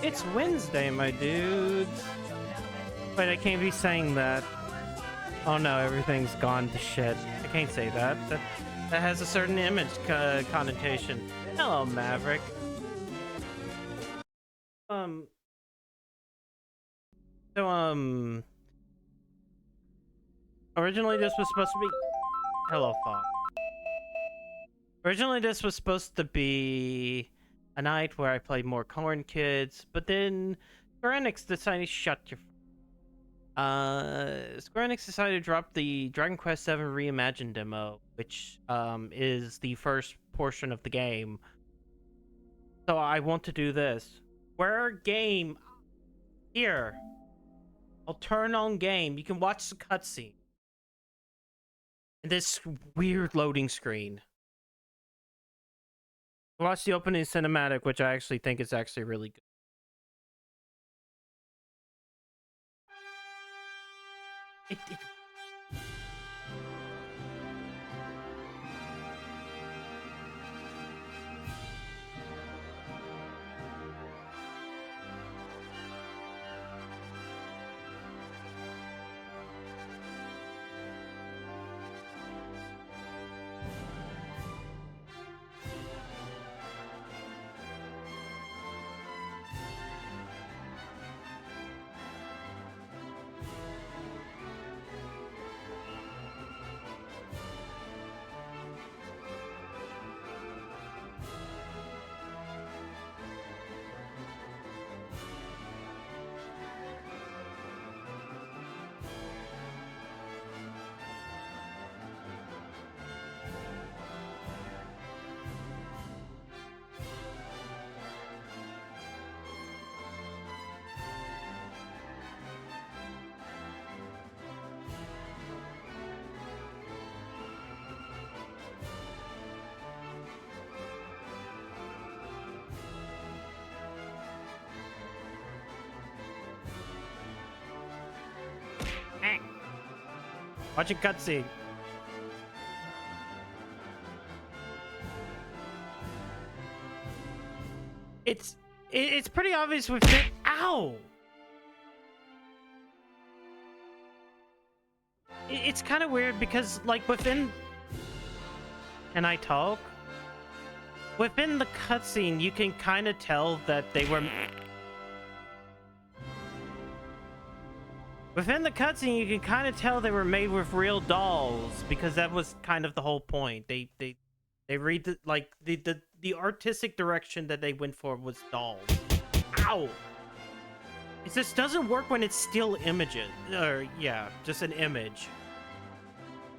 It's Wednesday, my dudes. Wait, I can't be saying that. Oh no, everything's gone to shit. I can't say that. That has a certain image connotation. Hello, Maverick. Um. So, originally this was supposed to be. Hello, Fox. Originally this was supposed to be a night where I played more Corn Kids, but then Square Enix decided to shut your. Square Enix decided to drop the Dragon Quest VII Reimagined demo, which is the first portion of the game. So I want to do this. Where game here? I'll turn on game. You can watch the cutscene. And this weird loading screen. Watch the opening cinematic, which I actually think is actually really good. It Watch a cutscene. It's pretty obvious with it. Ow! It's kind of weird because like within. Can I talk? Within the cutscene, you can kind of tell that they were. Within the cutscene, you can kind of tell they were made with real dolls because that was kind of the whole point. They read the like the artistic direction that they went for was dolls. Ow! It just doesn't work when it's still images. Or yeah, just an image.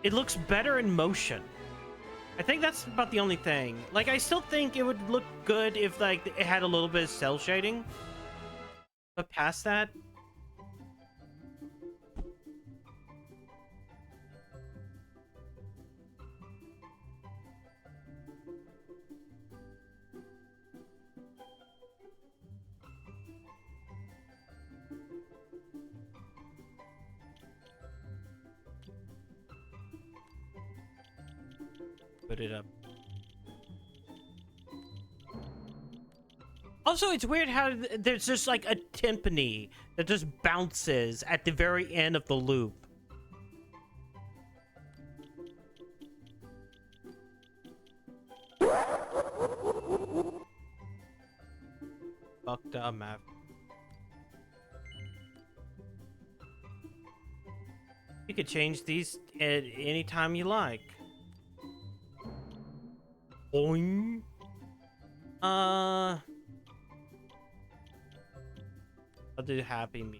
It looks better in motion. I think that's about the only thing. Like, I still think it would look good if like it had a little bit of cell shading. But past that. Put it up. Also, it's weird how there's just like a timpani that just bounces at the very end of the loop. Fucked up map. You could change these at any time you like. Boing. I'll do happy me.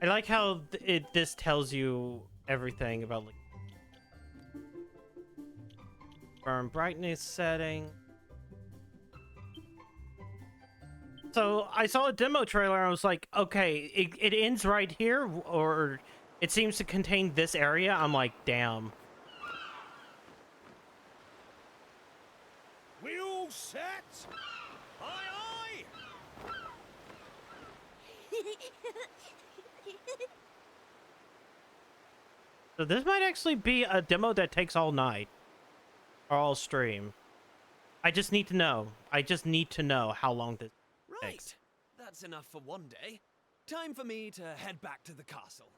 I like how this tells you everything about like firm brightness setting. So I saw a demo trailer and I was like, okay, it ends right here, or it seems to contain this area. I'm like, damn. We all set? Aye, aye! So this might actually be a demo that takes all night. Or all stream. I just need to know. I just need to know how long this takes. Right. That's enough for one day. Time for me to head back to the castle.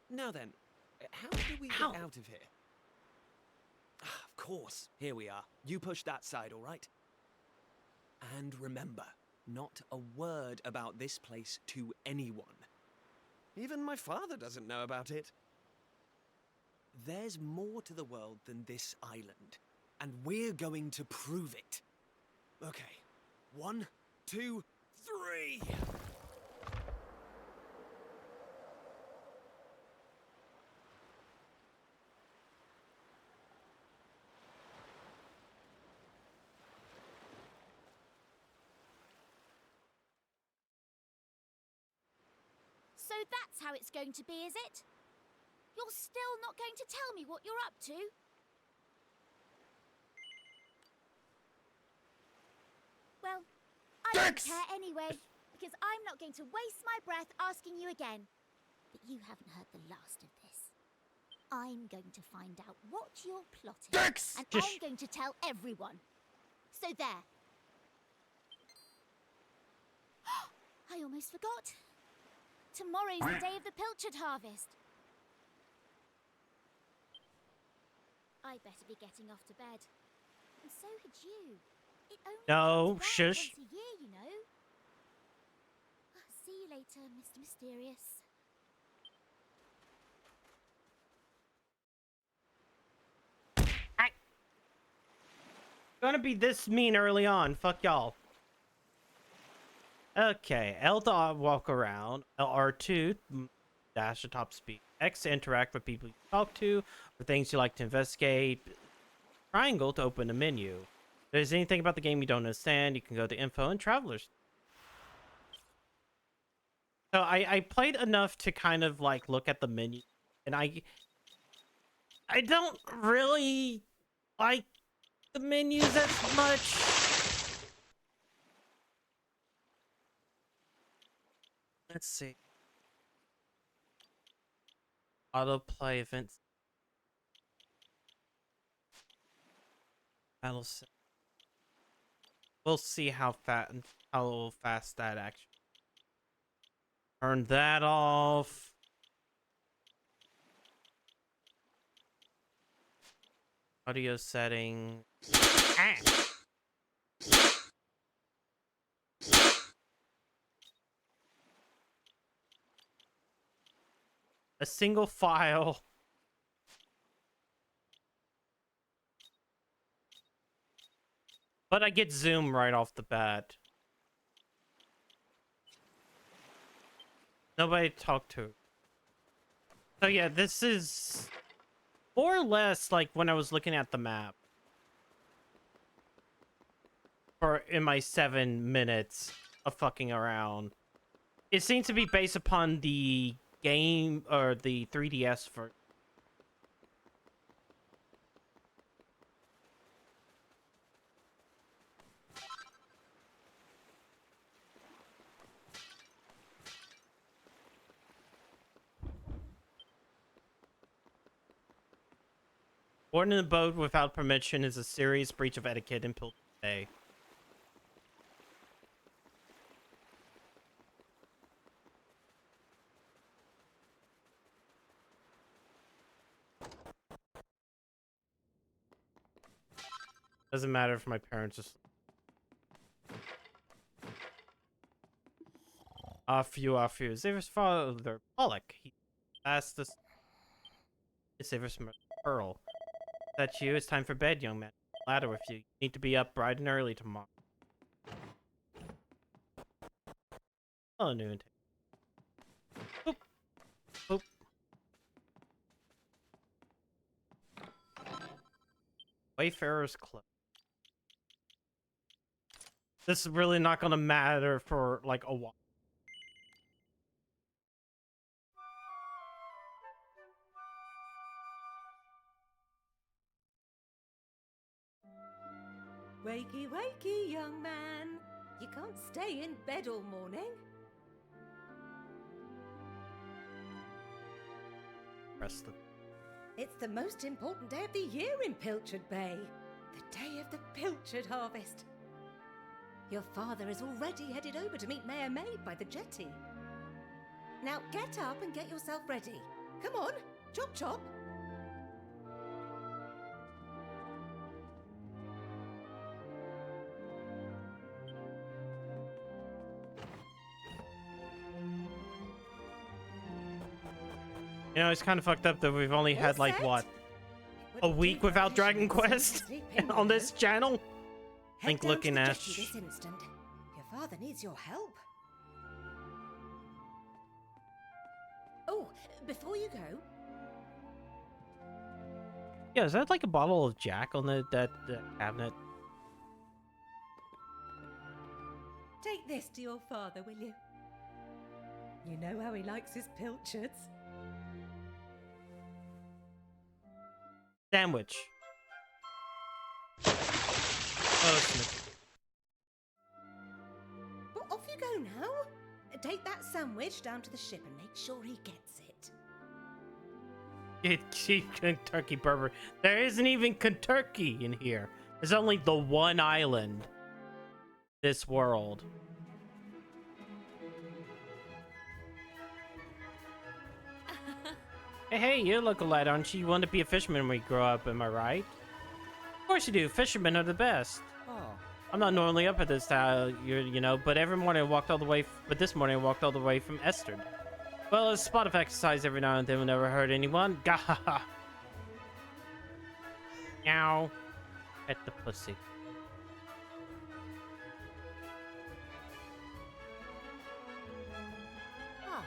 Now then, how do we Ow. get out of here? Ah, of course. Here we are. You push that side, all right? And remember, not a word about this place to anyone. Even my father doesn't know about it. There's more to the world than this island, and we're going to prove it. Okay, 1, 2, 3! So that's how it's going to be, is it? You're still not going to tell me what you're up to? Well, I don't care anyway, because I'm not going to waste my breath asking you again. But you haven't heard the last of this. I'm going to find out what you're plotting, and I'm going to tell everyone. So there. I almost forgot. Tomorrow's the day of the pilchard harvest. I better be getting off to bed. And so had you. It only No, comes around shush. once a year, you know. See you later, Mr. Mysterious. Gonna be this mean early on. Fuck y'all. Okay, L to walk around. R2 dash to top speed. X to interact with people you talk to, or things you like to investigate. Triangle to open the menu. If there's anything about the game you don't understand, you can go to info and travelers. So I played enough to kind of like look at the menu, and I don't really like the menus as much. Let's see. Autoplay events. Battle set. We'll see how fast that actually. Turn that off. Audio setting. Ah. A single file. But I get zoom right off the bat. Nobody to talk to. So yeah, this is more or less like when I was looking at the map. For in my 7 minutes of fucking around. It seems to be based upon the game or the 3DS for. Boarding the boat without permission is a serious breach of etiquette in Pilgrim Bay. Doesn't matter if my parents just off you. Xavier's father, Pollock. He asked us. Xavier's Pearl. That's you. It's time for bed, young man. Ladder with you. You need to be up bright and early tomorrow. Oh, noon. Boop. Boop. Wayfarer's Club. This is really not gonna matter for like a while. Wakey, wakey, young man. You can't stay in bed all morning. Press the. It's the most important day of the year in Pilchard Bay. The day of the pilchard harvest. Your father is already headed over to meet Mayor Maid by the jetty. Now get up and get yourself ready. Come on, chop chop. You know, it's kind of fucked up that we've only had, All like, set? what, It a wouldn't week do without for Dragon tradition to Quest sleep in, on you this know. channel? Head Link down looking to the at jetty this instant. Your father needs your help. Oh, before you go, Yeah, is that like a bottle of Jack on that cabinet? take this to your father, will you? You know how he likes his pilchards. Sandwich. Oh, snip. Well, off you go now. Take that sandwich down to the ship and make sure he gets it. Kentucky Burger. There isn't even Kentucky in here. There's only the one island. This world. Hey, you look a lad, aren't you? You want to be a fisherman when you grow up, am I right? Of course you do. Fishermen are the best. Oh, I'm not normally up at this time, you know, but every morning I walked all the way. But this morning I walked all the way from Esther. Well, a spot of exercise every now and then will never hurt anyone. Gahaha. Meow. Pet the pussy. Ah,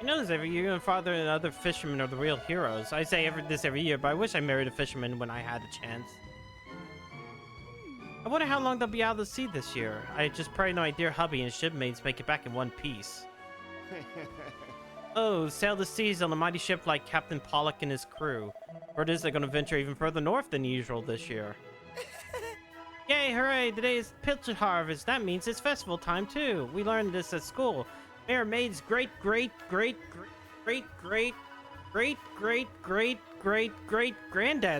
You know this every year, and father and other fishermen are the real heroes. I say this every year, but I wish I married a fisherman when I had a chance. I wonder how long they'll be out of the sea this year. I just pray my dear hubby and shipmates make it back in one piece. Oh, sail the seas on a mighty ship like Captain Pollock and his crew. Word is they're going to venture even further north than usual this year. Yay, hooray, today is pilchard harvest. That means it's festival time too. We learned this at school. Mayor Maid's great granddad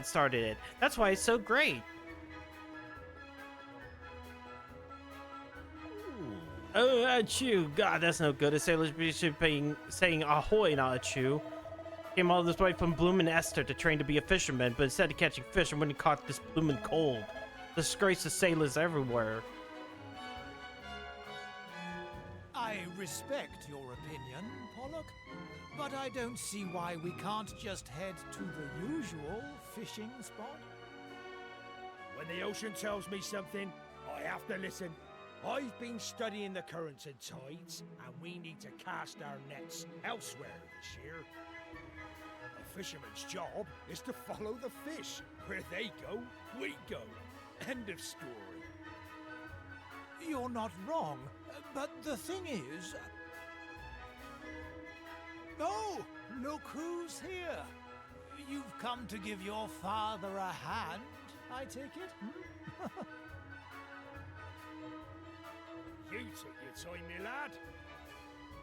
started it. That's why it's so great. Oh, achoo. God, that's no good. A sailor should be saying ahoy, not achoo. Came all this way from Bloomin' Esther to train to be a fisherman, but instead of catching fish, I went and caught this bloomin' cold. Disgrace to sailors everywhere. I respect your opinion, Pollock, but I don't see why we can't just head to the usual fishing spot. When the ocean tells me something, I have to listen. I've been studying the currents and tides, and we need to cast our nets elsewhere this year. A fisherman's job is to follow the fish. Where they go, we go. End of story. You're not wrong, but the thing is... Oh, look who's here. You've come to give your father a hand, I take it? Hmm? You took your time, my lad.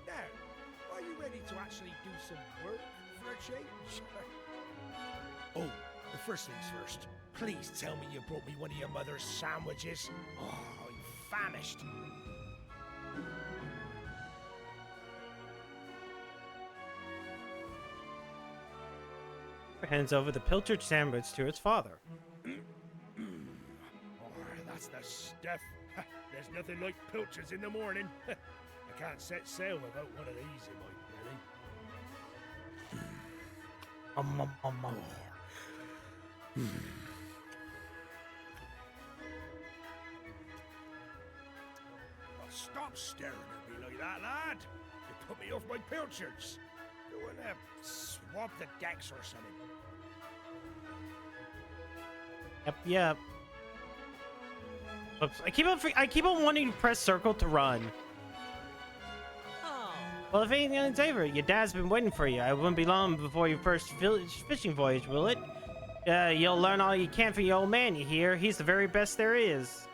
Now, are you ready to actually do some work for a change? Oh, the first things first. Please tell me you brought me one of your mother's sandwiches. Oh, I'm famished. Hands over the pilchard sandwich to its father. Oh, that's the stuff. There's nothing like pilchards in the morning. I can't set sail without one of these in my belly. Oh, stop staring at me like that, lad. You put me off my pilchards. Go in there, swab the decks or something. Yep. Oops. I keep on wanting to press circle to run. Oh. Well, if anything's over, your dad's been waiting for you. I wouldn't be long before your first fishing voyage, will it? You'll learn all you can from your old man, you hear? He's the very best there is.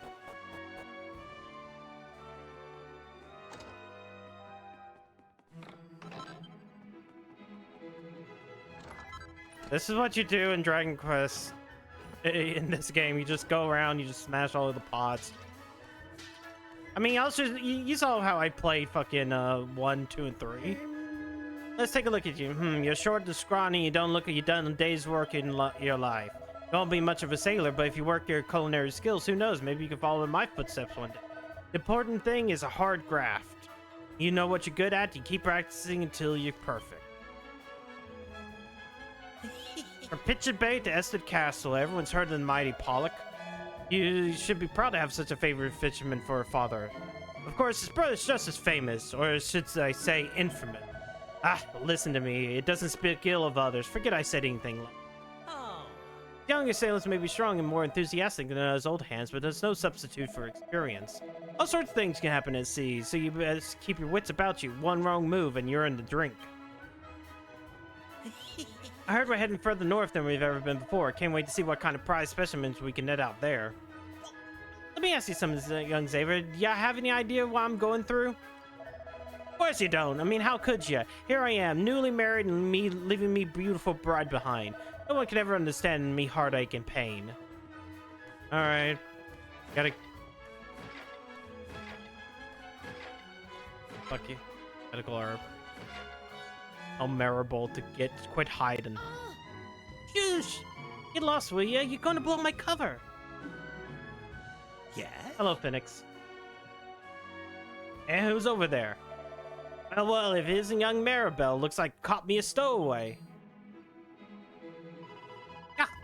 This is what you do in Dragon Quest in this game. You just go around, you just smash all of the pots. I mean, also, you saw how I played fucking 1, 2, and 3. Let's take a look at you. You're short and scrawny. You don't look like you've done a day's work in your life. You won't be much of a sailor, but if you work your culinary skills, who knows? Maybe you can follow in my footsteps one day. The important thing is a hard graft. You know what you're good at. You keep practicing until you're perfect. From Pitcher Bay to Ested Castle, everyone's heard of the mighty Pollock. You should be proud to have such a favorite fisherman for a father. Of course, his brother's just as famous, or should I say infamous. Listen to me. It doesn't speak ill of others. Forget I said anything like Younger sailors may be strong and more enthusiastic than those old hands, but there's no substitute for experience. All sorts of things can happen at sea, so you best keep your wits about you. One wrong move and you're in the drink. I heard we're heading further north than we've ever been before. Can't wait to see what kind of prize specimens we can net out there. Let me ask you something, young Xavier. Do you have any idea what I'm going through? Of course you don't. I mean, how could you? Here I am, newly married and leaving me beautiful bride behind. No one could ever understand me heartache and pain. Alright. Gotta... Fuck you. Gotta go herb. How memorable to quit hiding. Shush! Get lost, will ya? You're gonna blow my cover. Yeah? Hello, Phoenix. And who's over there? Well, if it isn't young Maribel, looks like caught me a stowaway.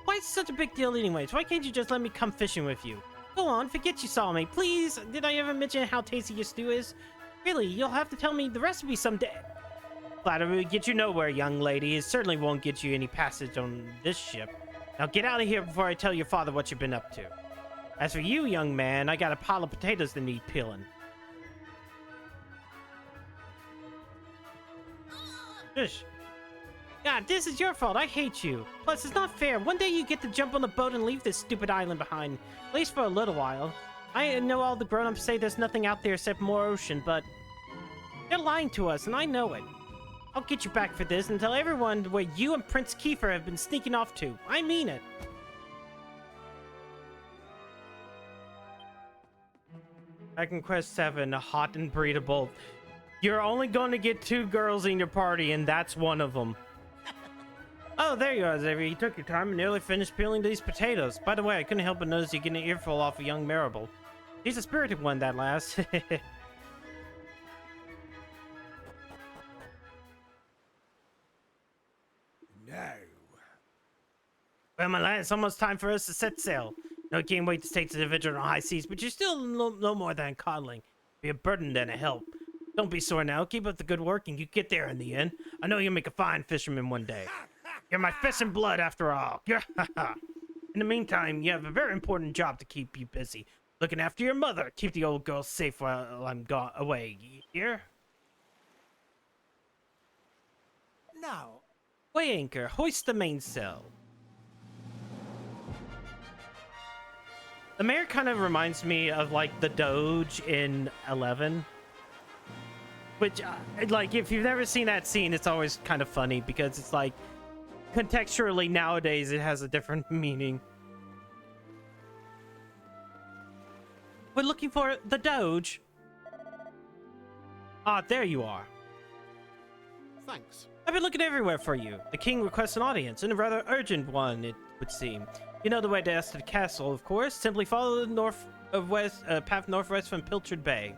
Why is it such a big deal anyways? Why can't you just let me come fishing with you? Go on, forget you saw me. Please, did I ever mention how tasty your stew is? Really, you'll have to tell me the recipe someday. Flattery would get you nowhere, young lady. It certainly won't get you any passage on this ship. Now get out of here before I tell your father what you've been up to. As for you, young man, I got a pile of potatoes that need peeling. Shush. God, this is your fault. I hate you. Plus, it's not fair. One day you get to jump on the boat and leave this stupid island behind. At least for a little while. I know all the grown-ups say there's nothing out there except more ocean, but... they're lying to us, and I know it. I'll get you back for this and tell everyone where you and Prince Kiefer have been sneaking off to. I mean it. Dragon Quest VII, hot and breedable. You're only going to get 2 girls in your party, and that's one of them. Oh, there you are, Xavier. You took your time and nearly finished peeling these potatoes. By the way, I couldn't help but notice you getting an earful off of young Maribel. She's a spirited one, that lass. No. Well, my lad, it's almost time for us to set sail. No, can't wait to take the adventure on high seas, but you're still no more than coddling. Be a burden than a help. Don't be sore now. Keep up the good work and you get there in the end. I know you'll make a fine fisherman one day. You're my flesh and blood after all. In the meantime, you have a very important job to keep you busy. Looking after your mother. Keep the old girl safe while I'm gone away. You hear? Now, Weigh anchor. Hoist the mainsail. The mayor kind of reminds me of like the Doge in 11. Which, like, if you've never seen that scene, it's always kind of funny because it's like, contextually nowadays, it has a different meaning. We're looking for the Doge. Ah, there you are. Thanks. I've been looking everywhere for you. The king requests an audience, and a rather urgent one, it would seem. You know the way to Ested Castle, of course. Simply follow the path northwest from Pilchard Bay.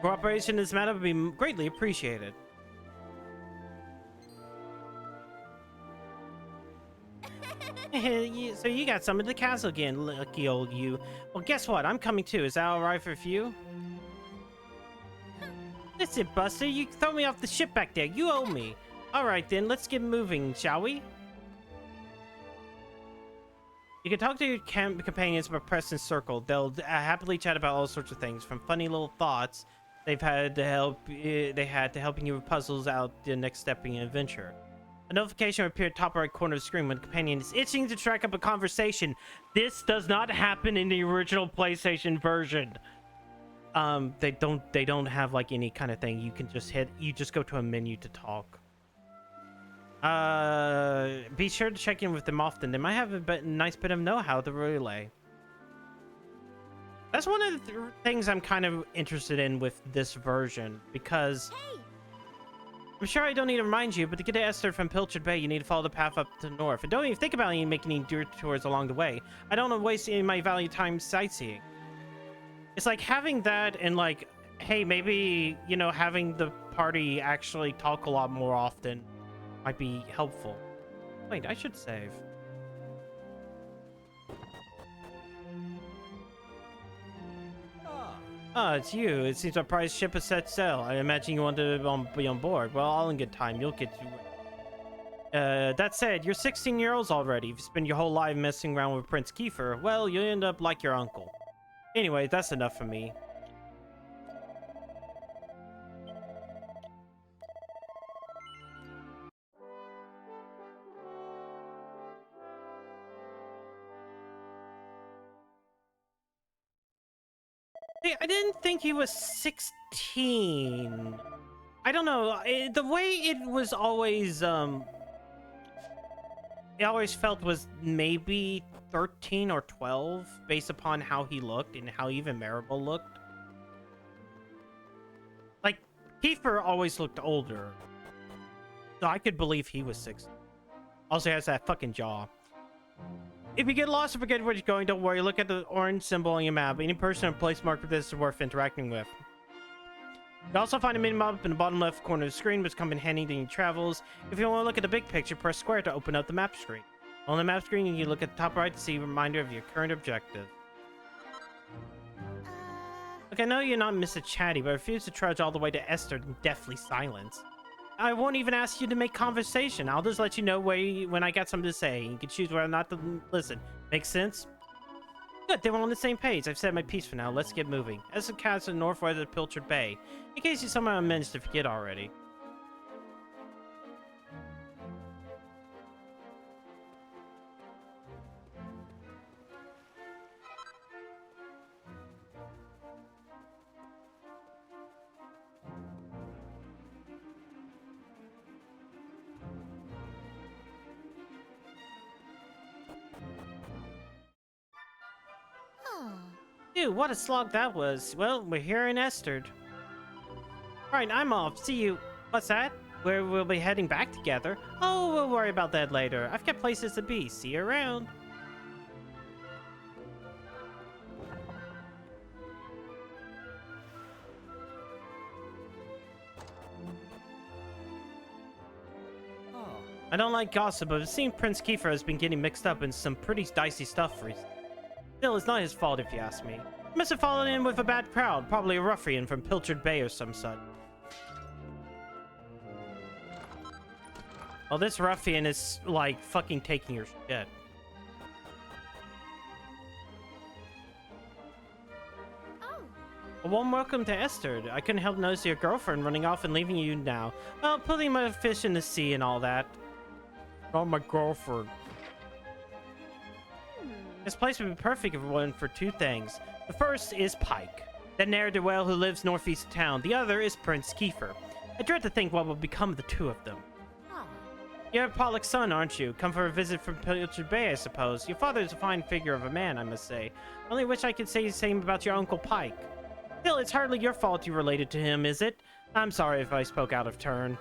Cooperation in this matter would be greatly appreciated. So you got some of the castle again, lucky old you. Well, guess what? I'm coming too. Is that alright for you? Listen, Buster, you throw me off the ship back there. You owe me. Alright then, let's get moving, shall we? You can talk to your companions by pressing circle. They'll happily chat about all sorts of things, from funny little thoughts they've had to helping you with puzzles out the next step in your adventure. A notification will appear at the top right corner of the screen when the companion is itching to track up a conversation. This does not happen in the original PlayStation version. They don't have like any kind of thing. You can just you just go to a menu to talk. Be sure to check in with them often. They might have a nice bit of know-how to relay. That's one of the things I'm kind of interested in with this version, because I'm sure I don't need to remind you, but to get to Esther from Pilchard Bay, you need to follow the path up to the north. And don't even think about making any detours along the way. I don't want to waste any of my valuable time sightseeing. It's like having that and like, hey, maybe, you know, having the party actually talk a lot more often might be helpful. Wait, I should save. Ah, it's you. It seems our prize ship has set sail. I imagine you want to be on board. Well, all in good time. You'll get to... that said, you're 16 years old already. If you spend your whole life messing around with Prince Kiefer, well, you'll end up like your uncle. Anyway, that's enough for me. I didn't think he was 16. I don't know. The way it was always, it always felt was maybe 13 or 12 based upon how he looked and how even Maribel looked. Like, Kiefer always looked older. So I could believe he was 16. Also has that fucking jaw. If you get lost or forget where you're going, don't worry. Look at the orange symbol on your map. Any person or place marked with this is worth interacting with. You also find a mini-map in the bottom left corner of the screen, which come in handy during your travels. If you want to look at the big picture, press square to open up the map screen. On the map screen, you look at the top right to see a reminder of your current objective. Look, I know you're not Mr. Chatty, but I refuse to trudge all the way to Esther in deathly silence. I won't even ask you to make conversation. I'll just let you know when I got something to say. You can choose whether or not to listen. Make sense? Good, then we're on the same page. I've said my piece for now. Let's get moving. Esther Castle northwest of Pilchard Bay. In case you somehow managed to forget already. Dude, what a slog that was. Well, we're here in Esther. Alright, I'm off. See you. What's that? Where we'll be heading back together? Oh, we'll worry about that later. I've got places to be. See you around. I don't like gossip, but it seems Prince Kiefer has been getting mixed up in some pretty dicey stuff recently. Still, it's not his fault if you ask me. He must have fallen in with a bad crowd, probably a ruffian from Pilchard Bay or some such. Well, this ruffian is, like, fucking taking your shit. Oh. A warm welcome to Esther. I couldn't help notice your girlfriend running off and leaving you now. Well, putting my fish in the sea and all that. Not my girlfriend. This place would be perfect if it wasn't for two things. The first is Pike, the ne'er-do-well who lives northeast of town. The other is Prince Kiefer. I dread to think what will become of the two of them. Oh. You're Pollock's son, aren't you? Come for a visit from Pilchard Bay, I suppose. Your father is a fine figure of a man, I must say. I only wish I could say the same about your Uncle Pike. Still, it's hardly your fault you related to him, is it? I'm sorry if I spoke out of turn.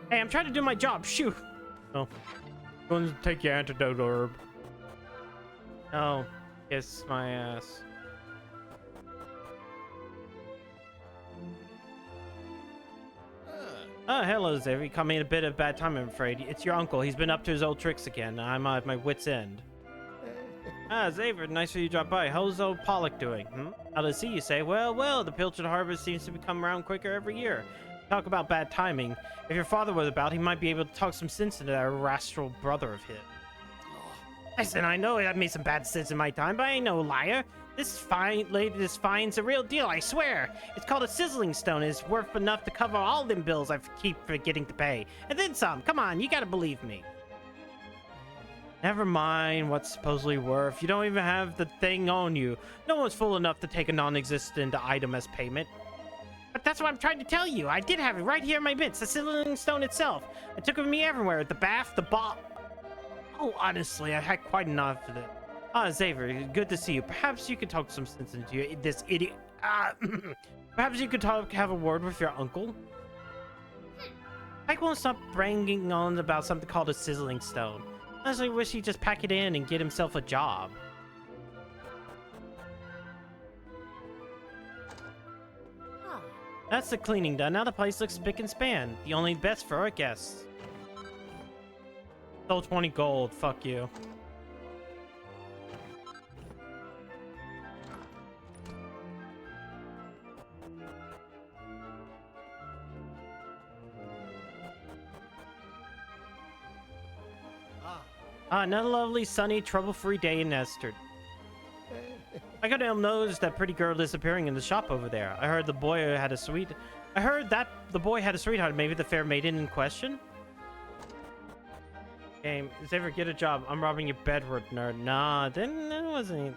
Hey, I'm trying to do my job. Shoot! Oh. Go and take your antidote herb. Oh, kiss my ass. Oh, hello, Xavier. You caught me in a bit of bad time, I'm afraid. It's your uncle. He's been up to his old tricks again. I'm at my wit's end. Xavier, nice for you to drop by. How's old Pollock doing? How to see, you say? Well, the Pilchard harvest seems to come around quicker every year. Talk about bad timing. If your father was about, he might be able to talk some sense into that rascal brother of his. Listen, I know I've made some bad sense in my time, but I ain't no liar. This fine's the real deal, I swear. It's called a sizzling stone. It's worth enough to cover all them bills I keep forgetting to pay. And then some. Come on, you gotta believe me. Never mind what's supposedly worth. You don't even have the thing on you. No one's fool enough to take a non-existent item as payment. But that's what I'm trying to tell you. I did have it right here in my mitts, the sizzling stone itself. I took it with me everywhere. The bath, the ball. Oh, honestly, I had quite enough of it. Ah, Xavier, good to see you. Perhaps you could talk some sense into this idiot. Perhaps you could have a word with your uncle. Pike won't stop banging on about something called a sizzling stone. I honestly wish he'd just pack it in and get himself a job. That's the cleaning done. Now the place looks spick and span. The only best for our guests. Stole 20 gold. Fuck you. Another lovely, sunny, trouble-free day in Esther. I got to notice that pretty girl disappearing in the shop over there. I heard that the boy had a sweetheart. Maybe the fair maiden in question? Game, Xavier, get a job. I'm robbing your bedroom, nerd. Nah, then it wasn't.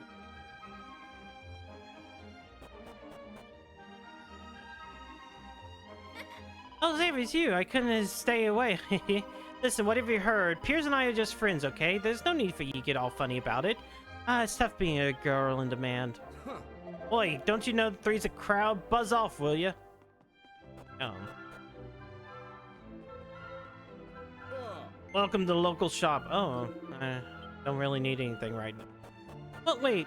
Oh, Xavier, it's you. I couldn't stay away. Listen, whatever you heard, Piers and I are just friends, okay? There's no need for you to get all funny about it. It's tough being a girl in demand. Huh. Oi, don't you know three's a crowd? Buzz off, will ya? Welcome to the local shop. Oh, I don't really need anything right now. Oh, wait.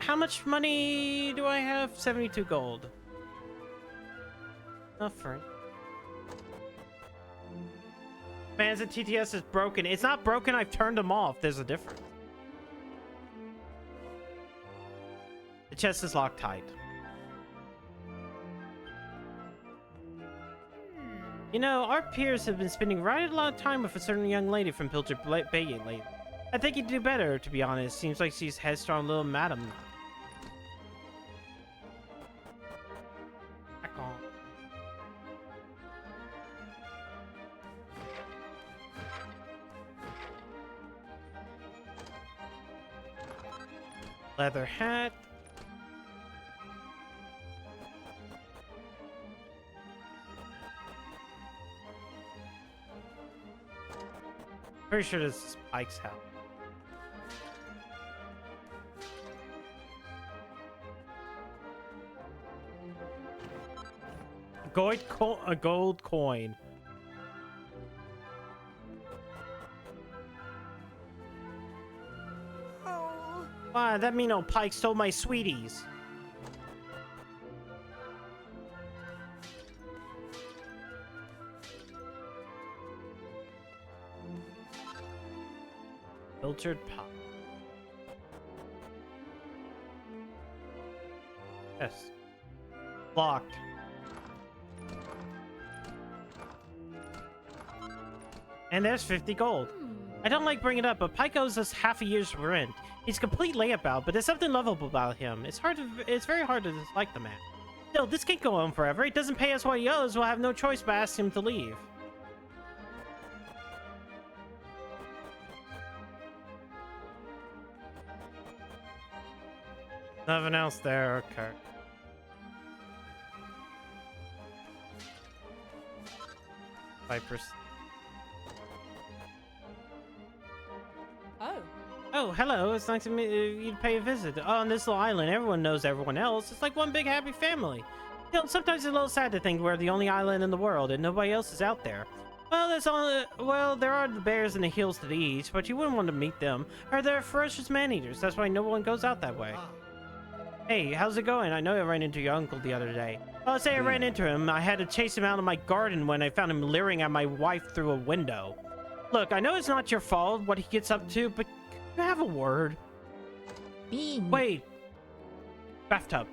How much money do I have? 72 gold. Enough for it. Man, the TTS is broken. It's not broken. I've turned them off. There's a difference. The chest is locked tight. You know, our peers have been spending right a lot of time with a certain young lady from Pilcher Bay lately. I think you'd do better, to be honest. Seems like she's headstrong little madam. Back on. Leather hat. Pretty sure this is Pike's house. A gold coin. Oh. Why, that mean old Pike stole my sweeties. Filtered pop. Yes. Locked. And there's 50 gold. I don't like bringing it up, but Pike owes us half a year's rent. He's a complete layabout, but there's something lovable about him. It's very hard to dislike the man. Still, this can't go on forever. He doesn't pay us what he owes. We'll have no choice but ask him to leave. Nothing else there, okay. Vipers. Oh, hello. It's nice to meet you to pay a visit. Oh, on this little island, everyone knows everyone else. It's like one big happy family. You know, sometimes it's a little sad to think we're the only island in the world and nobody else is out there. Well, there are the bears in the hills to the east, but you wouldn't want to meet them. Or they're ferocious man-eaters. That's why no one goes out that way. Hey, how's it going? I know I ran into your uncle the other day. Well, say I ran into him. I had to chase him out of my garden when I found him leering at my wife through a window. Look, I know it's not your fault what he gets up to, but can I have a word? Bean. Wait. Bathtub.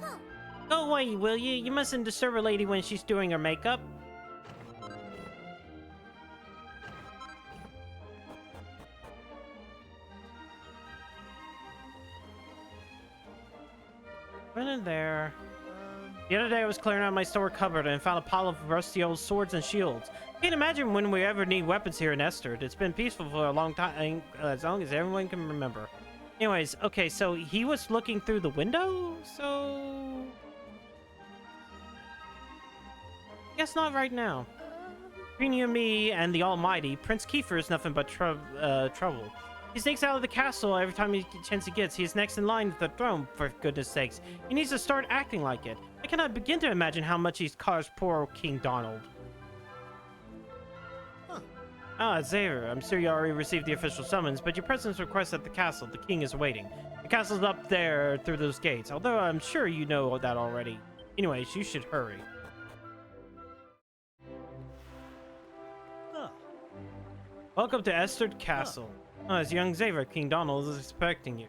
Huh. Go away, will you? You mustn't disturb a lady when she's doing her makeup. Went in there. The other day I was clearing out my store cupboard and found a pile of rusty old swords and shields. Can't imagine when we ever need weapons here in Esther. It's been peaceful for a long time, as long as everyone can remember. Anyways, okay, so he was looking through the window, so... Guess not right now. Between you and me and the Almighty, Prince Kiefer is nothing but trouble. He sneaks out of the castle every time he chance he gets. He is next in line to the throne, for goodness sakes. He needs to start acting like it. I cannot begin to imagine how much he's caused poor King Donald. Ah, Xavier, I'm sure you already received the official summons, but your presence request at the castle. The king is waiting. The castle's up there through those gates, although I'm sure you know that already. Anyways, you should hurry. Welcome to Esterd Castle. Oh, as young Xavier, King Donald is expecting you.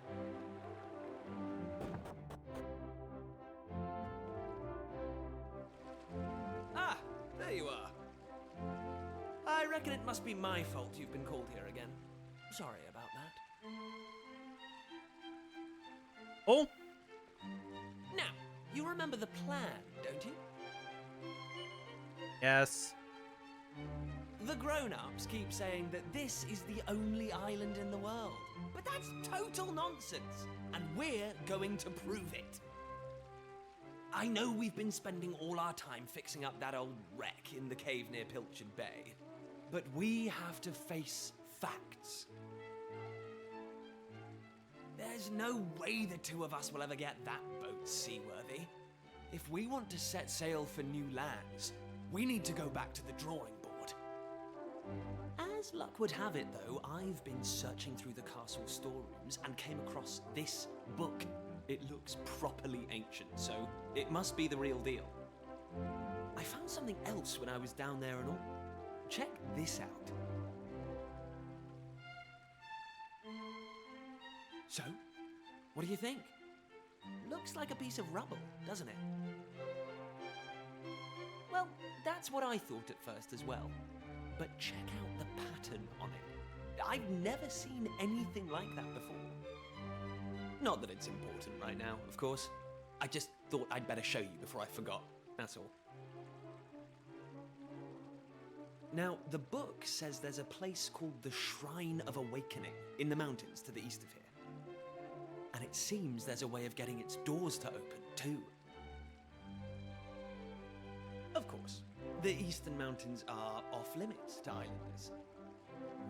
Ah, there you are. I reckon it must be my fault you've been called here again. Sorry about that. Oh? Now, you remember the plan, don't you? Yes. The grown-ups keep saying that this is the only island in the world. But that's total nonsense, and we're going to prove it. I know we've been spending all our time fixing up that old wreck in the cave near Pilchard Bay, but we have to face facts. There's no way the two of us will ever get that boat seaworthy. If we want to set sail for new lands, we need to go back to the drawing board. As luck would have it, though, I've been searching through the castle storerooms and came across this book. It looks properly ancient, so it must be the real deal. I found something else when I was down there and all. Check this out. So, what do you think? Looks like a piece of rubble, doesn't it? Well, that's what I thought at first as well. But check out the pattern on it. I've never seen anything like that before. Not that it's important right now, of course. I just thought I'd better show you before I forgot, that's all. Now, the book says there's a place called the Shrine of Awakening in the mountains to the east of here. And it seems there's a way of getting its doors to open, too. Of course, the eastern mountains are off-limits to islanders,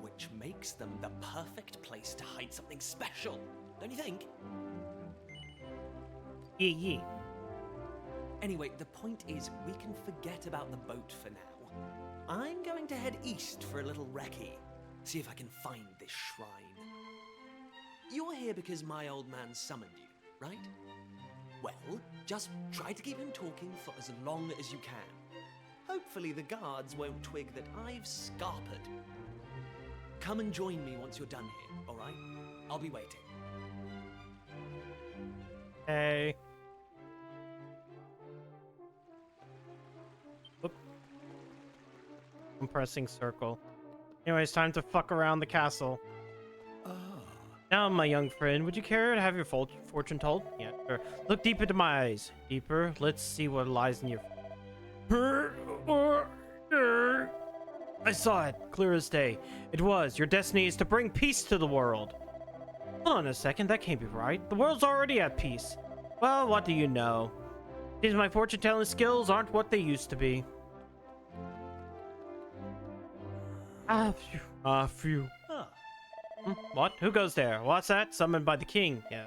which makes them the perfect place to hide something special, don't you think? Yeah. Anyway, the point is, we can forget about the boat for now. I'm going to head east for a little recce, see if I can find this shrine. You're here because my old man summoned you, right? Well, just try to keep him talking for as long as you can. Hopefully the guards won't twig that I've scarpered. Come and join me once you're done here, all right? I'll be waiting. Hey. Oop. I'm pressing circle. Anyways, time to fuck around the castle. Now, my young friend, would you care to have your fortune told? Yeah, sure. Look deep into my eyes. Deeper. Let's see what lies in your... I saw it, clear as day. It was. Your destiny is to bring peace to the world. Hold on a second, that can't be right. The world's already at peace. Well, what do you know? Seems my fortune-telling skills aren't what they used to be. Phew. What? Who goes there? What's that? Summoned by the king. Yeah.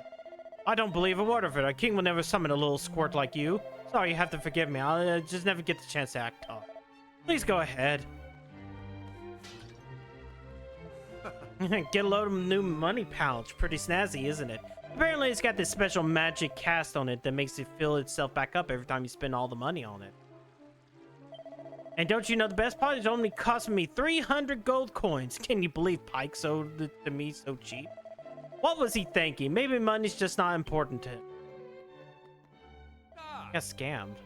I don't believe a word of it. A king will never summon a little squirt like you. Sorry, you have to forgive me. I'll just never get the chance to act tough. Please go ahead. Get a load of new money pouch. Pretty snazzy, isn't it? Apparently, it's got this special magic cast on it that makes it fill itself back up every time you spend all the money on it. And don't you know the best part? It only cost me 300 gold coins. Can you believe Pike sold it to me so cheap? What was he thinking? Maybe money's just not important to him. Got scammed.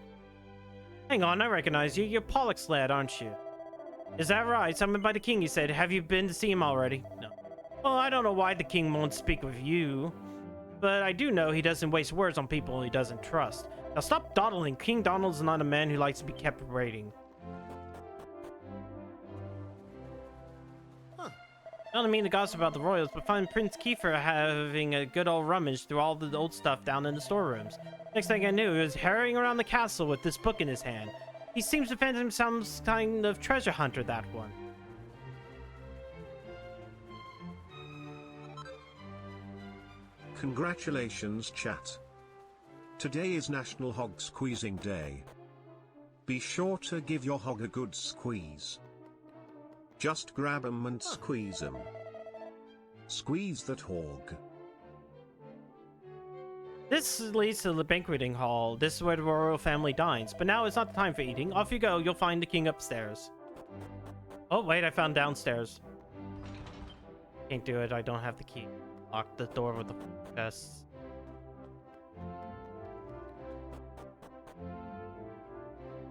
Hang on, I recognize you. You're Pollock's lad, aren't you? Is that right? Summoned by the king, you said. Have you been to see him already? No. Well, I don't know why the king won't speak with you. But I do know he doesn't waste words on people he doesn't trust. Now stop dawdling. King Donald's not a man who likes to be kept waiting. I don't mean to gossip about the royals, but find Prince Kiefer having a good old rummage through all the old stuff down in the storerooms. Next thing I knew, he was harrying around the castle with this book in his hand. He seems to fancy some kind of treasure hunter, that one. Congratulations, chat. Today is National Hog Squeezing Day. Be sure to give your hog a good squeeze. Just grab 'em and squeeze 'em. Squeeze that hog. This leads to the banqueting hall. This is where the royal family dines. But now it's not the time for eating. Off you go. You'll find the king upstairs. Oh, wait. I found downstairs. Can't do it. I don't have the key. Lock the door with the chest.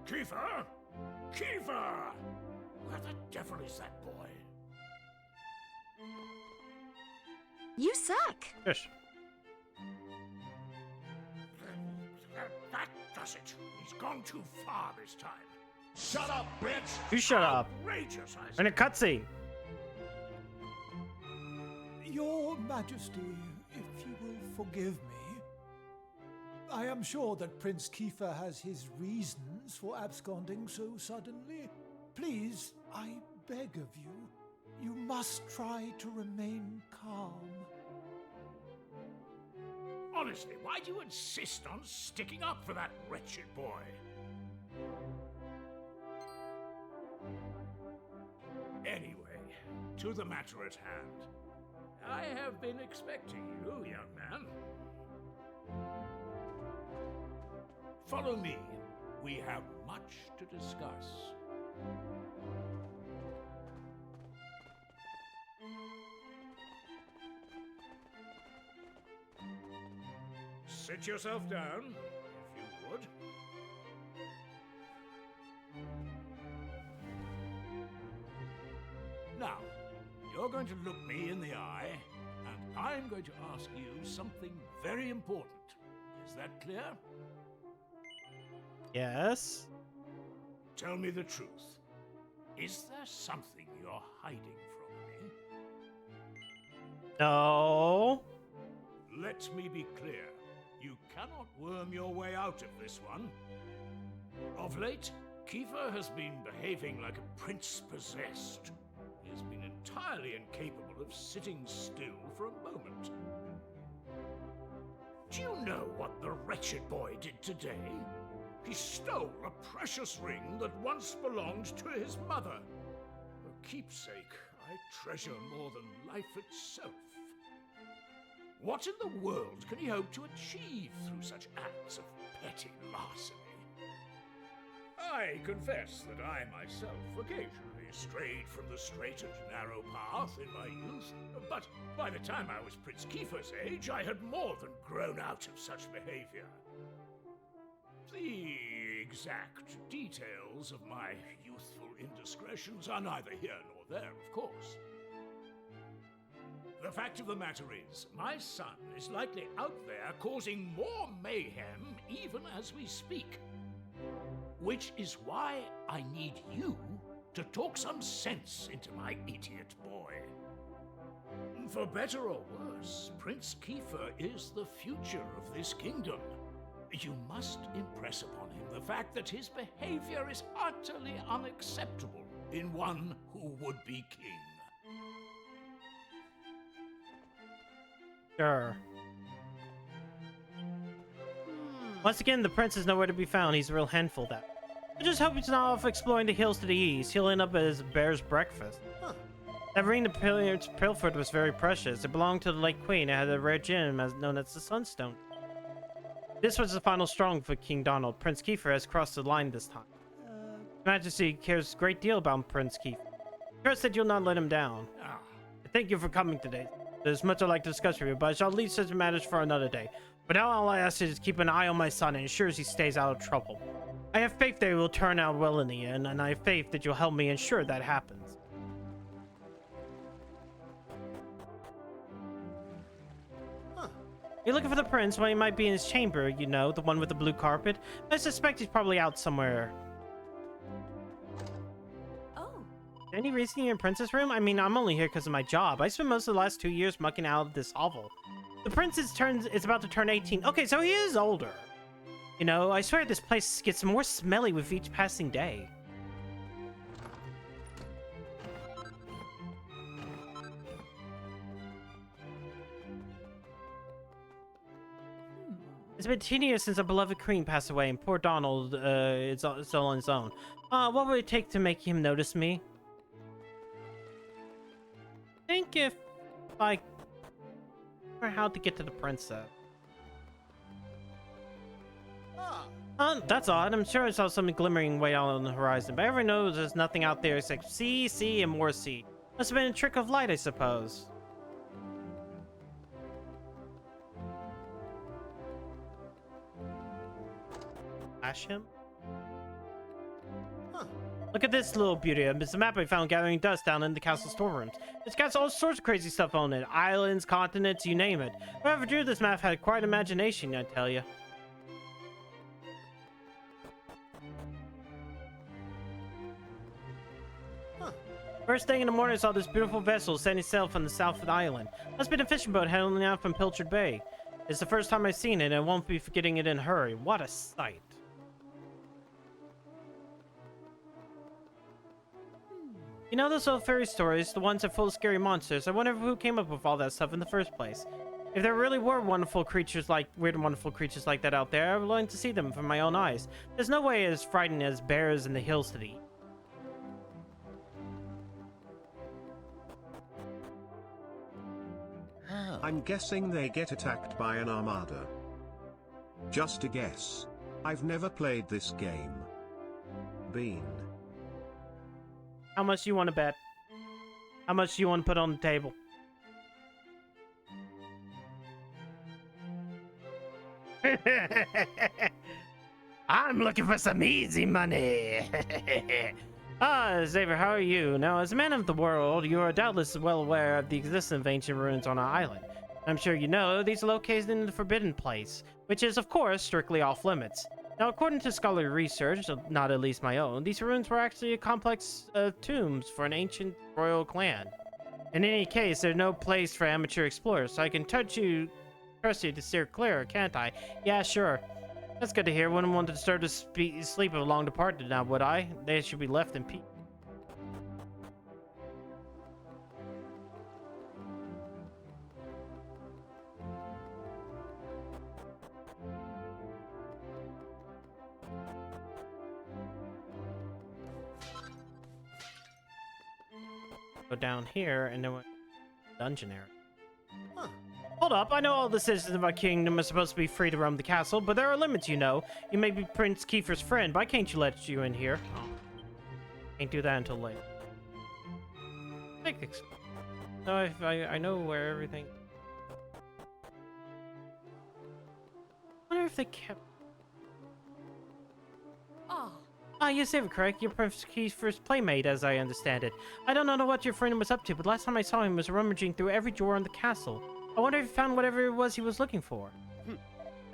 Kiefer! Kiefer! Where the devil is that boy? You suck. Shush. That does it. He's gone too far this time. Shut up, bitch! You shut up. Outrageous, I In a say. cutscene. Your Majesty, if you will forgive me, I am sure that Prince Kiefer has his reasons for absconding so suddenly. Please, I beg of you, you must try to remain calm. Honestly, why do you insist on sticking up for that wretched boy? Anyway, to the matter at hand. I have been expecting you, young man. Follow me. We have much to discuss. Sit yourself down, if you would. Now, you're going to look me in the eye, and I'm going to ask you something very important. Is that clear? Yes. Tell me the truth. Is there something you're hiding from me? No. Let me be clear. You cannot worm your way out of this one. Of late, Kiefer has been behaving like a prince possessed. He has been entirely incapable of sitting still for a moment. Do you know what the wretched boy did today? He stole a precious ring that once belonged to his mother. A keepsake I treasure more than life itself. What in the world can he hope to achieve through such acts of petty larceny? I confess that I myself occasionally strayed from the straight and narrow path in my youth, but by the time I was Prince Kiefer's age, I had more than grown out of such behavior. The exact details of my youthful indiscretions are neither here nor there, of course. The fact of the matter is, my son is likely out there causing more mayhem even as we speak. Which is why I need you to talk some sense into my idiot boy. For better or worse, Prince Kiefer is the future of this kingdom. You must impress upon him the fact that his behavior is utterly unacceptable in one who would be king. Sure. Once again, the prince is nowhere to be found. He's a real handful of that. I just hope he's not off exploring the hills to the east. He'll end up as a bear's breakfast. That ring the pilfered was very precious. It belonged to the late queen. It had a rare gem known as the Sunstone. This was the final straw for King Donald. Prince Kiefer has crossed the line this time. His Majesty cares a great deal about Prince Kiefer. Trust that you'll not let him down. Thank you for coming today. There's much I'd like to discuss with you, but I shall leave such matters for another day. But now all I ask is to keep an eye on my son and ensure he stays out of trouble. I have faith that he will turn out well in the end, and I have faith that you'll help me ensure that happens. You're looking for the prince? Well, he might be in his chamber, you know, the one with the blue carpet. I suspect he's probably out somewhere. Oh, Okay, Any reason you're in Princess Room? I mean, I'm only here because of my job. I spent most of the last 2 years mucking out of this hovel. The prince is about to turn 18. Okay, so he is older. You know, I swear this place gets more smelly with each passing day. It's been 10 years since our beloved queen passed away, and poor Donald is still on his own. What would it take to make him notice me? I think if, like, or how to get to the princess. That's odd. I'm sure I saw something glimmering way out on the horizon, but everyone knows there's nothing out there except sea, and more sea. Must have been a trick of light, I suppose. Flash him? Look at this little beauty. It's a map I found gathering dust down in the castle storerooms. It's got all sorts of crazy stuff on it. Islands, continents, you name it. Whoever drew this map had quite imagination, I tell you. First thing in the morning, I saw this beautiful vessel setting sail from the south of the island. Must have been a fishing boat heading out from Pilchard Bay. It's the first time I've seen it, and I won't be forgetting it in a hurry. What a sight. You know those old fairy stories, the ones that are full of scary monsters? I wonder who came up with all that stuff in the first place. If there really were wonderful creatures like weird and wonderful creatures like that out there, I would like to see them from my own eyes. There's no way as frightening as bears in the hills to eat. I'm guessing they get attacked by an armada. Just a guess. I've never played this game. Bean. How much do you want to bet? How much do you want to put on the table? I'm looking for some easy money. Xavier, how are you? Now, as a man of the world, you are doubtless well aware of the existence of ancient ruins on our island. I'm sure you know these are located in the Forbidden Place, which is, of course, strictly off-limits. Now, according to scholarly research, not at least my own, these ruins were actually a complex of tombs for an ancient royal clan. In any case, there's no place for amateur explorers, so I can trust you to steer clear, can't I? Yeah, sure. That's good to hear. Wouldn't want to disturb the sleep of a long departed now, would I? They should be left in peace. Go down here and then dungeon area. Hold up, I know all the citizens of our kingdom are supposed to be free to roam the castle, but there are limits, you know. You may be Prince Kiefer's friend, why can't you let you in here? Oh. Can't do that until later. So I know where everything... I wonder if they kept... You're Xavier, correct? You're Prince Kiefer's playmate, as I understand it. I don't know what your friend was up to, but last time I saw him was rummaging through every drawer in the castle. I wonder if he found whatever it was he was looking for.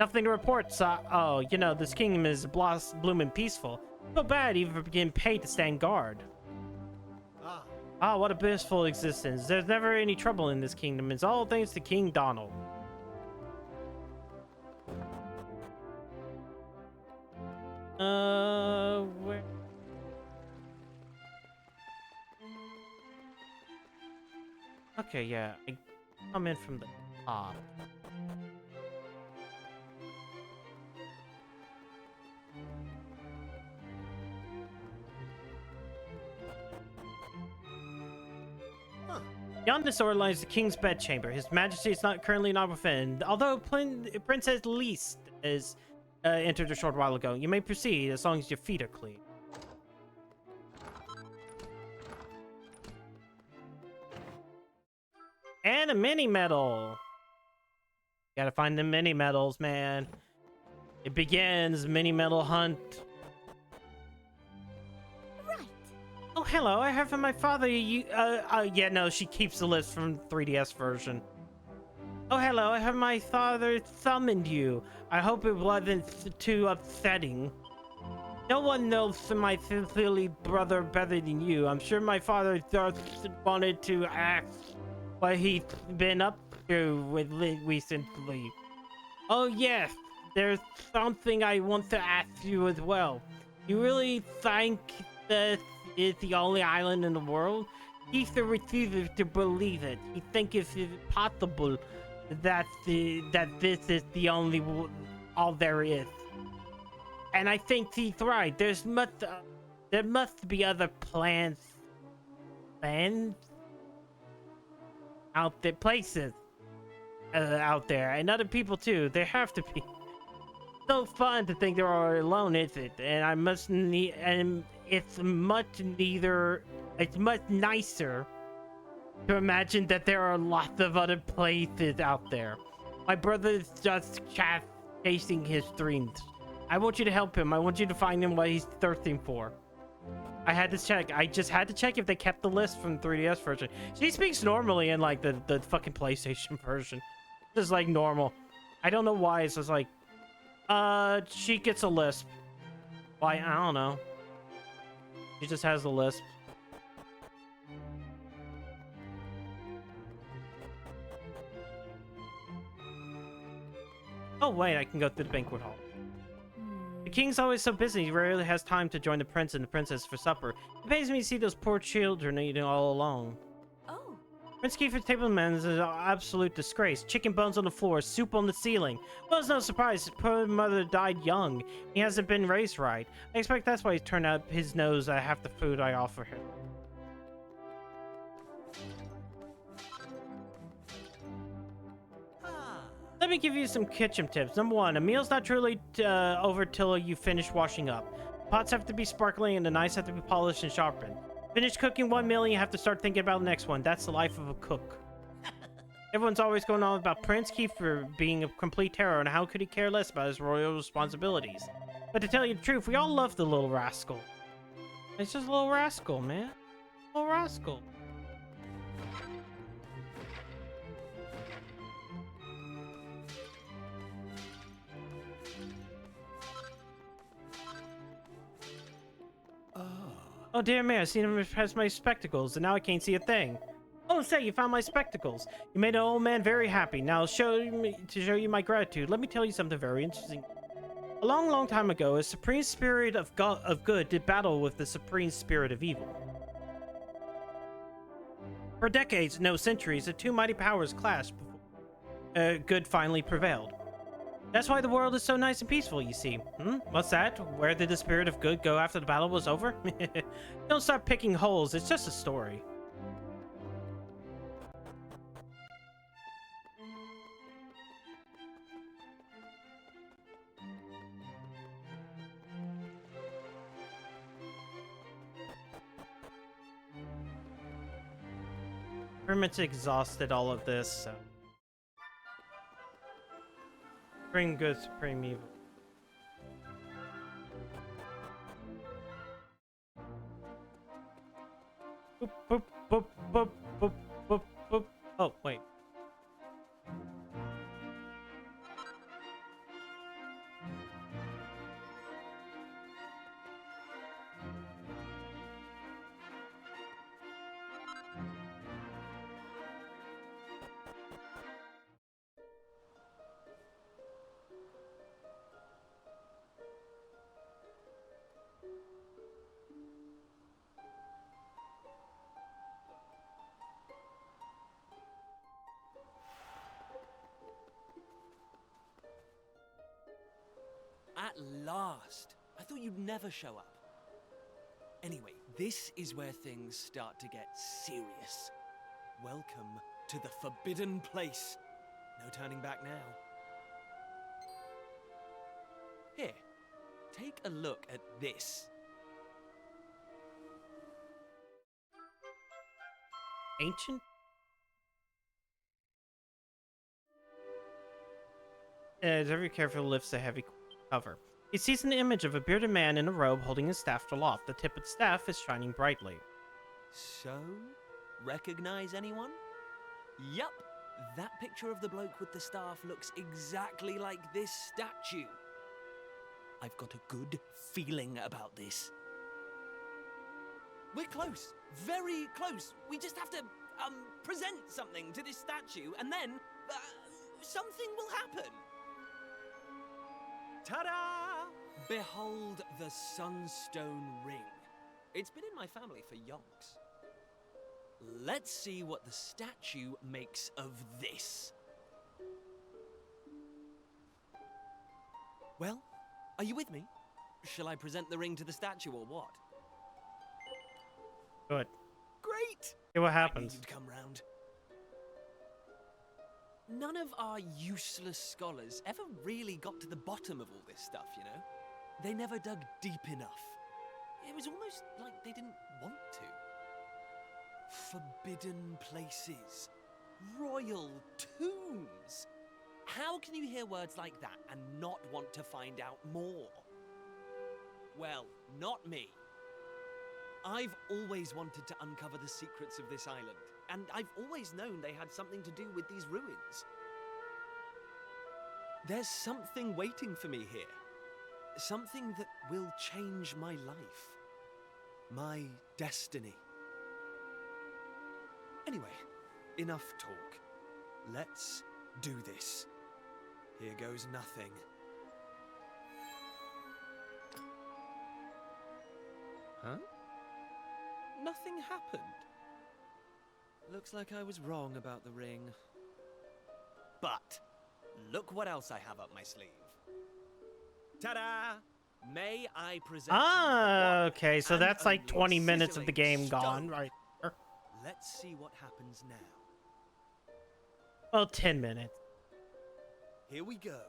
Nothing to report, oh, you know, this kingdom is blooming peaceful. So bad even for getting paid to stand guard. What a blissful existence. There's never any trouble in this kingdom. It's all thanks to King Donald. Where? Okay, yeah. I come in from the top. Beyond this door lies the king's bedchamber. His majesty is currently not within, although Princess Least is entered a short while ago. You may proceed as long as your feet are clean. And a mini medal. Gotta find the mini medals, man. It begins, mini medal hunt. Right. Oh, hello. I heard from my father yeah, no, she keeps the list from 3DS version. Oh, hello. I heard my father summoned you. I hope it wasn't too upsetting. No one knows my sincerely brother better than you. I'm sure my father just wanted to ask what he's been up to with recently. Oh yes, there's something I want to ask you as well. You really think this is the only island in the world? Ether refuses to believe it. He thinks it's impossible that this is the only all there is. And I think he's right. There must be other plans out there, places out there, and other people too. There have to be. So fun to think they're all alone, is it? And I must need, and it's much neither. It's much nicer to imagine that there are lots of other places out there. My brother's just chasing his dreams. I want you to help him. I want you to find him what he's thirsting for. I had to check. I just had to check if they kept the list from the 3DS version. She speaks normally in like the fucking PlayStation version. Just like normal. I don't know why. It's just like, she gets a lisp. Why? I don't know. She just has a lisp. Oh wait, I can go through the banquet hall. The king's always so busy, he rarely has time to join the prince and the princess for supper. It pains me to see those poor children eating all alone. Oh. Prince Kiefer's table manners is an absolute disgrace. Chicken bones on the floor, soup on the ceiling. Well, it's no surprise, his poor mother died young. He hasn't been raised right. I expect that's why he's turned up his nose at half the food I offer him. Let me give you some kitchen tips. Number 1, a meal's not truly over till you finish washing up. Pots have to be sparkling and the knives have to be polished and sharpened. Finish cooking one meal and you have to start thinking about the next one. That's the life of a cook. Everyone's always going on about Prince Kiefer being a complete terror and how could he care less about his royal responsibilities. But to tell you the truth, we all love the little rascal. It's just a little rascal, man. Little rascal. Oh dear me, I seen him has my spectacles, and now I can't see a thing. Oh, say, you found my spectacles. You made an old man very happy. Now, to show you my gratitude, let me tell you something very interesting. A long, long time ago, a supreme spirit of good did battle with the supreme spirit of evil. For decades, no centuries, the two mighty powers clashed before good finally prevailed. That's why the world is so nice and peaceful, you see. What's that? Where did the spirit of good go after the battle was over? Don't start picking holes, it's just a story. Pretty much exhausted all of this, so. Supreme good, supreme evil. Boop, boop, boop, boop, boop, boop, boop. Oh, wait. At last! I thought you'd never show up. Anyway, this is where things start to get serious. Welcome to the forbidden place. No turning back now. Here, take a look at this. Ancient? As every careful lifts a heavy cover. He sees an image of a bearded man in a robe holding his staff aloft. The tip of the staff is shining brightly. So, recognize anyone? Yup, that picture of the bloke with the staff looks exactly like this statue. I've got a good feeling about this. We're close. Very close. We just have to, present something to this statue, and then, something will happen. Ta-da! Behold the Sunstone Ring. It's been in my family for yonks. Let's see what the statue makes of this. Well, are you with me? Shall I present the ring to the statue or what? Good. Great! See what I knew happens. you'd come round. None of our useless scholars ever really got to the bottom of all this stuff, you know? They never dug deep enough. It was almost like they didn't want to. Forbidden places. Royal tombs. How can you hear words like that and not want to find out more? Well, not me. I've always wanted to uncover the secrets of this island, and I've always known they had something to do with these ruins. There's something waiting for me here. Something that will change my life. My destiny. Anyway, enough talk. Let's do this. Here goes nothing. Huh? Nothing happened. Looks like I was wrong about the ring. But look what else I have up my sleeve. Ta-da! May I present Ah, you okay, so and that's like only 20 minutes of the sizzling game gone, stone. right there. Let's see what happens now. Well, 10 minutes. Here we go.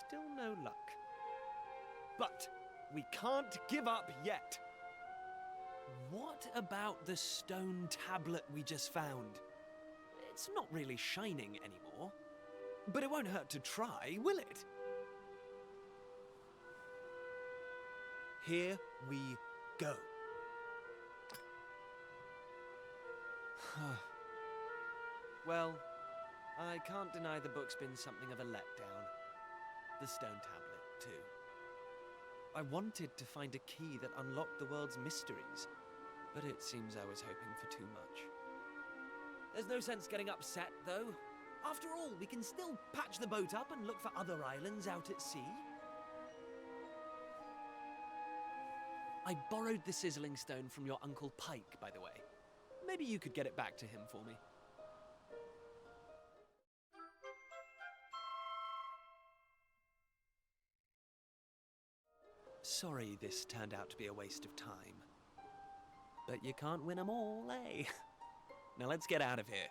Still no luck. But we can't give up yet. What about the stone tablet we just found? It's not really shining anymore. But it won't hurt to try, will it? Here we go. Well, I can't deny the book's been something of a letdown. The stone tablet, too. I wanted to find a key that unlocked the world's mysteries, but it seems I was hoping for too much. There's no sense getting upset, though. After all, we can still patch the boat up and look for other islands out at sea. I borrowed the sizzling stone from your Uncle Pike, by the way. Maybe you could get it back to him for me. Sorry this turned out to be a waste of time. But you can't win 'em all, eh? Now let's get out of here.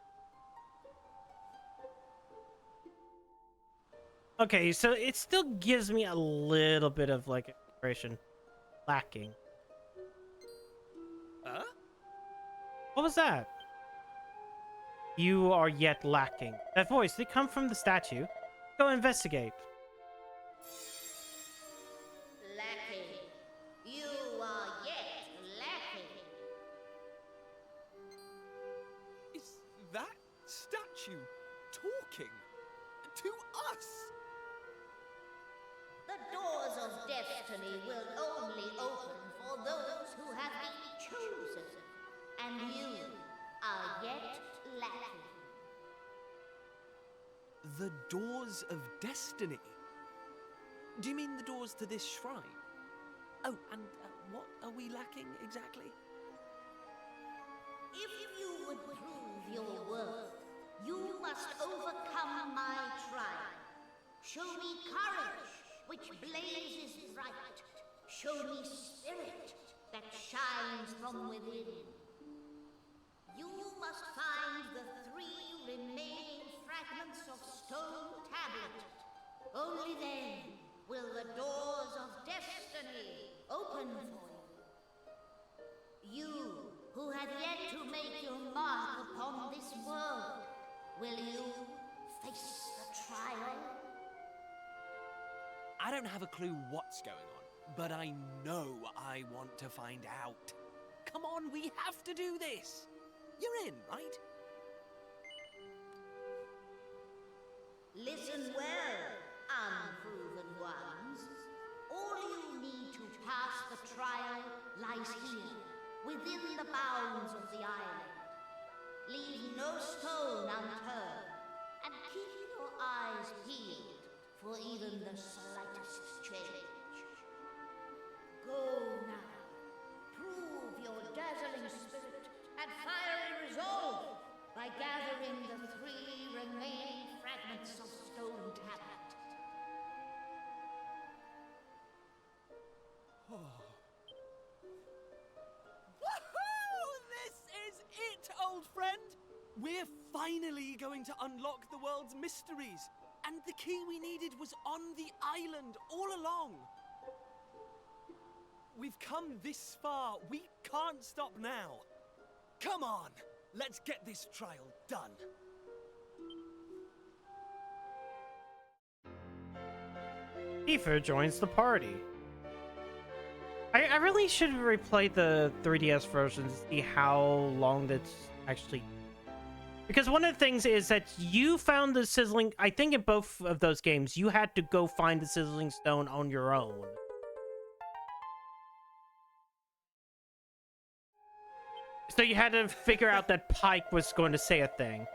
Okay, so it still gives me a little bit of like inspiration lacking. Huh? What was that? You are yet lacking. That voice, did it come from the statue? Go investigate. Lacking. You are yet lacking. Is that statue talking to us? The doors of destiny will only open for those who have been chosen, and you are yet lacking. The doors of destiny? Do you mean the doors to this shrine? Oh, and what are we lacking exactly? If you would prove your worth, you must overcome my trial. Show me courage, which blazes bright. Show me spirit that shines from within. You must find the 3 remaining fragments of stone tablet. Only then will the doors of destiny open for you. You who have yet to make your mark upon this world, will you face the trial? I don't have a clue what's going on, but I know I want to find out. Come on, we have to do this. You're in, right? Listen well, unproven ones. All you need to pass the trial lies here, within the bounds of the island. Leave no stone unturned, and keep your eyes peeled for even the slightest change. Go now. Prove your dazzling spirit and fiery resolve by gathering the 3 remaining fragments of stone tablet. Woohoo! This is it, old friend! We're finally going to unlock the world's mysteries. And the key we needed was on the island all along. We've come this far. We can't stop now. Come on, let's get this trial done. Tifa joins the party. I really should replay the 3DS version to see how long that's actually... Because one of the things is that you found the sizzling... I think in both of those games, you had to go find the sizzling stone on your own. So you had to figure out that Pike was going to say a thing.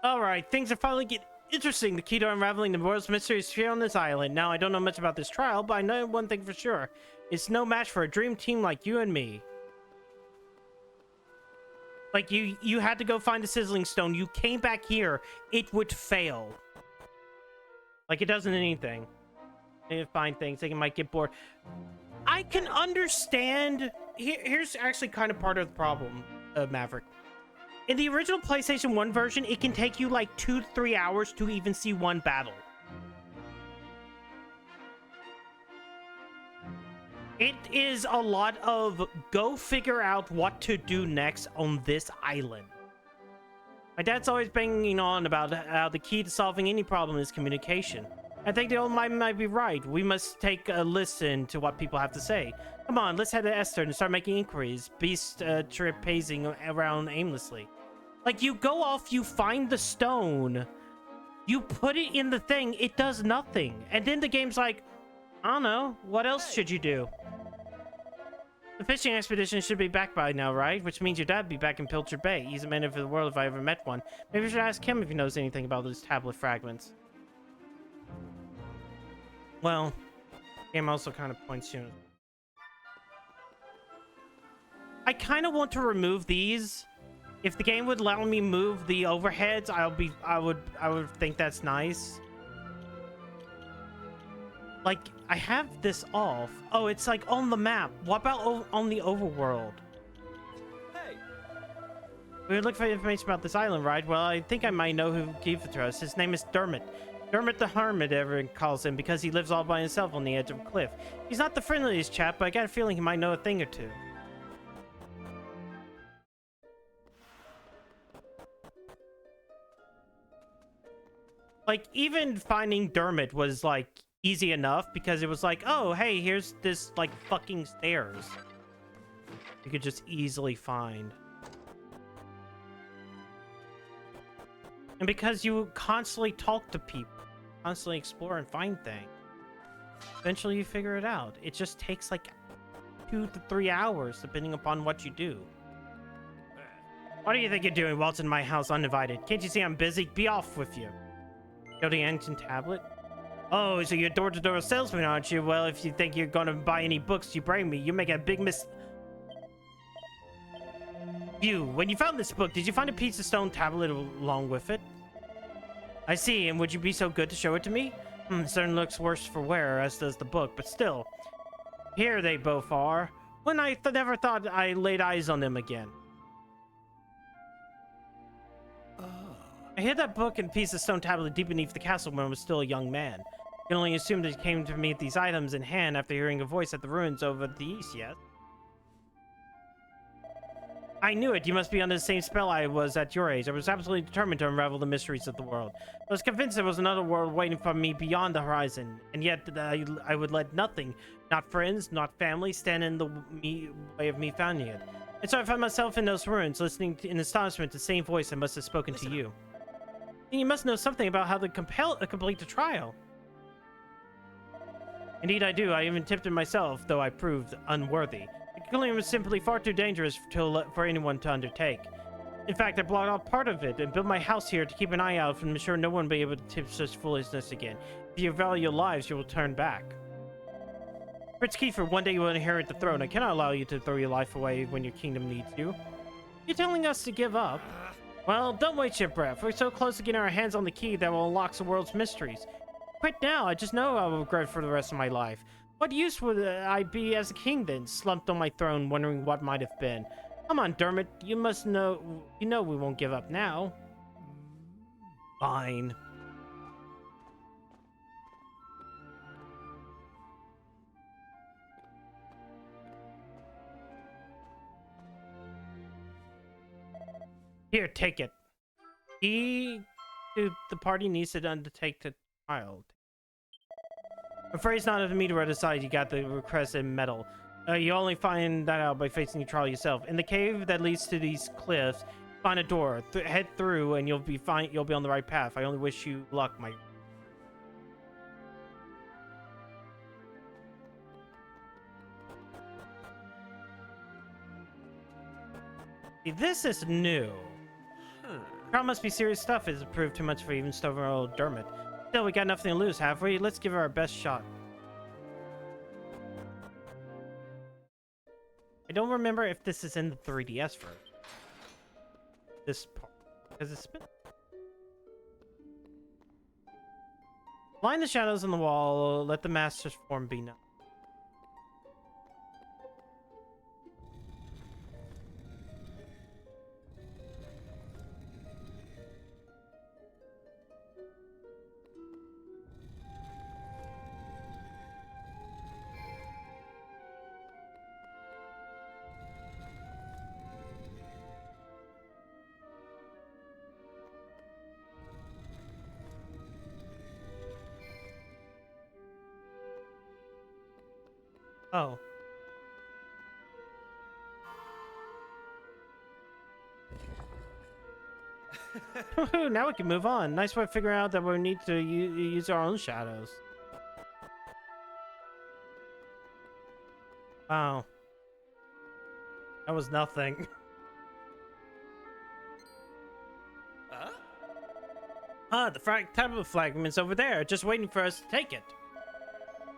Alright, things are finally getting interesting. The key to unraveling the world's mystery is here on this island. Now, I don't know much about this trial, but I know one thing for sure. It's no match for a dream team like you and me. Like, you had to go find the sizzling stone. You came back here, it would fail. Like, it doesn't anything. They find things, they might get bored. I can understand... Here's actually kind of part of the problem, Maverick. In the original PlayStation 1 version, it can take you like 2 to 3 hours to even see one battle. It is a lot of go figure out what to do next on this island. My dad's always banging on about how the key to solving any problem is communication. I think the old man might be right. We must take a listen to what people have to say. Come on, let's head to Esther and start making inquiries. Beast trip pacing around aimlessly. Like, you go off, you find the stone, you put it in the thing, it does nothing. And then the game's like, I don't know, what else should you do? The fishing expedition should be back by now, right? Which means your dad would be back in Pilcher Bay. He's a man of the world if I ever met one. Maybe I should ask him if he knows anything about those tablet fragments. Well, the game also kind of points you. I kind of want to remove these. If the game would allow me move the overheads, I would think that's nice. Like, I have this off. Oh, it's like on the map. What about on the overworld? Hey. We would look for information about this island, right? Well, I think I might know who gave it to us. His name is Dermot. Dermot the Hermit, everyone calls him, because he lives all by himself on the edge of a cliff. He's not the friendliest chap, but I got a feeling he might know a thing or two. Like, even finding Dermot was, like, easy enough, because it was like, oh, hey, here's this, like, fucking stairs. You could just easily find. And because you constantly talk to people, constantly explore and find things, eventually you figure it out. It just takes, like, 2 to 3 hours, depending upon what you do. What do you think you're doing whilst in my house uninvited? Can't you see I'm busy? Be off with you. Go to the ancient tablet? Oh, so you're a door-to-door salesman, aren't you? Well, if you think you're gonna buy any books you bring me, you make a big when you found this book, did you find a piece of stone tablet along with it? I see, and would you be so good to show it to me? Certainly looks worse for wear, as does the book, but still. Here they both are. When I never thought I laid eyes on them again. I hid that book and piece of stone tablet deep beneath the castle when I was still a young man. I can only assume that he came to meet these items in hand after hearing a voice at the ruins over the east, yes? I knew it. You must be under the same spell I was at your age. I was absolutely determined to unravel the mysteries of the world. I was convinced there was another world waiting for me beyond the horizon, and yet I would let nothing, not friends, not family, stand in the way of me finding it. And so I found myself in those ruins, listening in astonishment to the same voice that must have spoken to you. You must know something about how to complete the trial. Indeed I do. I even tipped it myself, though I proved unworthy. The killing was simply far too dangerous for anyone to undertake. In fact, I blocked off part of it and built my house here to keep an eye out and ensure no one will be able to tip such foolishness again. If you value your lives, you will turn back. Prince Kiefer, one day you will inherit the throne. I cannot allow you to throw your life away when your kingdom needs you. You're telling us to give up? Well, don't waste your breath. We're so close to getting our hands on the key that will unlock the world's mysteries. Quit now. I just know I will regret for the rest of my life. What use would I be as a king then, slumped on my throne, wondering what might have been? Come on, Dermot. You must know. You know we won't give up now. Fine. Here, take it. He to the party needs to undertake the trial. I'm afraid it's not up to me to decide you got the requested medal. You only find that out by facing the trial yourself. In the cave that leads to these cliffs, find a door. Head through, and you'll be fine. You'll be on the right path. I only wish you luck, my. See, this is new. Trial must be serious stuff. It's proved too much for even stubborn old Dermot. Still, we got nothing to lose, have we? Let's give it our best shot. I don't remember if this is in the 3DS version. This part. Because it's been... Line the shadows on the wall. Let the master's form be known. Oh. Now we can move on. Nice way of figuring out that we need to use our own shadows. Wow. That was nothing. The tablet fragment's over there, just waiting for us to take it.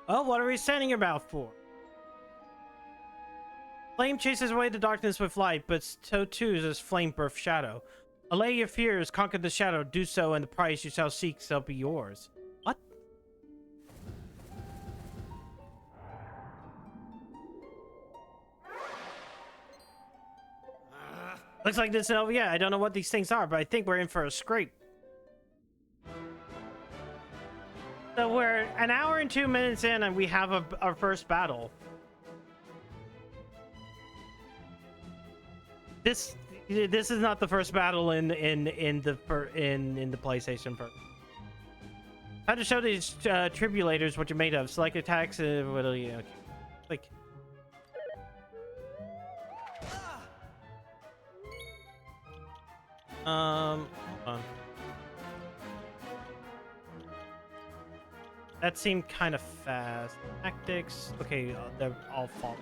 Oh, what are we standing your mouth for? Flame chases away the darkness with light, but so too does flame birth shadow. Allay your fears, conquer the shadow, do so, and the prize you shall seek shall be yours. What? Looks like this is over yet. I don't know what these things are, but I think we're in for a scrape. So we're an hour and 2 minutes in, and we have our first battle. This is not the first battle in the PlayStation version. How to show these tribulators what you're made of. Select attacks. What do you? Okay. Like. Hold on. That seemed kind of fast. Tactics. Okay, they're all falling.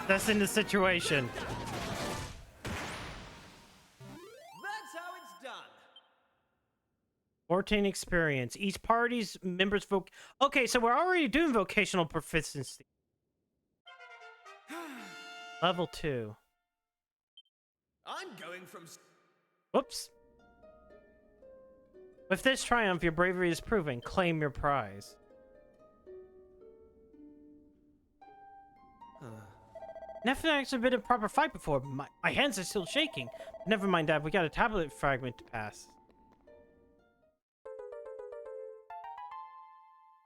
That's in the situation. That's how it's done. 14 experience. Each party's members Okay, so we're already doing vocational proficiency. Level 2. I'm going from... Whoops. With this triumph, your bravery is proven. Claim your prize. Never actually been in a proper fight before. My hands are still shaking. Never mind that. We got a tablet fragment to pass.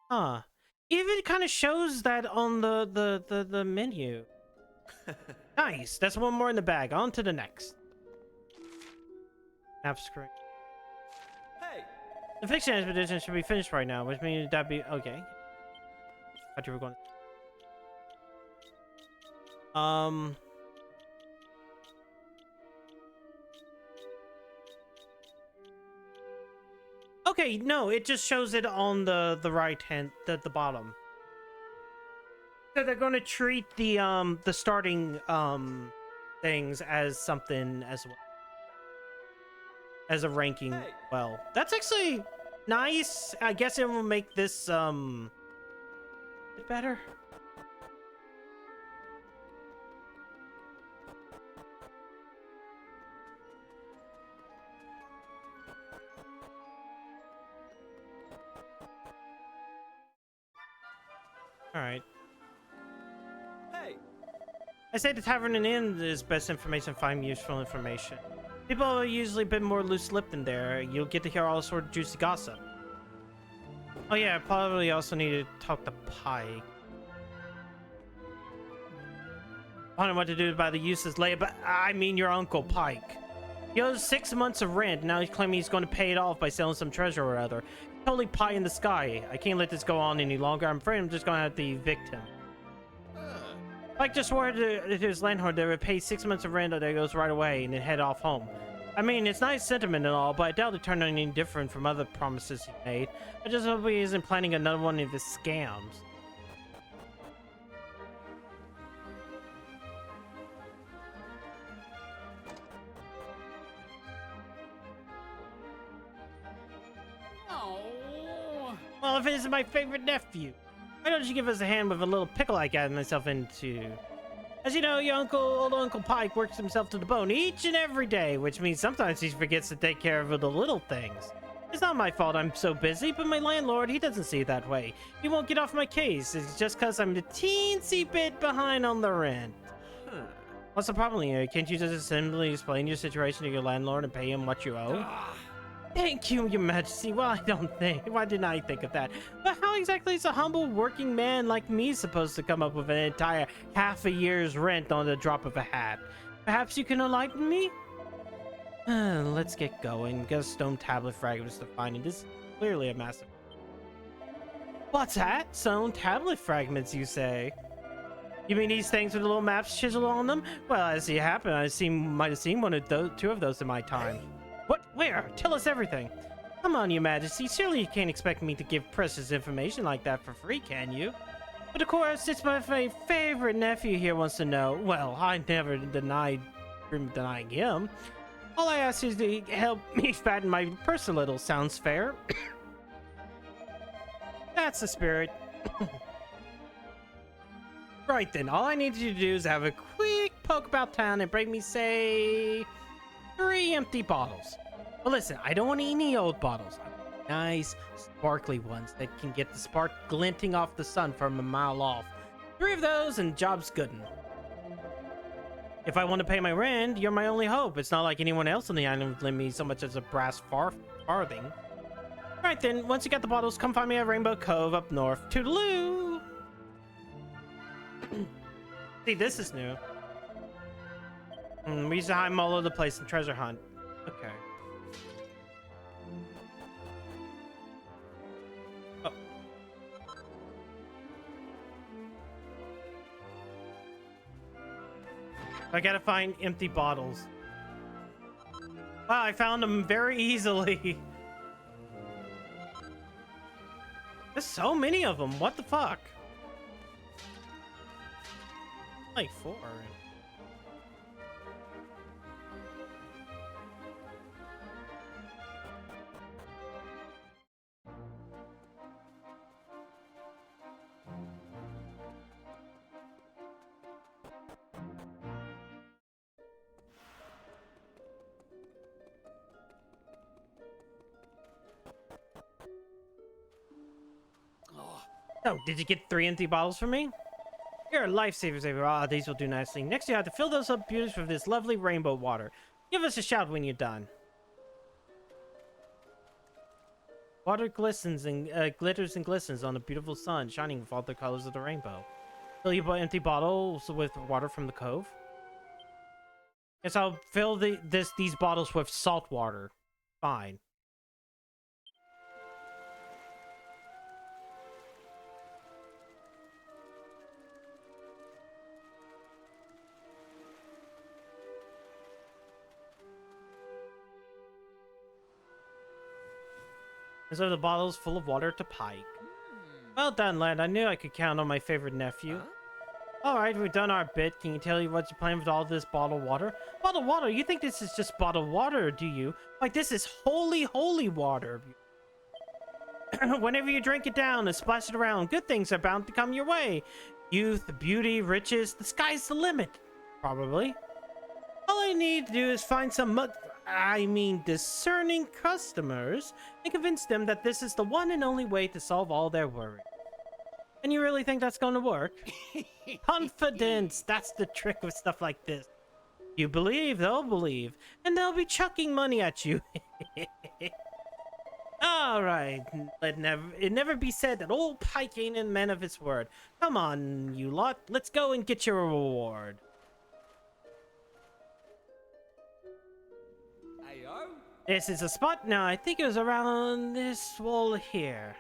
Huh. Even kind of shows that on the menu. Nice. That's one more in the bag. On to the next. Map screen. Hey! The fiction expedition should be finished right now, which means that'd be okay. Thought you were going. Okay, no, it just shows it on the right hand, the bottom. So they're going to treat the starting things as something as well as a ranking. Hey. Well, that's actually nice. I guess it will make this better. All right. Hey! I say the tavern and inn is best information. Find useful information. People are usually a bit more loose-lipped in there. You'll get to hear all sorts of juicy gossip. Oh yeah, I probably also need to talk to Pike. I don't know what to do about the useless Leia, but I mean your Uncle Pike. He owes 6 months of rent, now he's claiming he's going to pay it off by selling some treasure or other. Totally pie in the sky. I can't let this go on any longer. I'm afraid I'm just going to have to evict him. Pike just swore to his landlord they would pay 6 months of rent or they goes right away and then head off home. I mean, it's nice sentiment and all, but I doubt it turned out any different from other promises he made. I just hope he isn't planning another one of his scams. Well, if it isn't my favorite nephew, why don't you give us a hand with a little pickle I got myself into? As you know, your old Uncle Pike works himself to the bone each and every day, which means sometimes he forgets to take care of the little things. It's not my fault I'm so busy, but my landlord, he doesn't see it that way. He won't get off my case. It's just because I'm a teensy bit behind on the rent. What's the problem here? Can't you just simply explain your situation to your landlord and pay him what you owe? Thank you, Your Majesty. Well, why didn't I think of that? But how exactly is a humble working man like me supposed to come up with an entire half a year's rent on the drop of a hat? Perhaps you can enlighten me? Let's get going. Got a stone tablet fragments to find, and this is clearly a massive... What's that? Stone tablet fragments, you say? You mean these things with the little maps chiseled on them? Well, as it happened, might have seen one of those, two of those in my time. What? Where? Tell us everything. Come on, Your Majesty. Surely you can't expect me to give precious information like that for free, can you? But of course, it's my favorite nephew here wants to know. Well, I never denied denying him. All I ask is to help me fatten my purse a little. Sounds fair? That's the spirit. Right then, all I need you to do is have a quick poke about town and bring me, say... 3 empty bottles. But listen, I don't want any old bottles. I want nice, sparkly ones that can get the spark glinting off the sun from a mile off. 3 of those and job's goodin'. If I want to pay my rent, you're my only hope. It's not like anyone else on the island would lend me so much as a brass farthing. Right then, once you got the bottles, come find me at Rainbow Cove up north. Toodaloo! See, this is new. We used to hide them all over the place and treasure hunt. Okay. Oh. I gotta find empty bottles. Wow, I found them very easily. There's so many of them. What the fuck? Like 4. Oh, did you get 3 empty bottles for me? You're a lifesaver, Xavier. Ah, these will do nicely. Next, you have to fill those up beautifully with this lovely rainbow water. Give us a shout when you're done. Water glistens and glitters and glistens on the beautiful sun, shining with all the colors of the rainbow. Fill your empty bottles with water from the cove. Yes, I'll fill these bottles with salt water. Fine. And so the bottle's full of water to Pike. Well done, lad. I knew I could count on my favorite nephew. Alright, we've done our bit. Can you tell you what you plan with all this bottled water? Bottled water? You think this is just bottled water, do you? Like, this is holy, holy water. Whenever you drink it down and splash it around, good things are bound to come your way. Youth, beauty, riches, the sky's the limit. Probably. All I need to do is find some discerning customers and convince them that this is the one and only way to solve all their worries. And you really think that's going to work? Confidence! That's the trick with stuff like this. You believe, they'll believe, and they'll be chucking money at you. Alright, it never be said that old Pike ain't a man of his word. Come on, you lot, let's go and get your reward. This is a spot. Now, I think it was around this wall here.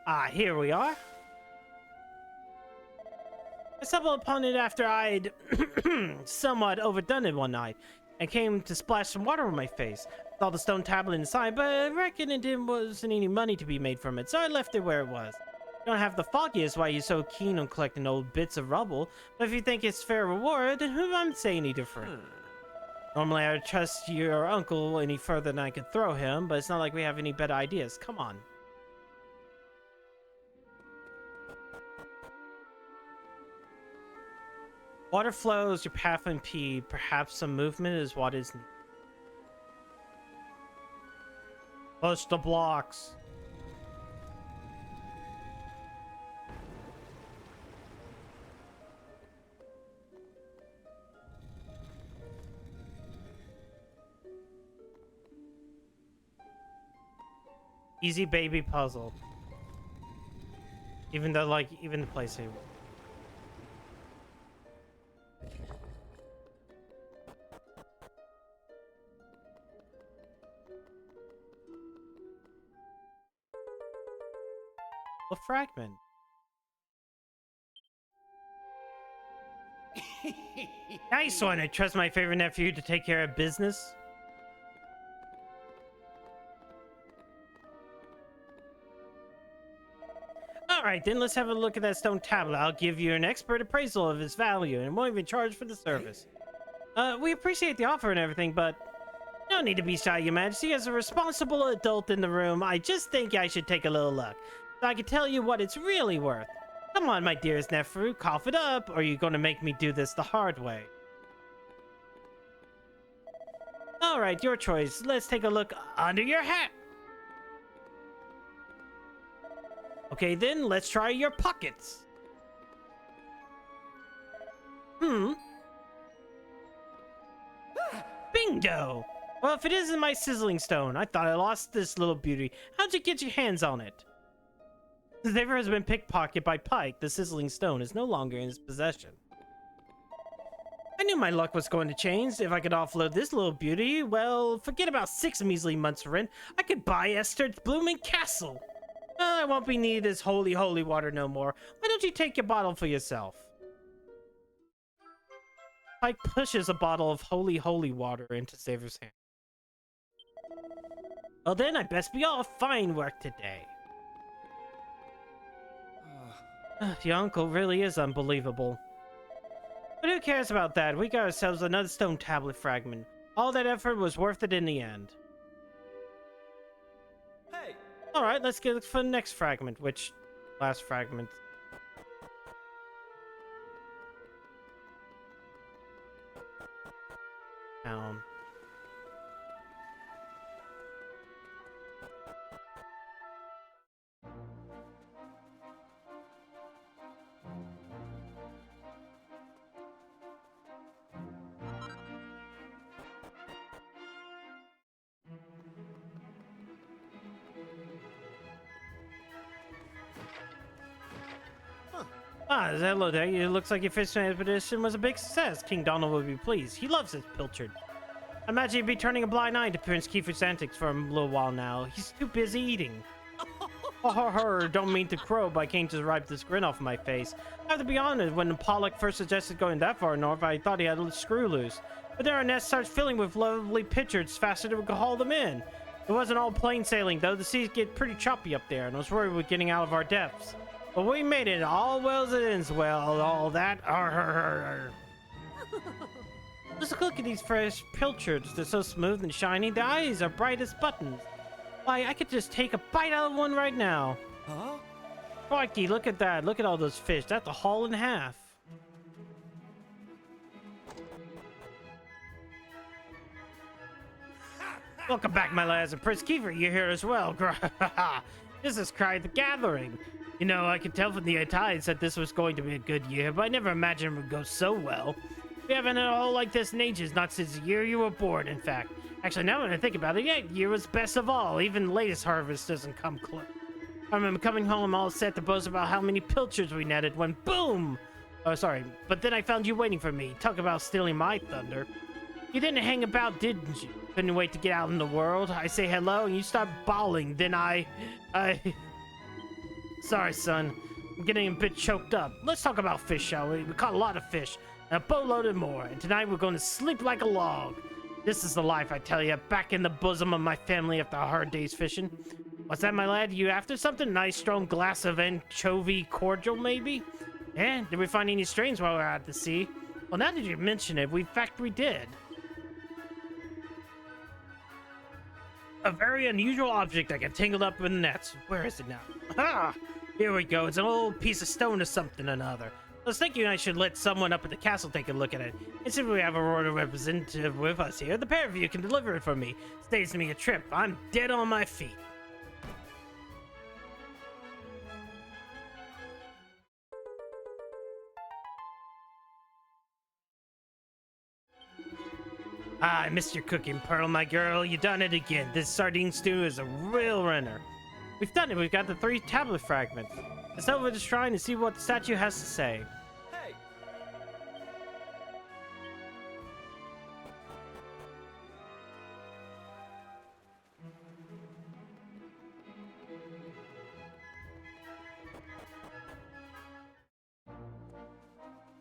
Ah, here we are. I stumbled upon it after I'd somewhat overdone it one night and came to splash some water on my face. Saw the stone tablet inside, but I reckon it wasn't any money to be made from it, so I left it where it was. Don't have the foggiest why you're so keen on collecting old bits of rubble, but if you think it's fair reward, then who am I say any different? Normally, I would trust your uncle any further than I could throw him, but it's not like we have any better ideas. Come on. Water flows, your path impede. Perhaps some movement is what is needed. Push the blocks. Easy baby puzzle. Even though, like, even the playsafe. A fragment. Nice one. I trust my favorite nephew to take care of business. Alright, then let's have a look at that stone tablet. I'll give you an expert appraisal of its value and won't even charge for the service. We appreciate the offer and everything, but no need to be shy, Your Majesty. As a responsible adult in the room, I just think I should take a little look, so I can tell you what it's really worth. Come on, my dearest nephew, cough it up, or are you going to make me do this the hard way? Alright, your choice. Let's take a look under your hat. Okay, then, let's try your pockets. Bingo! Well, if it isn't my sizzling stone, I thought I lost this little beauty. How'd you get your hands on it? The Xavier has been pickpocketed by Pike. The sizzling stone is no longer in his possession. I knew my luck was going to change. If I could offload this little beauty, well, forget about 6 measly months rent. I could buy Esther's blooming castle. Well, I won't be needed as holy, holy water no more. Why don't you take your bottle for yourself? Pike pushes a bottle of holy, holy water into Xavier's hand. Well then, I best be off. Fine work today. Your uncle really is unbelievable. But who cares about that? We got ourselves another stone tablet fragment. All that effort was worth it in the end. Hey! Alright, let's get for the next fragment, which... last fragment. Down. Ah, hello there. It looks like your fishing expedition was a big success. King Donald would be pleased. He loves his pilchard. I imagine he'd be turning a blind eye to Prince Kiefer's antics for a little while now. He's too busy eating. Don't mean to crow, but I can't just wipe this grin off my face. I have to be honest, when Pollock first suggested going that far north, I thought he had a screw loose. But then our nest starts filling with lovely pilchards faster than we could haul them in. It wasn't all plain sailing, though. The seas get pretty choppy up there, and I was worried we're getting out of our depths. But we made it. All well as it ends well. All that. Just look at these fresh pilchards. They're so smooth and shiny. The eyes are bright as buttons. Why, I could just take a bite out of one right now. Huh? Crikey, look at that. Look at all those fish. That's a haul in half. Welcome back, my lads, and Prince Kiefer, you're here as well. This is quite the gathering. You know, I could tell from the tides that this was going to be a good year, but I never imagined it would go so well. We haven't had a haul like this in ages, not since the year you were born, in fact. Actually, now when I think about it, yeah, year was best of all. Even the latest harvest doesn't come close. I remember coming home all set to boast about how many pilchards we netted when boom! Oh, sorry, but then I found you waiting for me. Talk about stealing my thunder. You didn't hang about, didn't you? Couldn't wait to get out in the world. I say hello and you start bawling, then I... Sorry, son. I'm getting a bit choked up. Let's talk about fish, shall we? We caught a lot of fish, and a boatload of more, and tonight we're going to sleep like a log. This is the life, I tell you, back in the bosom of my family after a hard day's fishing. What's that, my lad? You after something? Nice strong glass of anchovy cordial, maybe? Yeah, did we find any strains while we were at the sea? Well, now that you mention it, in fact we did. A very unusual object that got tangled up in the nets. Where is it now? Ah! Here we go. It's an old piece of stone or something or another. I was thinking I should let someone up at the castle take a look at it. And since we have a royal representative with us here, the pair of you can deliver it for me. Saves me a trip. I'm dead on my feet. Ah, I missed your cooking, Pearl, my girl. You done it again. This sardine stew is a real winner. We've done it. We've got the 3 tablet fragments. Let's head over to the shrine and see what the statue has to say. Hey!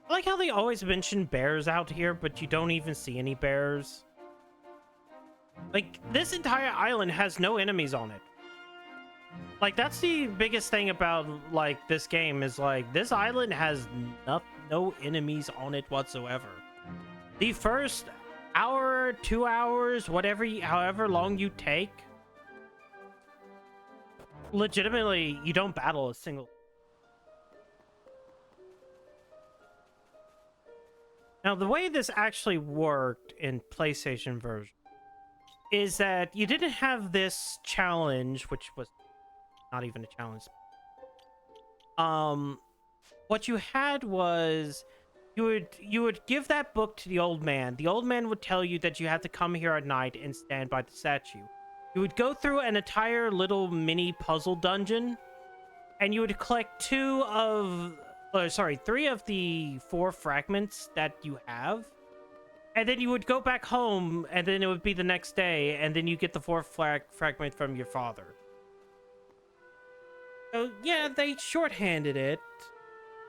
I like how they always mention bears out here, but you don't even see any bears. Like, this entire island has no enemies on it. Like, that's the biggest thing about, like, this game is, like, this island has no enemies on it whatsoever. The first hour, 2 hours, however long you take, legitimately, you don't battle a single... Now, the way this actually worked in PlayStation version is that you didn't have this challenge, which was not even a challenge. What you had was you would give that book to the old man. The old man would tell you that you had to come here at night and stand by the statue. You would go through an entire little mini puzzle dungeon, and you would collect 3 of the 4 fragments that you have. And then you would go back home, and then it would be the next day, and then you get the 4th fragment from your father. So, yeah, they shorthanded it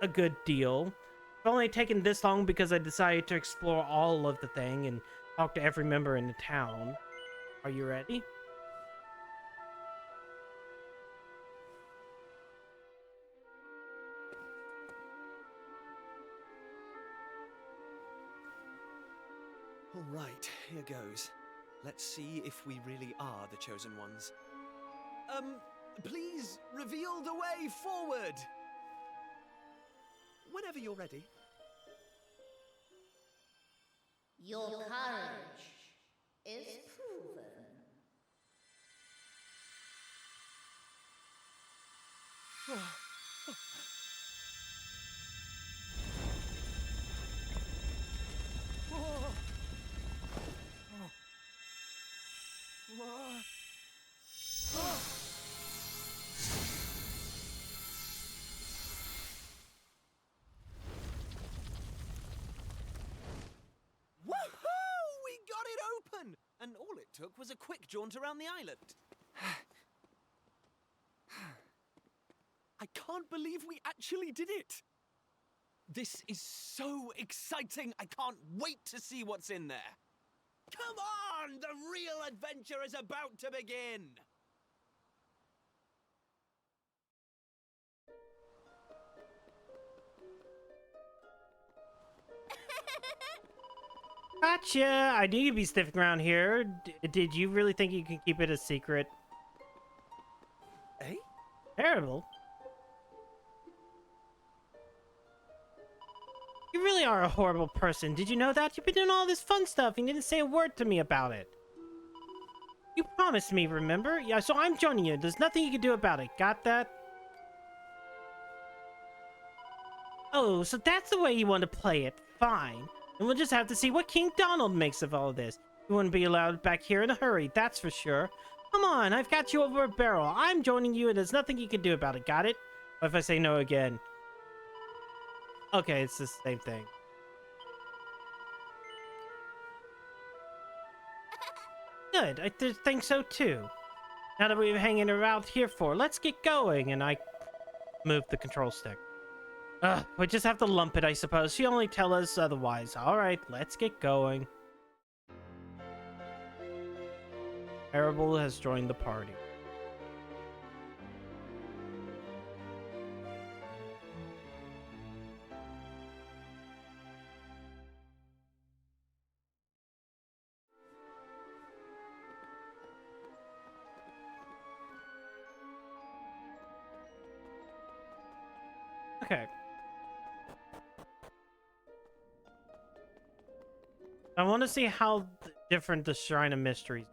a good deal. It's only taken this long because I decided to explore all of the thing and talk to every member in the town. Are you ready? All right, here goes. Let's see if we really are the chosen ones. Please reveal the way forward. Whenever you're ready. Your courage is proven. took was a quick jaunt around the island. I can't believe we actually did it! This is so exciting! I can't wait to see what's in there! Come on! The real adventure is about to begin! Gotcha! I knew you'd be sniffing around here. Did you really think you can keep it a secret? Eh? Terrible. You really are a horrible person. Did you know that? You've been doing all this fun stuff and you didn't say a word to me about it. You promised me, remember? Yeah, so I'm joining you. There's nothing you can do about it. Got that? Oh, so that's the way you want to play it. Fine. And we'll just have to see what King Donald makes of all of this. You wouldn't be allowed back here in a hurry, that's for sure. Come on, I've got you over a barrel. I'm joining you and there's nothing you can do about it. Got it? What if I say no again? Okay, it's the same thing. Good, I think so too. Now that we've hanging around here for, let's get going. And I move the control stick. We just have to lump it, I suppose. She only tell us otherwise. Alright, let's get going. Arable has joined the party. Okay. I want to see how different the Shrine of Mysteries.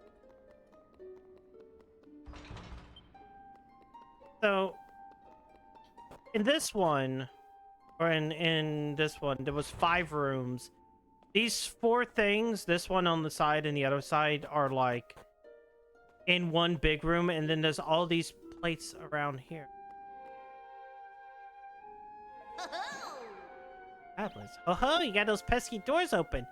So, in this one, or in this one, there was 5 rooms. These 4 things, this one on the side and the other side, are like in one big room, and then there's all these plates around here. Tablets. Oh ho, you got those pesky doors open.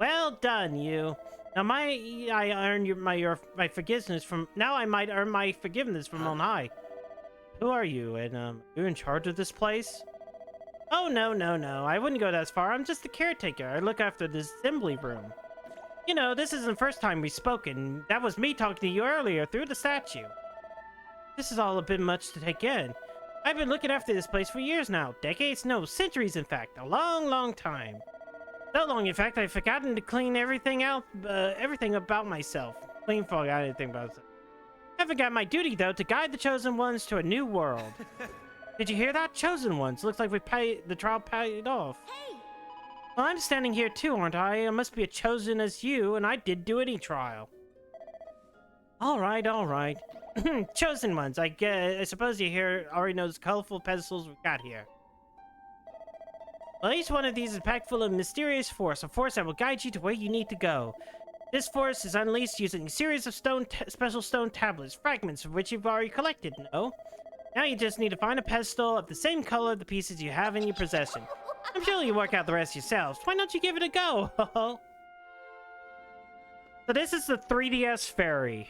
Well done, you. Now I earn my forgiveness from. Now I might earn my forgiveness from on high. Who are you? And you're in charge of this place? Oh no. I wouldn't go that far. I'm just the caretaker. I look after this assembly room. You know, this isn't the first time we've spoken. That was me talking to you earlier through the statue. This is all a bit much to take in. I've been looking after this place for years now. Decades? No, centuries in fact. A long time. So long, in fact, I've forgotten to clean everything out, everything about myself. Forgot anything about myself. I forgot my duty, though, to guide the Chosen Ones to a new world. Did you hear that? Chosen Ones. Looks like the trial paid off. Hey! Well, I'm standing here too, aren't I? I must be as chosen as you, and I did do any trial. All right. Chosen Ones. I suppose you here already know the colorful pedestals we've got here. Well, each one of these is packed full of mysterious force, a force that will guide you to where you need to go. This force is unleashed using a series of special stone tablets, fragments of which you've already collected, no? Now you just need to find a pedestal of the same color of the pieces you have in your possession. I'm sure you'll work out the rest yourselves. Why don't you give it a go? So this is the 3DS fairy.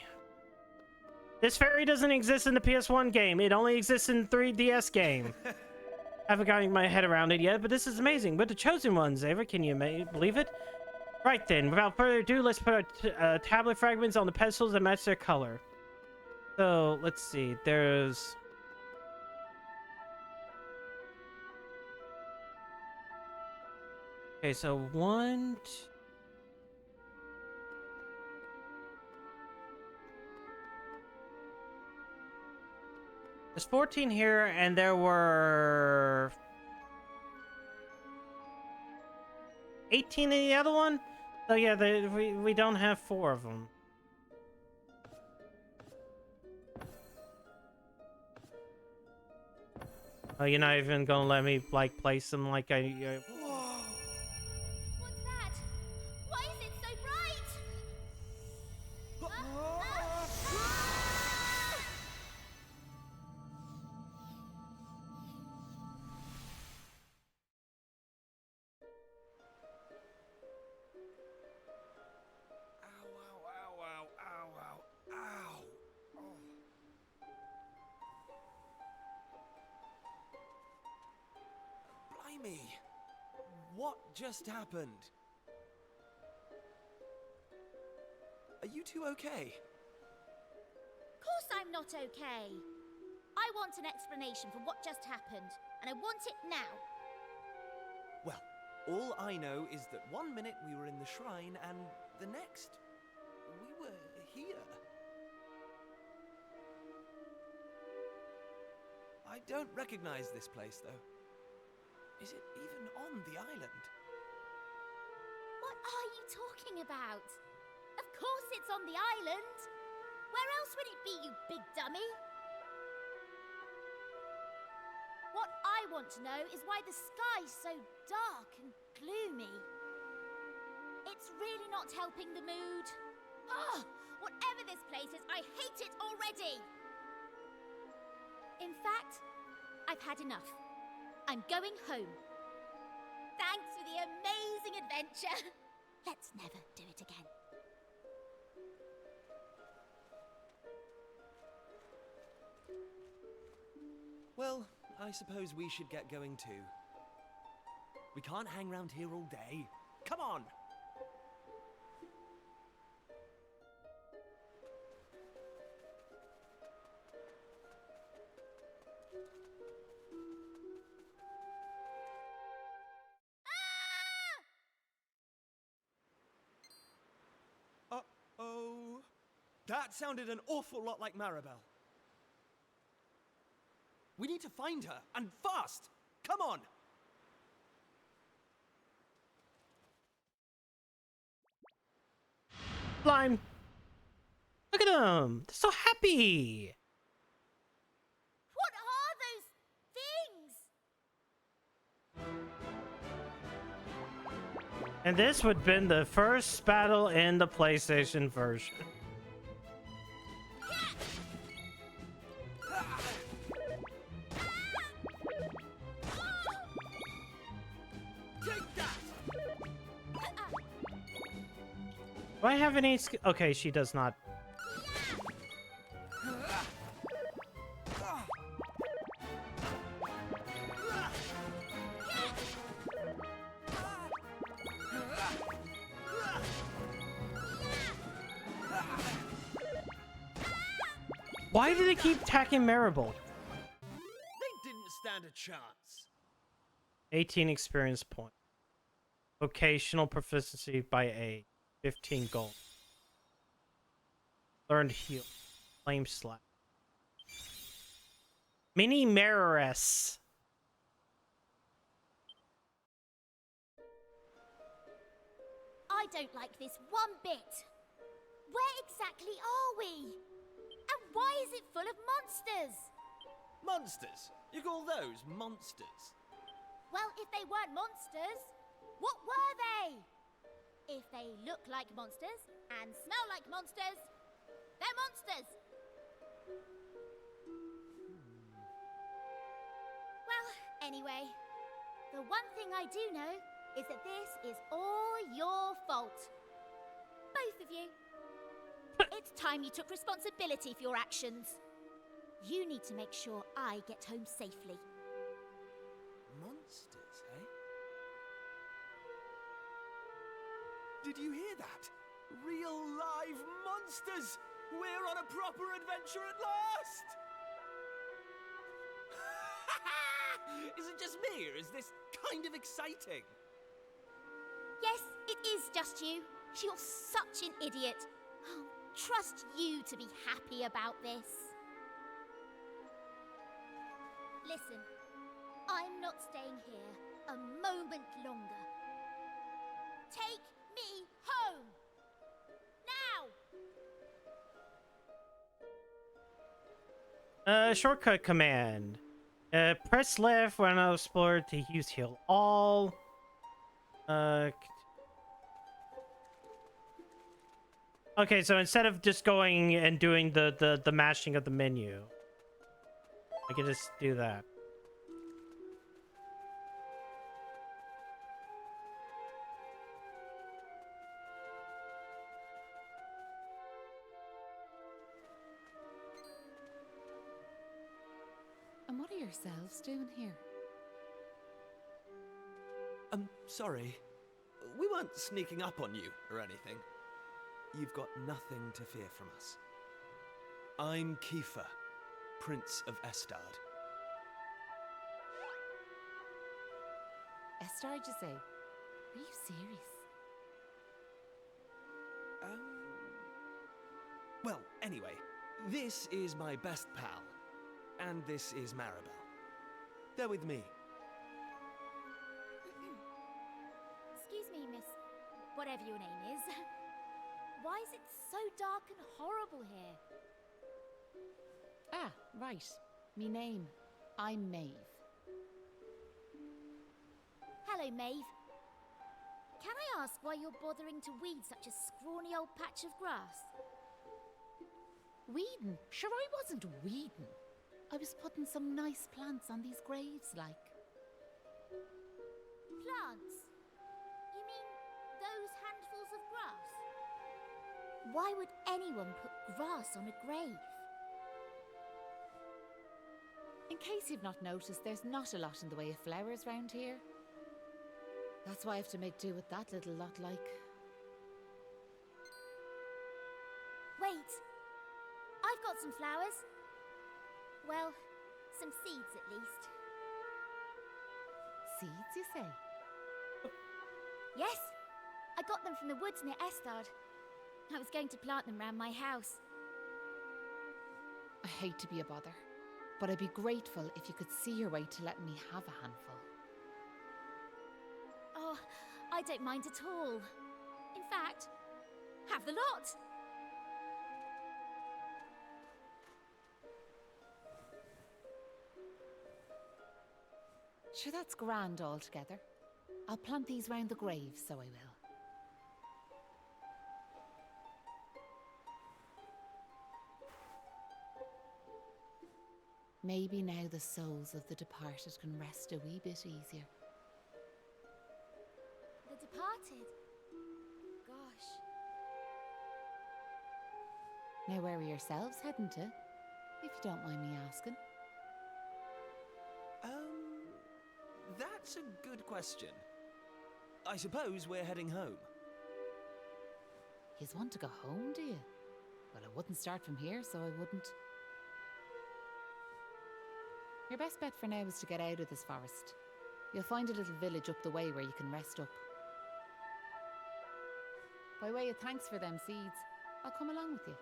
This fairy doesn't exist in the PS1 game. It only exists in the 3DS game. Haven't gotten my head around it yet, but this is amazing. But the Chosen Ones, Ava, can you believe it? Right then, without further ado, let's put our tablet fragments on the pedestals that match their color. So, let's see. There's... Okay, so 1, 2... There's 14 here, and there were 18 in the other one. So yeah, we don't have 4 of them. Oh, you're not even gonna let me like place them like I. What's that? Why is it so bright? me. What just happened? Are you two okay? Of course I'm not okay. I want an explanation for what just happened, and I want it now. Well, all I know is that one minute we were in the shrine, and the next, we were here. I don't recognize this place, though. Is it even on the island? What are you talking about? Of course it's on the island. Where else would it be, you big dummy? What I want to know is why the sky's so dark and gloomy. It's really not helping the mood. Ugh! Whatever this place is, I hate it already! In fact, I've had enough. I'm going home. Thanks for the amazing adventure. Let's never do it again. Well, I suppose we should get going too. We can't hang around here all day. Come on! Uh-oh. That sounded an awful lot like Maribel. We need to find her, and fast! Come on! Slime. Look at them. They're so happy. What are those things? And this would have been the first battle in the PlayStation version. Take that! Do I have any okay, she does not. Why do they keep attacking Maribel? They didn't stand a chance. 18 experience points. Vocational proficiency by A. 15 gold. Learned heal. Flame slap. Mini Mararess. I don't like this one bit. Where exactly are we? And why is it full of monsters? Monsters? You call those monsters? Well, if they weren't monsters, what were they? If they look like monsters and smell like monsters, they're monsters. Well, anyway, the one thing I do know is that this is all your fault. Both of you. It's time you took responsibility for your actions. You need to make sure I get home safely. Monsters, eh? Did you hear that? Real live monsters! We're on a proper adventure at last! Is it just me, or is this kind of exciting? Yes, it is just you. You're such an idiot. Oh, trust you to be happy about this. Listen, I'm not staying here a moment longer. Take me home! Now! Shortcut command. Press left when I explore to use heal all. Okay, so instead of just going and doing the mashing of the menu, I can just do that. And what are yourselves doing here? Sorry. We weren't sneaking up on you or anything. You've got nothing to fear from us. I'm Kiefer, Prince of Estard. Estard, you say? Are you serious? Well, anyway, this is my best pal, and this is Maribel. They're with me. Excuse me, miss. Whatever your name is. Why is it so dark and horrible here? Ah, right. Me name. I'm Maeve. Hello, Maeve. Can I ask why you're bothering to weed such a scrawny old patch of grass? Weeding? Sure, I wasn't weeding. I was putting some nice plants on these graves, like. Plants? You mean those handfuls of grass? Why would anyone put grass on a grave? In case you've not noticed, there's not a lot in the way of flowers round here. That's why I have to make do with that little lot, like. Wait! I've got some flowers. Well, some seeds at least. Seeds, you say? Yes, I got them from the woods near Estard. I was going to plant them round my house. I hate to be a bother, but I'd be grateful if you could see your way to letting me have a handful. Oh, I don't mind at all. In fact, have the lot. Sure, that's grand altogether. I'll plant these round the grave, so I will. Maybe now the souls of the departed can rest a wee bit easier. The departed? Gosh. Now where are yourselves heading to? If you don't mind me asking. That's a good question. I suppose we're heading home. Yous want to go home, do you? Well, I wouldn't start from here, so I wouldn't. Your best bet for now is to get out of this forest. You'll find a little village up the way where you can rest up. By way of thanks for them seeds, I'll come along with you.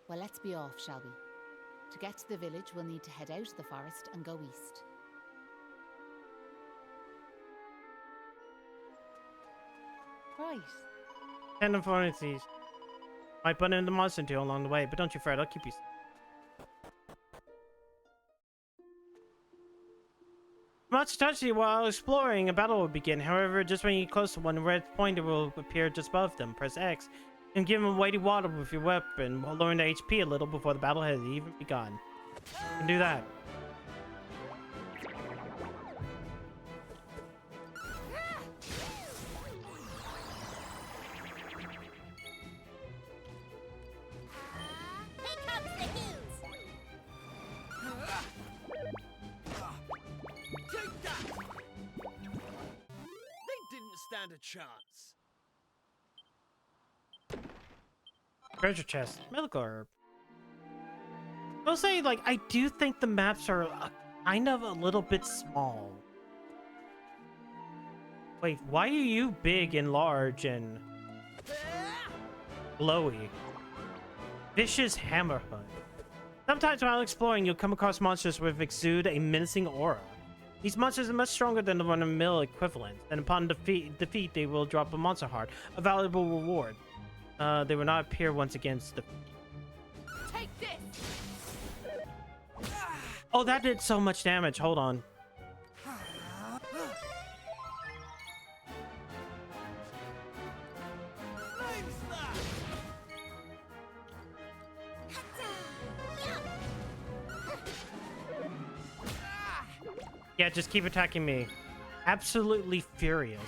Well, let's be off, shall we? To get to the village, we'll need to head out of the forest and go east. Right. And influences. Might bump into the monster too along the way, but don't you fret, I'll keep you. Much touch you while exploring, a battle will begin. However, just when you get close to one, a red pointer will appear just above them. Press X and give them weighty water with your weapon, while lowering the HP a little before the battle has even begun. You can do that. Here comes the heat! Take that! They didn't stand a chance. Treasure chest, medical herb. I'll say, like, I do think the maps are kind of a little bit small. Wait, why are you big and large and glowy? Vicious Hammerhood. Sometimes while exploring, you'll come across monsters which exude a menacing aura. These monsters are much stronger than the run-of-the-mill equivalent, and upon defeat, they will drop a monster heart, a valuable reward. They will not appear once against the. Take this! Oh, that did so much damage. Hold on. Yeah, just keep attacking me. Absolutely furious.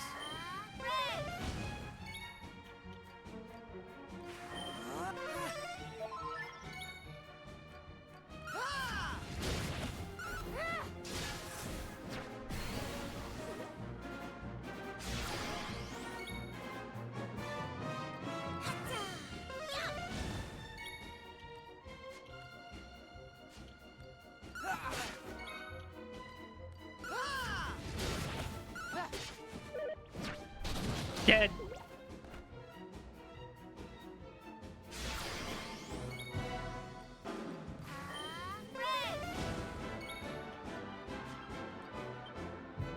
Dead.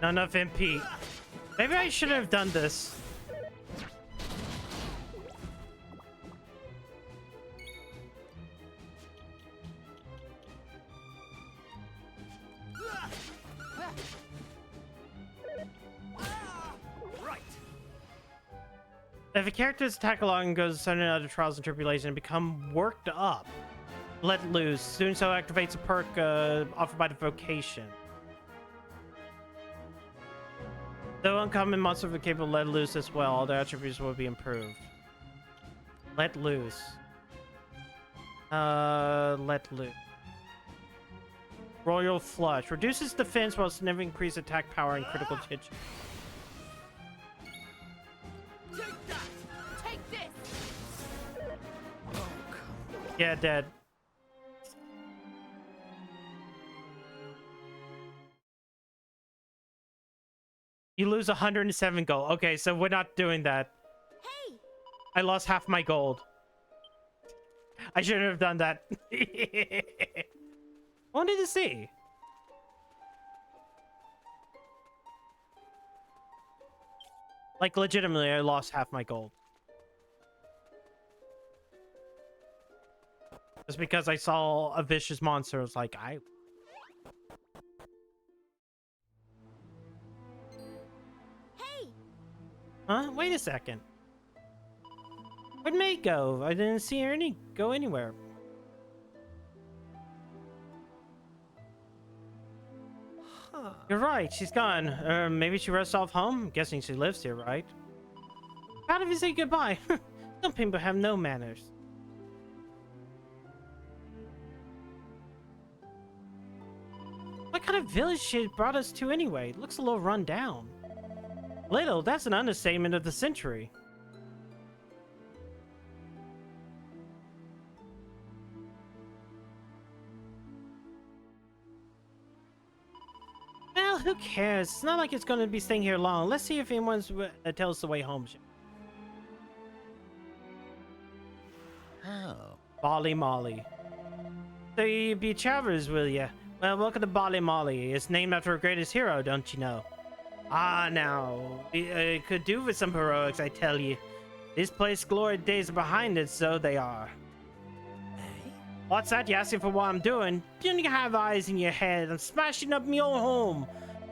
Not enough MP. Maybe I shouldn't have done this. If a character's attack along and goes sudden out of trials and tribulation and become worked up, let loose. Doing so activates a perk offered by the vocation. Though uncommon monsters are capable of let loose as well, all their attributes will be improved. Let loose. Let loose. Royal Flush. Reduces defense while significantly increase attack power and critical hit. Take that! Take this! Oh, come on. Yeah, dead. You lose 107 gold. Okay, so we're not doing that. Hey! I lost half my gold. I shouldn't have done that. I wanted to see. Like, legitimately, I lost half my gold. Just because I saw a vicious monster, I was like, Hey! Huh? Wait a second. Where'd May go? I didn't see her go anywhere. Huh. You're right, she's gone. Maybe she rushed off home? I'm guessing she lives here, right? How did you say goodbye? Some people have no manners. What kind of village she brought us to anyway? Looks a little run down. Little, that's an understatement of the century. Well, who cares? It's not like it's going to be staying here long. Let's see if anyone's tells us the way home. Oh. Bali Molly. So you be travelers, will ya? Well, welcome to Bali Molly. It's named after our greatest hero, don't you know? Ah, now. We could do with some heroics, I tell you. This place glory days are behind it, so they are. What's that? You asking for what I'm doing? Don't you have eyes in your head? I'm smashing up me own home.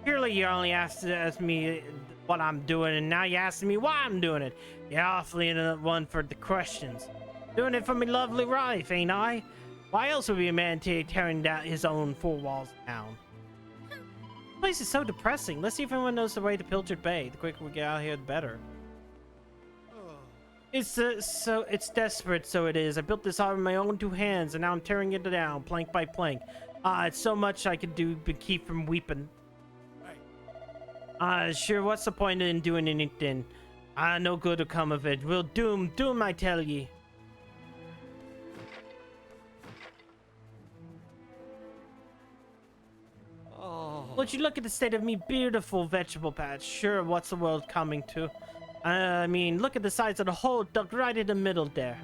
Surely you only asked to ask me what I'm doing, and now you're asking me why I'm doing it. You're awfully in one for the questions. Doing it for me lovely wife, ain't I? Why else would be a man tearing down his own four walls down? This place is so depressing. Let's see if anyone knows the way to Pilchard Bay. The quicker we get out here, the better. It's it's desperate, so it is. I built this out with my own two hands, and now I'm tearing it down, plank by plank. It's so much I could do but keep from weeping. Sure, what's the point in doing anything? No good will come of it. We'll doom, I tell ye. Oh. Would you look at the state of me beautiful vegetable patch? Sure, what's the world coming to? I mean, look at the size of the hole dug right in the middle there.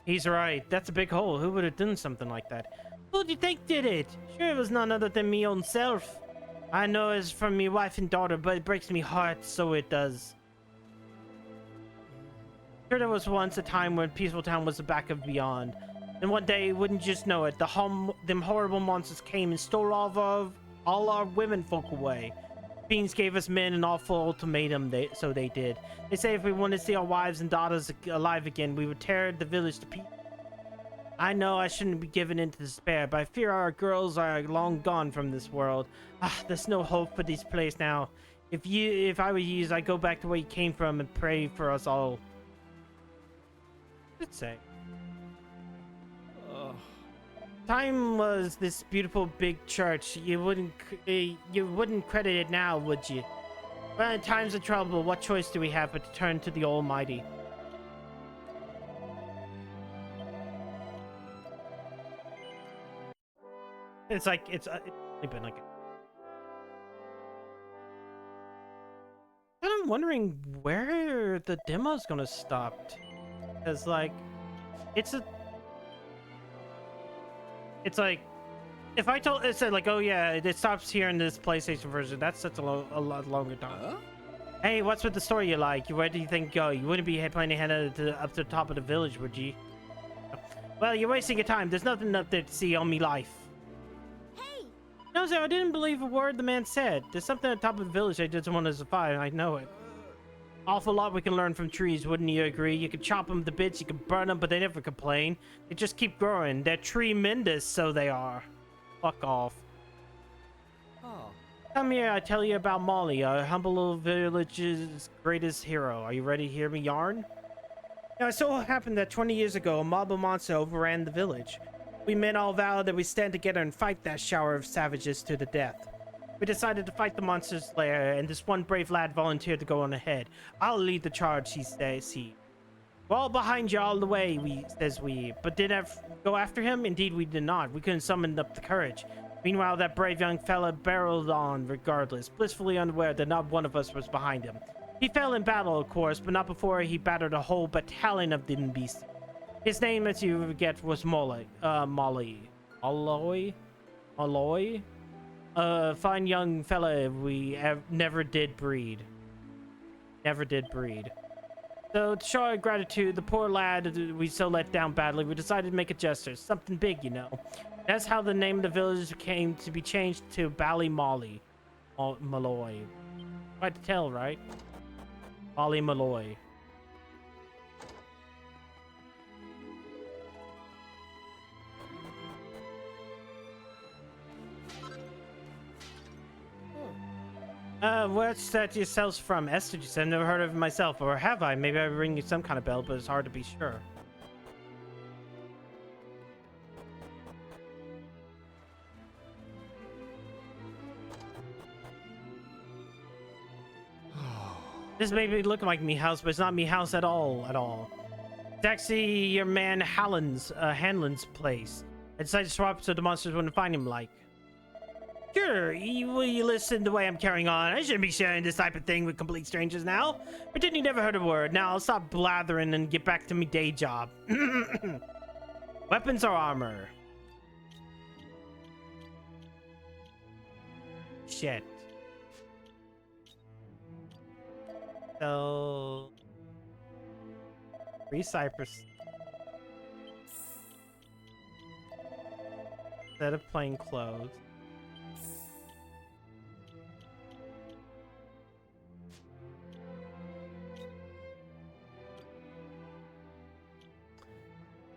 He's right. That's a big hole. Who would have done something like that? Who do you think did it? Sure, it was none other than me own self. I know it's from me wife and daughter, but it breaks me heart, so it does. Sure, there was once a time when Peaceful Town was the back of beyond. And one day, wouldn't you just know it, them horrible monsters came and stole all our women folk away. Fiends gave us men an awful ultimatum, so they did. They say if we wanted to see our wives and daughters alive again, we would tear the village to pieces. I know I shouldn't be given into despair, but I fear our girls are long gone from this world. There's no hope for this place now. If I were you, I'd go back to where you came from and pray for us all. Let's say. Time was this beautiful big church. You wouldn't credit it now, would you? Well, in times of trouble, what choice do we have but to turn to the Almighty? It's like it's been like. And I'm wondering where wonder the demo's gonna stop. Because, like, it's like, if I told it said like, oh yeah, it stops here in this PlayStation version, that's such a lot longer time. Huh? Hey, what's with the story you like? Where do you think go? You wouldn't be planning headed up to the top of the village, would you? Well, you're wasting your time. There's nothing up there to see on me life. Hey! No, sir, I didn't believe a word the man said. There's something at the top of the village I just want to survive, and I know it. Awful lot we can learn from trees, wouldn't you agree? You can chop them to bits, you can burn them, but they never complain. They just keep growing. They're tremendous, so they are. Fuck off. Oh. Come here, I tell you about Molly, a humble little village's greatest hero. Are you ready to hear me yarn? Now, it so happened that 20 years ago, a mob of monsters overran the village. We men all vowed that we stand together and fight that shower of savages to the death. We decided to fight the monster's lair, and this one brave lad volunteered to go on ahead. I'll lead the charge, he says. We're all behind you all the way, says we. But did I go after him? Indeed, we did not. We couldn't summon up the courage. Meanwhile, that brave young fella barreled on regardless, blissfully unaware that not one of us was behind him. He fell in battle, of course, but not before he battered a whole battalion of them beasts. His name, as you forget, was Molly. Molloy? Fine young fella we never did breed. Never did breed. So, to show our gratitude, the poor lad we so let down badly, we decided to make a gesture. Something big, you know. That's how the name of the village came to be changed to Ballymolly. Malloy. Quite to tell, right? Ballymolloy. What's that yourselves from? Esther, you said. I've never heard of it myself, or have I? Maybe I ring you some kind of bell, but it's hard to be sure. This may be looking like me house, but it's not me house at all. It's actually your man Hanlon's place. I decided to swap so the monsters wouldn't find him like. Sure, will you listen to the way I'm carrying on? I shouldn't be sharing this type of thing with complete strangers now. Pretend you never heard a word. Now I'll stop blathering and get back to me day job. Weapons or armor? Shit. So... 3 cypress. Instead of plain clothes.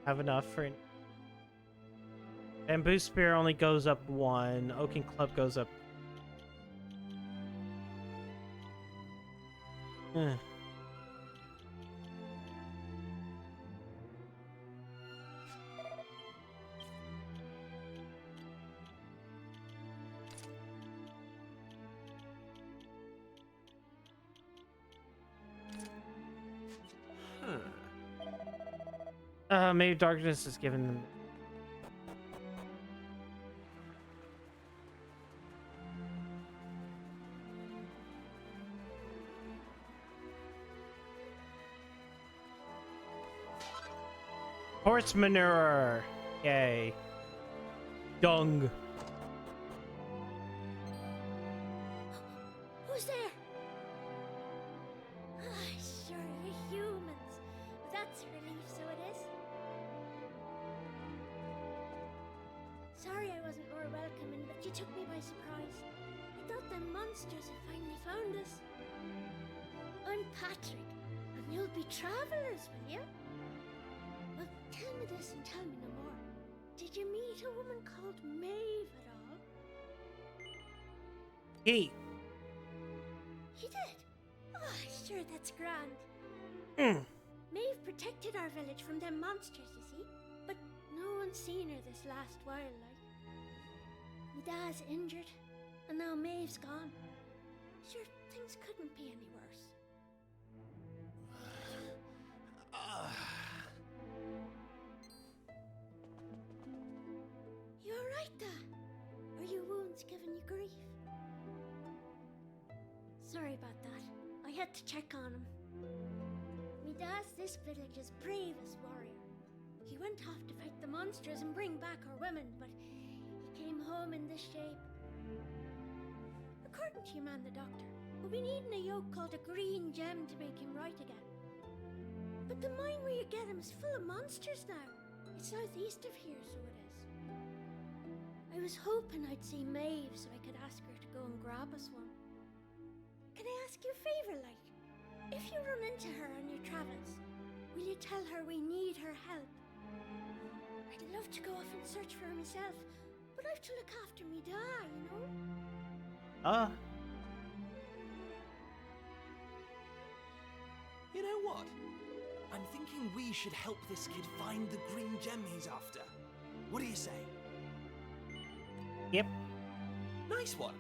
Have enough for... Bamboo spear only goes up 1. Oaken club goes up... Maybe darkness is giving them... Horse manure! Yay. Dung. Who's there? Sure, you're humans. That's a relief, so it is. Sorry I wasn't more welcoming, but you took me by surprise. I thought the monsters had finally found us. I'm Patrick, and you'll be travelers, will you? Well, tell me this and tell me no more. Did you meet a woman called Maeve at all? Hey. You did? Oh, sure, that's grand. Maeve protected our village from them monsters, you see. But no one's seen her this last while, like. My dad's injured, and now Maeve's gone. Sure, things couldn't be any worse. You alright, Dad? Are your wounds giving you grief? Sorry about that. I had to check on him. Das, this village's bravest warrior. He went off to fight the monsters and bring back our women, but he came home in this shape. According to your man, the doctor, we'll be needing a yoke called a green gem to make him right again. But the mine where you get him is full of monsters now. It's southeast of here, so it is. I was hoping I'd see Maeve so I could ask her to go and grab us one. Can I ask you a favour, like? If you run into her on your travels, will you tell her we need her help? I'd love to go off and search for her myself, but I've to look after me da, you know? You know what? I'm thinking we should help this kid find the green gem he's after. What do you say? Yep. Nice one.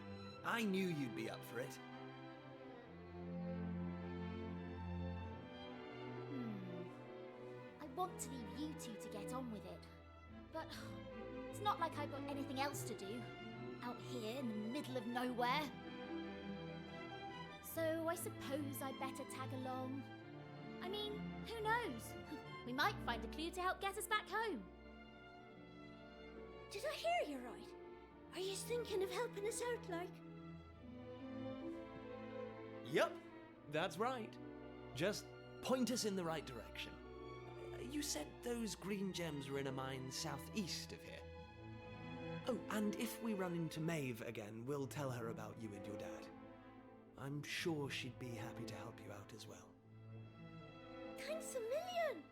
I knew you'd be up for it. I want to leave you two to get on with it, but it's not like I've got anything else to do out here in the middle of nowhere. So I suppose I better tag along. I mean, who knows? We might find a clue to help get us back home. Did I hear you right? Are you thinking of helping us out, like? Yep, that's right. Just point us in the right direction. You said those green gems were in a mine southeast of here. Oh, and if we run into Maeve again, we'll tell her about you and your dad. I'm sure she'd be happy to help you out as well. Thanks a million!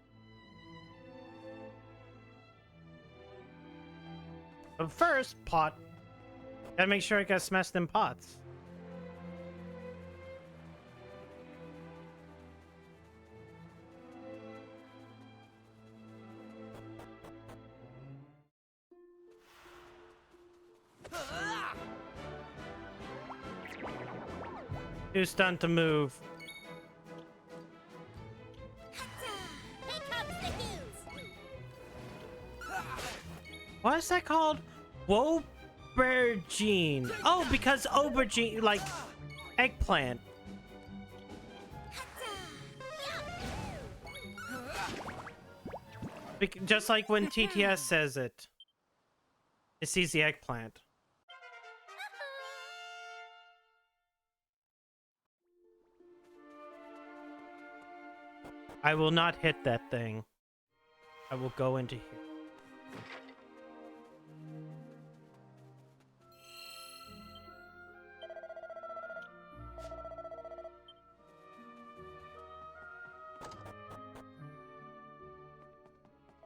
But first, pot. Gotta make sure I gotta smash them pots. Too stunned to move. Here comes the heat! What is that called? Aubergine. Oh, because aubergine, like eggplant. Just like when TTS says it. It sees the eggplant. I will not hit that thing. I will go into here.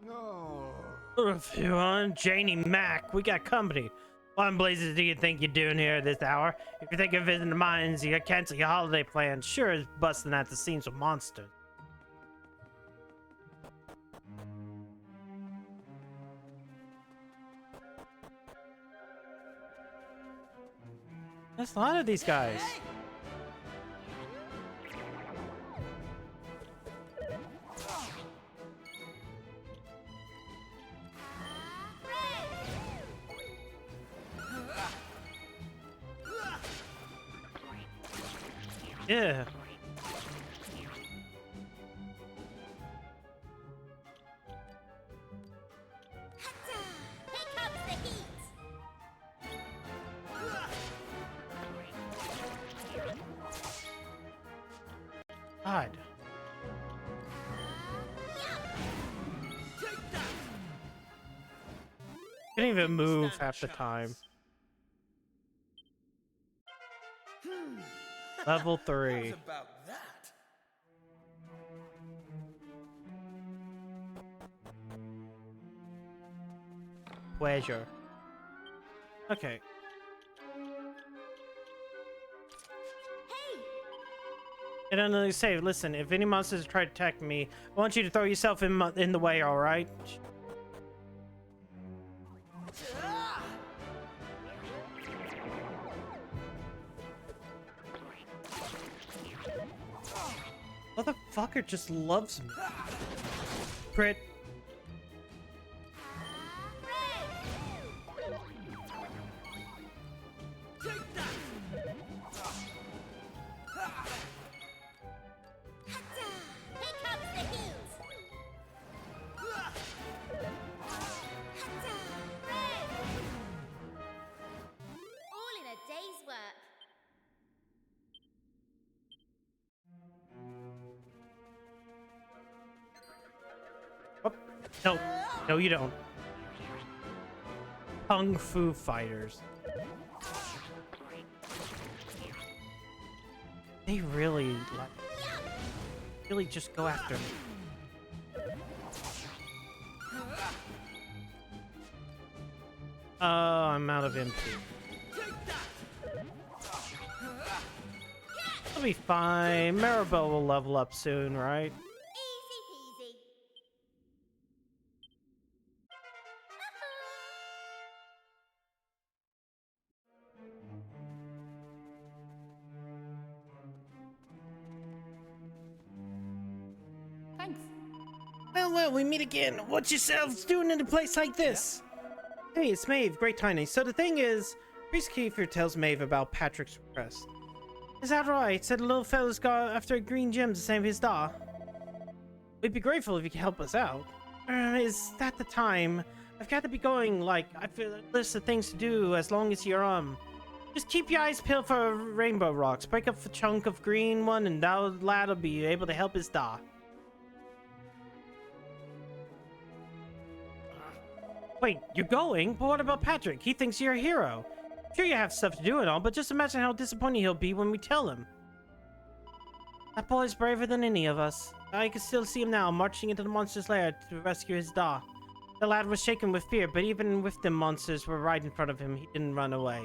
No. Review on Janie Mac. We got company. What in blazes do you think you're doing here at this hour? If you think of visiting the mines, you gotta cancel your holiday plans. Sure as busting at the seams with monsters. There's a lot of these guys. Yeah. Here comes the heat! God. Can't even move half the time. Level 3. About that. Pleasure. Okay. I don't know. Say, listen. If any monsters try to attack me, I want you to throw yourself in the way. All right. Motherfucker just loves me. Crit. Here comes the No, no, you don't. Kung Fu fighters. They really just go after me. Oh, I'm out of MP. I'll be fine. Maribel will level up soon, right? Easy peasy. Thanks. Well, we meet again. What yourselves doing in a place like this? Hey, it's Maeve. Great timing. So the thing is, Priest Kiefer tells Maeve about Patrick's request. Is that right? Said the little fella's got after a green gem to save his da. We'd be grateful if you could help us out. Is that the time? I've got to be going, like, I feel a list of things to do as long as you're, just keep your eyes peeled for rainbow rocks. Break up a chunk of green one and that lad'll be able to help his da. Wait, you're going? But what about Patrick? He thinks you're a hero. Sure, you have stuff to do and all, but just imagine how disappointed he'll be when we tell him. That boy's braver than any of us. I can still see him now, marching into the monster's lair to rescue his da. The lad was shaken with fear, but even with the monsters were right in front of him, he didn't run away.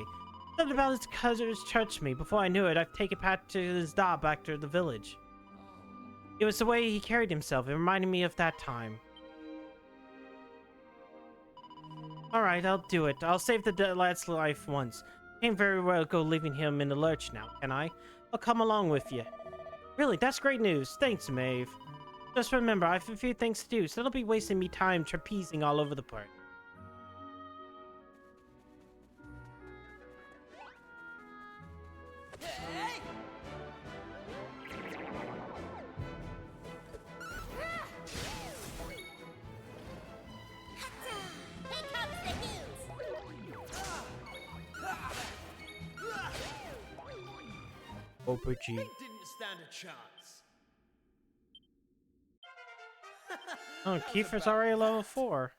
Something about his cousins touched me. Before I knew it, I've taken Patrick's da back to the village. It was the way he carried himself. It reminded me of that time. Alright, I'll do it. I'll save the lad's life once. Can't very well go leaving him in the lurch now, can I? I'll come along with you. Really, that's great news. Thanks, Maeve. Just remember, I have a few things to do, so it'll be wasting me time trapezing all over the place. He didn't stand a chance. Oh, Kiefer's already level 4.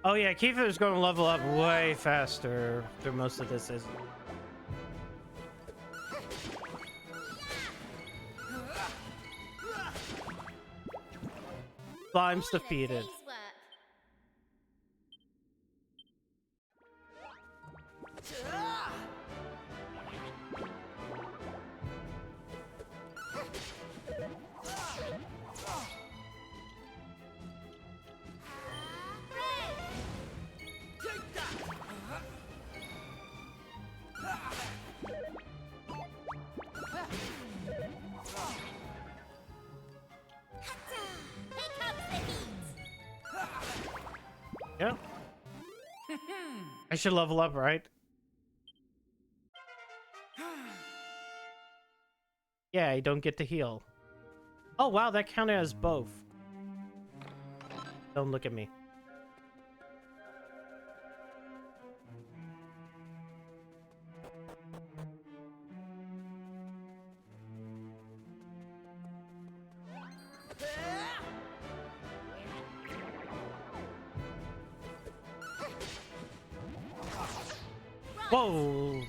Oh yeah, Kiefer's going to level up way faster through most of this. Slime's defeated. Yep. I should level up, right? Yeah, I don't get to heal. Oh wow, that counted as both. Don't look at me. Whoa!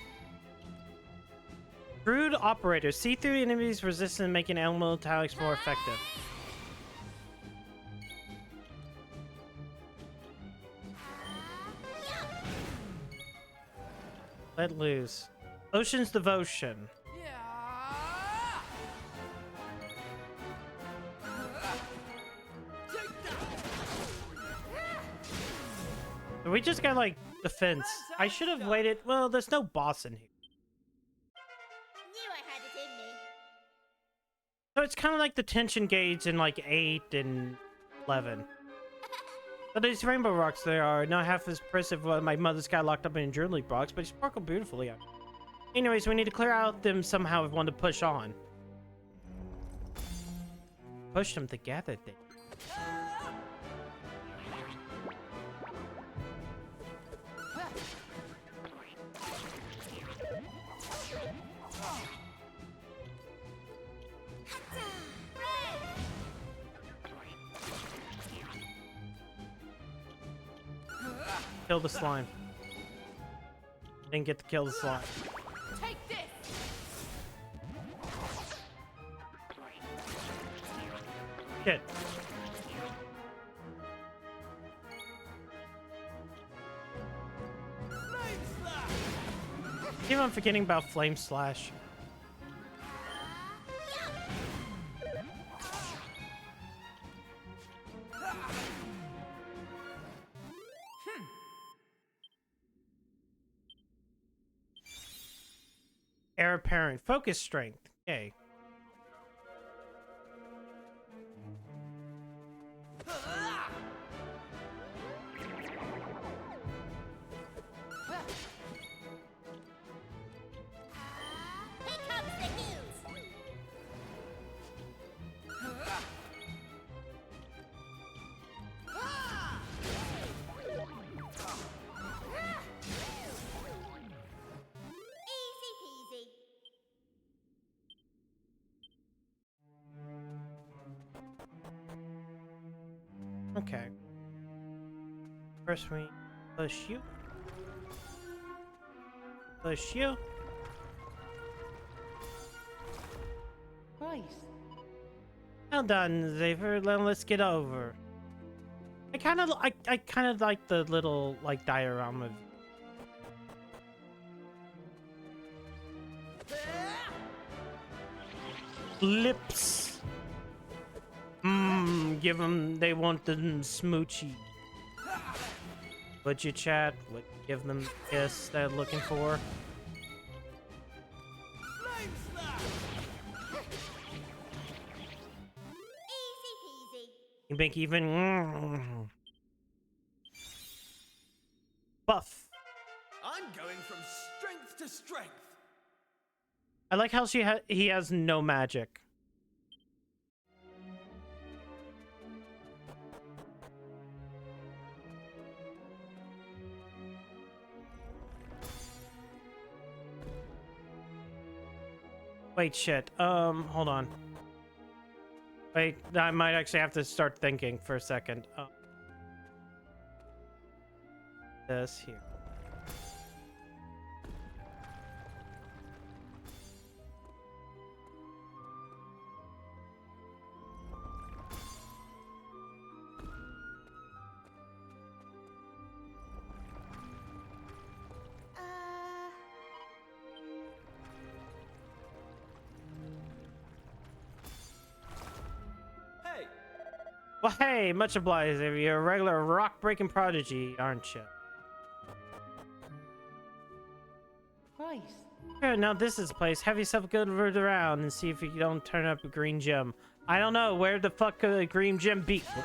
Crude operators see through enemies' resistance, making elemental attacks more effective. Let loose. Ocean's Devotion. We just got like defense. I should have waited. Well, there's no boss in here. Knew I had it in me. So it's kind of like the tension gauge in like 8 and 11. But these rainbow rocks, they are not half as impressive as my mother's got locked up in a journaling box, but they sparkle beautifully. Anyways, we need to clear out them somehow if we want to push on. Push them together, then. Kill the slime. Didn't get to kill the slime. Take this. Shit. Keep on forgetting about Flame Slash. Heir apparent. Focus strength. Okay. Here comes the heat! Easy peasy. Okay. First we push you. Push you. Right. Well done, Xavier. Then let's get over. I kind of like the little like diorama. Lips. Give them. They want the smoochy. Would you chat? Would you give them the kiss they're looking for? Easy peasy. You make even buff. I'm going from strength to strength. I like how he has no magic. Wait, shit. Hold on. Wait, I might actually have to start thinking for a second. This here. Hey, Well, hey, much obliged. You're a regular rock-breaking prodigy, aren't you? Right. Sure, now this is the place. Have yourself a good word around and see if you don't turn up a green gem. I don't know. Where the fuck could a green gem be? Here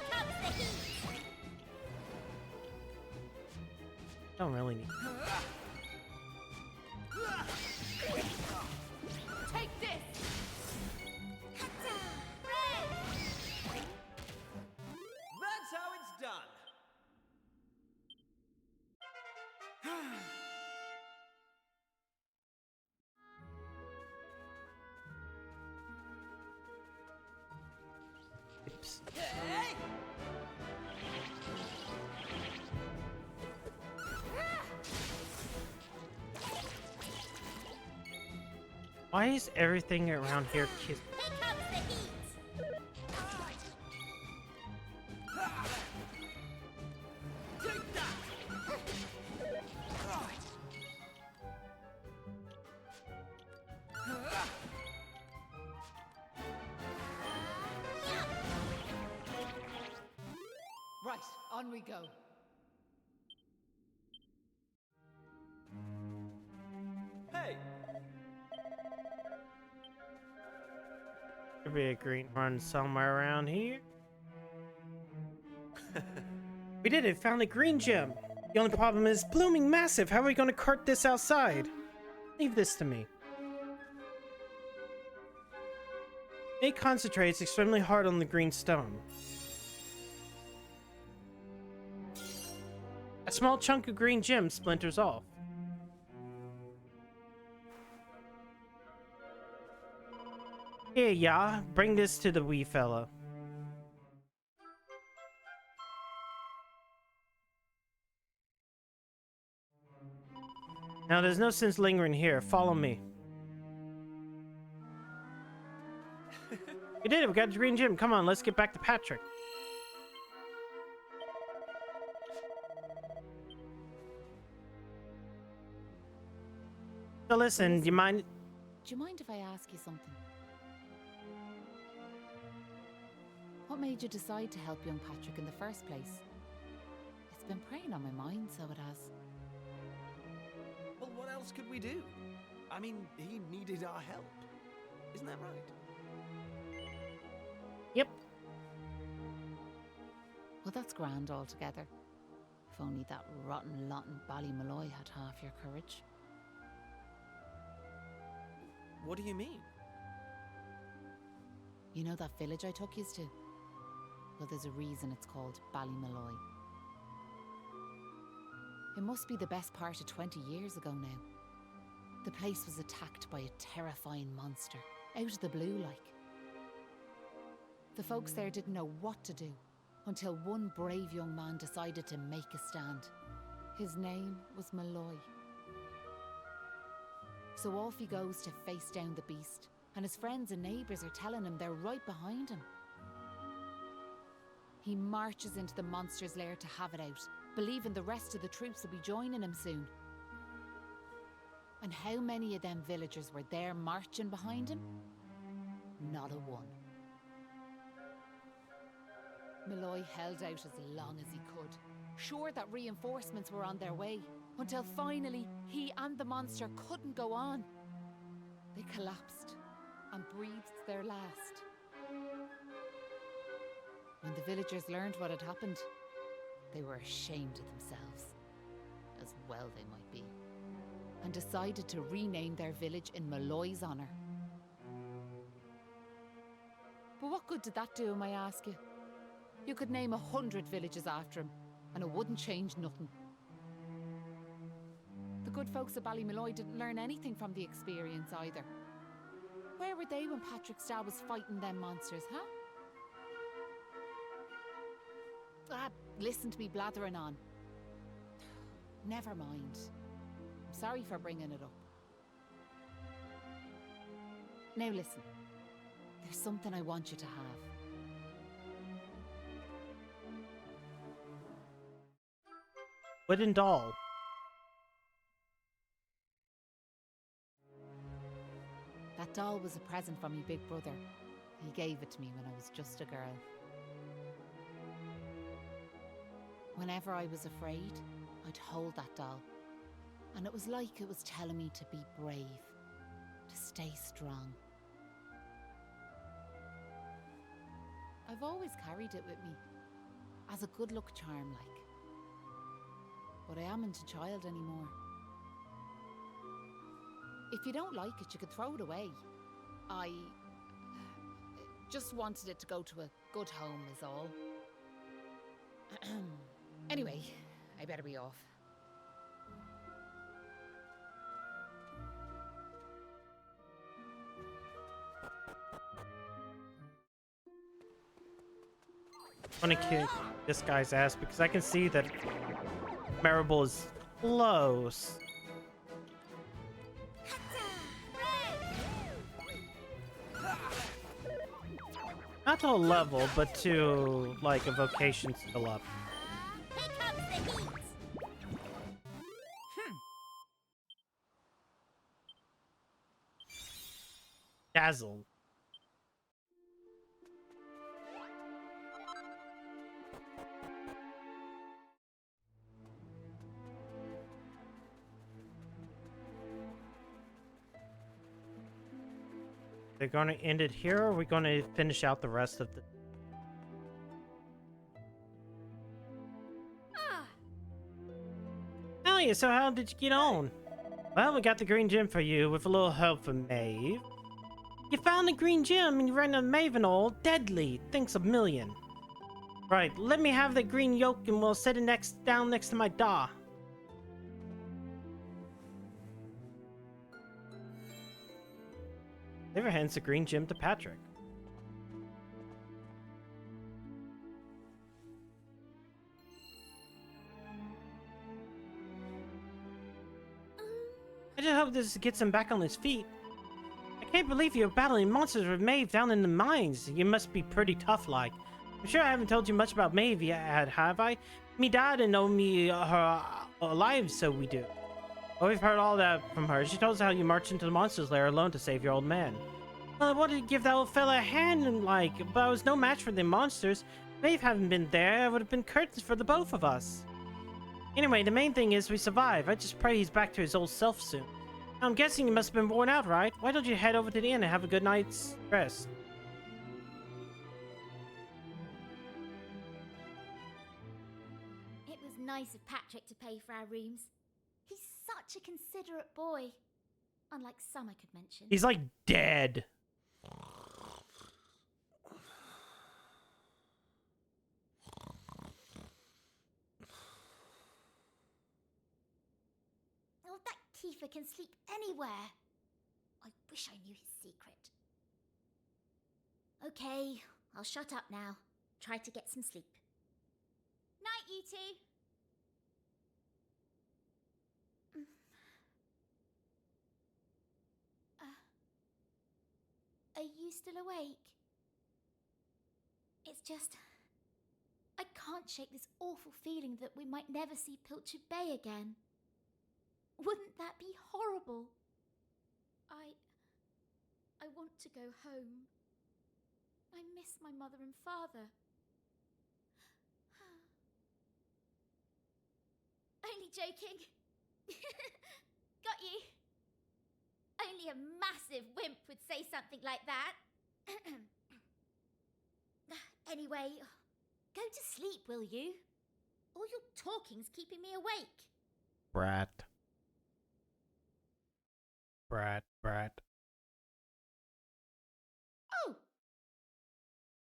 comes the heat! Don't really need. Take this. that's how it's done. Oops. Hey! Why is everything around here kiss? Here comes the heat! Take that! Right, on we go. Hey, Could be a green run somewhere around here. We did it! Found a green gem! The only problem is blooming massive! How are we gonna cart this outside? Leave this to me. It concentrates extremely hard on the green stone. A small chunk of green gem splinters off. Here, ya. Bring this to the wee fella. Now, there's no sense lingering here. Follow me. We did it. We got the green gem. Come on, let's get back to Patrick. So listen, do you mind? Do you mind if I ask you something? What made you decide to help young Patrick in the first place? It's been preying on my mind, so it has. Well, what else could we do? I mean, he needed our help. Isn't that right? Yep. Well, that's grand altogether. If only that rotten lot in Ballymalloy had half your courage. What do you mean? You know that village I took yous to? Well, there's a reason it's called Ballymalloy. It must be the best part of 20 years ago now. The place was attacked by a terrifying monster, out of the blue like. The folks there didn't know what to do, until one brave young man decided to make a stand. His name was Malloy. So off he goes to face down the beast, and his friends and neighbours are telling him they're right behind him. He marches into the monster's lair to have it out, believing the rest of the troops will be joining him soon. And how many of them villagers were there marching behind him? Not a one. Malloy held out as long as he could, sure that reinforcements were on their way, until finally he and the monster couldn't go on. They collapsed and breathed their last. When the villagers learned what had happened, they were ashamed of themselves, as well they might be, and decided to rename their village in Malloy's honour. But what good did that do him, I ask you? You could name 100 villages after him, and it wouldn't change nothing. The good folks of Ballymalloy didn't learn anything from the experience either. Where were they when Patrick Starr was fighting them monsters, huh? Listen to me blathering on. Never mind. I'm sorry for bringing it up. Now listen, there's something I want you to have. Wooden doll. That doll was a present from my big brother. He gave it to me when I was just a girl. Whenever I was afraid, I'd hold that doll. And it was like it was telling me to be brave, to stay strong. I've always carried it with me, as a good luck charm like. But I amn't a child anymore. If you don't like it, you could throw it away. I just wanted it to go to a good home is all. Anyway, I better be off. I want to kick this guy's ass because I can see that Marable is close. Not to a level, but to like a vocation skill up. Here comes the heat. Dazzle. They're going to end it here, or are we going to finish out the rest of the... Hell yeah, so how did you get on? Well, we got the green gem for you with a little help from Maeve. You found the green gem and you ran a Maven all deadly. Thanks a million. Right, let me have the green yolk and we'll set it down next to my da. Never hands the green gem to Patrick. I just hope this gets him back on his feet. I can't believe you're battling monsters with Maeve down in the mines. You must be pretty tough, like. I'm sure I haven't told you much about Maeve yet, have I? Me dad didn't know me her alive, so we do. Oh, we've heard all that from her. She told us how you marched into the monster's lair alone to save your old man. Well, I wanted to give that old fella a hand, but I was no match for the monsters. Maeve hadn't been there, it would have been curtains for the both of us. Anyway, the main thing is we survive. I just pray he's back to his old self soon. I'm guessing you must have been worn out, right? Why don't you head over to the inn and have a good night's rest? It was nice of Patrick to pay for our rooms. He's such a considerate boy. Unlike some I could mention. He's like dead. Oh, that Kiefer can sleep anywhere. I wish I knew his secret. Okay, I'll shut up now. Try to get some sleep. Night, you two. Are you still awake? It's just... I can't shake this awful feeling that we might never see Pilchard Bay again. Wouldn't that be horrible? I want to go home. I miss my mother and father. Only joking. Got you. Only a massive wimp would say something like that. Anyway, go to sleep, will you? All your talking's keeping me awake. Brat. Oh!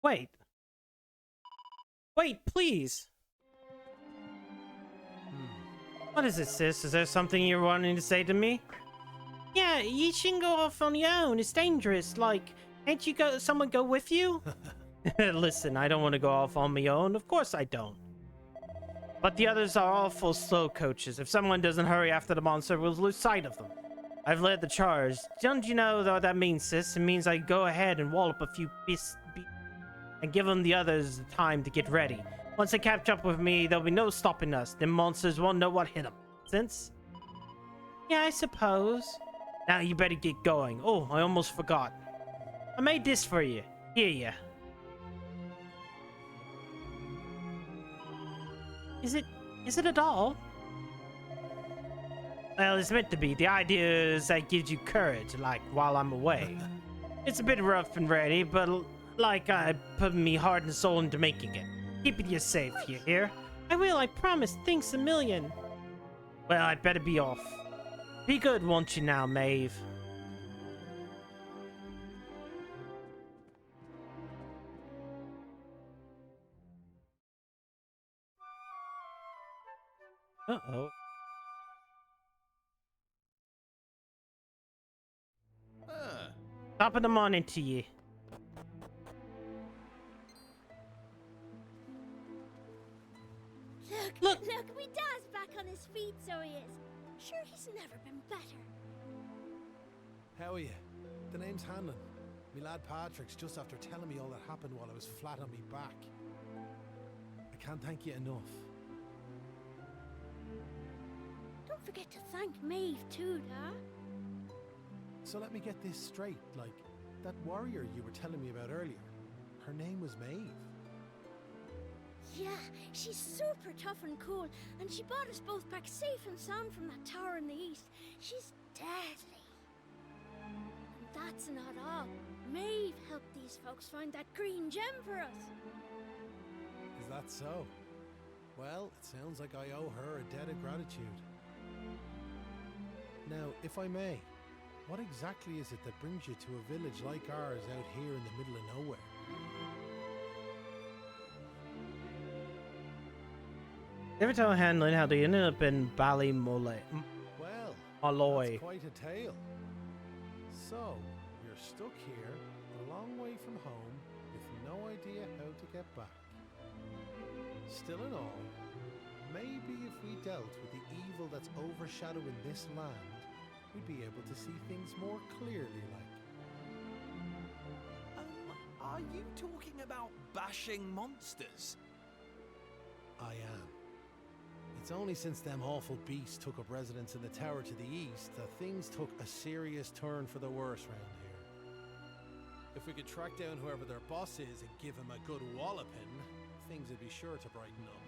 Wait. Wait, please. What is it, sis? Is there something you're wanting to say to me? Yeah, you shouldn't go off on your own. It's dangerous. Like, ain't you someone go with you? Listen, I don't want to go off on my own. Of course I don't. But the others are awful slow coaches. If someone doesn't hurry after the monster, we'll lose sight of them. I've led the charge. Don't you know what that means, sis? It means I go ahead and wallop a few and give them the others the time to get ready. Once they catch up with me, there'll be no stopping us. The monsters won't know what hit them. Since? Yeah, I suppose. Now you better get going. Oh, I almost forgot. I made this for you. Here ya. Is it a doll? Well, it's meant to be. The idea is that it gives you courage, like, while I'm away. It's a bit rough and ready, but like I put me heart and soul into making it. Keeping you safe, you hear? I will, I promise. Thanks a million. Well, I'd better be off. Be good, won't you now, Maeve? Uh-oh. Top of the morning to you. Look, we Dad's back on his feet, so he is. Sure, he's never been better. How are you? The name's Hanlon. Me lad Patrick's just after telling me all that happened while I was flat on me back. I can't thank you enough. Don't forget to thank Maeve too, Dad. So let me get this straight, like, that warrior you were telling me about earlier, her name was Maeve. Yeah, she's super tough and cool, and she brought us both back safe and sound from that tower in the east. She's deadly. And that's not all. Maeve helped these folks find that green gem for us. Is that so? Well, it sounds like I owe her a debt of gratitude. Now, if I may, what exactly is it that brings you to a village like ours out here in the middle of nowhere? Ever tell Hanlon how they ended up in Ballymolloy? Well, Malloy. that's quite a tale. So, you're stuck here, a long way from home, with no idea how to get back. Still in all, maybe if we dealt with the evil that's overshadowing this land, we'd be able to see things more clearly, like. Are you talking about bashing monsters? I am. It's only since them awful beasts took up residence in the tower to the east that things took a serious turn for the worse round here. If we could track down whoever their boss is and give him a good walloping, things would be sure to brighten up.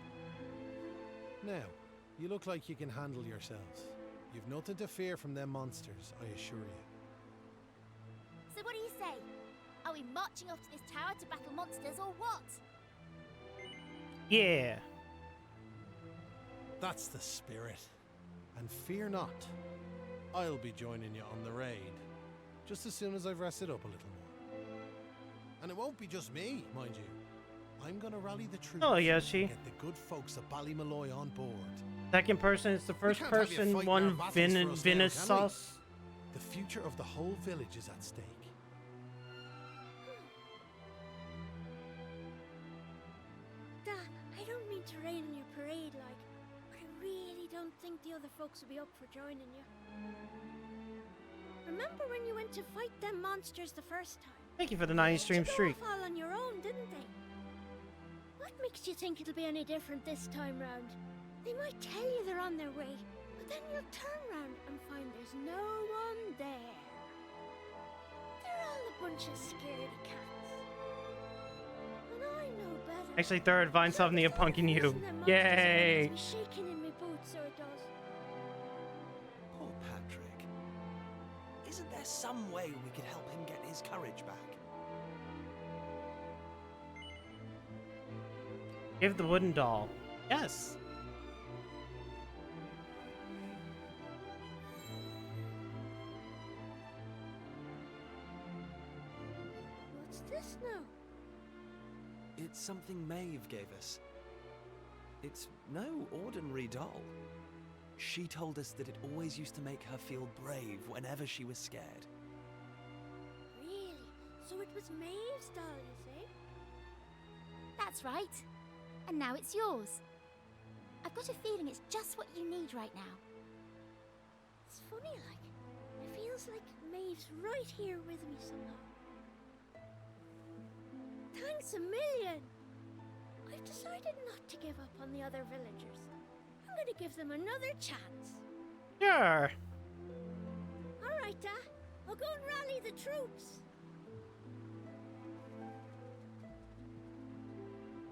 Now, you look like you can handle yourselves. You've nothing to fear from them monsters, I assure you. So what do you say? Are we marching off to this tower to battle monsters or what? Yeah. That's the spirit. And fear not. I'll be joining you on the raid, just as soon as I've rested up a little more. And it won't be just me, mind you. I'm gonna rally the troops Oh, Yoshi. and get the good folks of Ballymalloy on board. Second person is the first can't have you person, fighting one our battles for us now, Venice can we? sauce. The future of the whole village is at stake. Dad, I don't mean to rain on your parade, like, but I really don't think the other folks will be up for joining you. Remember when you went to fight them monsters the first time? Thank you for the 90 stream They streak. all on your own, didn't they? What makes you think it'll be any different this time round? They might tell you they're on their way, but then you'll turn round and find there's no one there. They're all a bunch of scaredy cats. And I know better. Actually, third, Vine something of punking you. Listen, them monsters Yay! has me shaking in my boots, so it does. Poor Patrick. Isn't there some way we could help him get his courage back? Give the wooden doll. Yes. What's this now? It's something Maeve gave us. It's no ordinary doll. She told us that it always used to make her feel brave whenever she was scared. Really? So it was Maeve's doll, you say? That's right. And now it's yours. I've got a feeling it's just what you need right now. It's funny, like, it feels like Maeve's right here with me somehow. Thanks a million! I've decided not to give up on the other villagers. I'm gonna give them another chance. Sure. Alright, Dad. I'll go and rally the troops.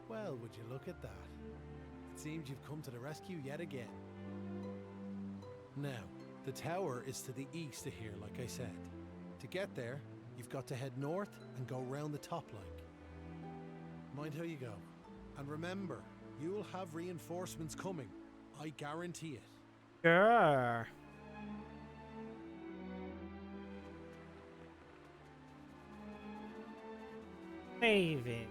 Well, would you look at that? It seems you've come to the rescue yet again. Now, the tower is to the east of here, like I said. To get there, you've got to head north and go round the top like. Mind how you go. And remember, you'll have reinforcements coming. I guarantee it. Sure. Maybe.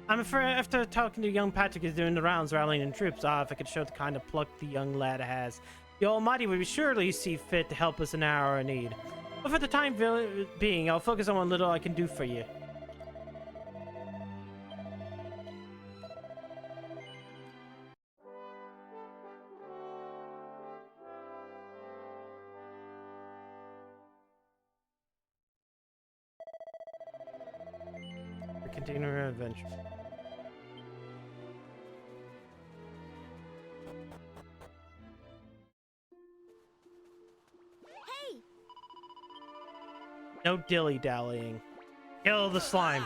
I'm afraid after talking to young Patrick is doing the rounds rallying troops, if I could show the kind of pluck the young lad has. The Almighty would surely see fit to help us in our hour of need. But for the time being, I'll focus on what little I can do for you. We're continuing our adventure. Hey! No dilly-dallying. Kill the slime.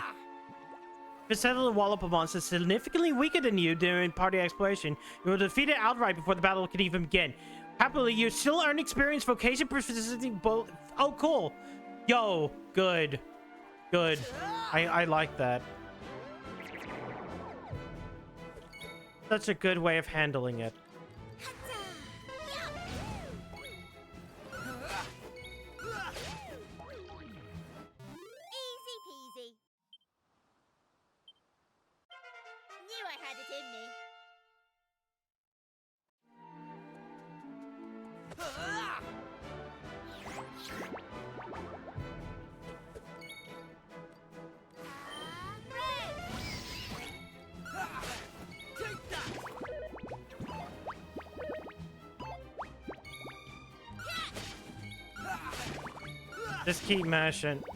If you settle a wallop of monsters significantly weaker than you during party exploration, you will defeat it outright before the battle can even begin. Happily, you still earn experience, vocation, proficiency, both. Oh, cool. Yo, good. Good. I like that. Such a good way of handling it. Easy peasy. Knew I had it in me. Just keep mashing. That's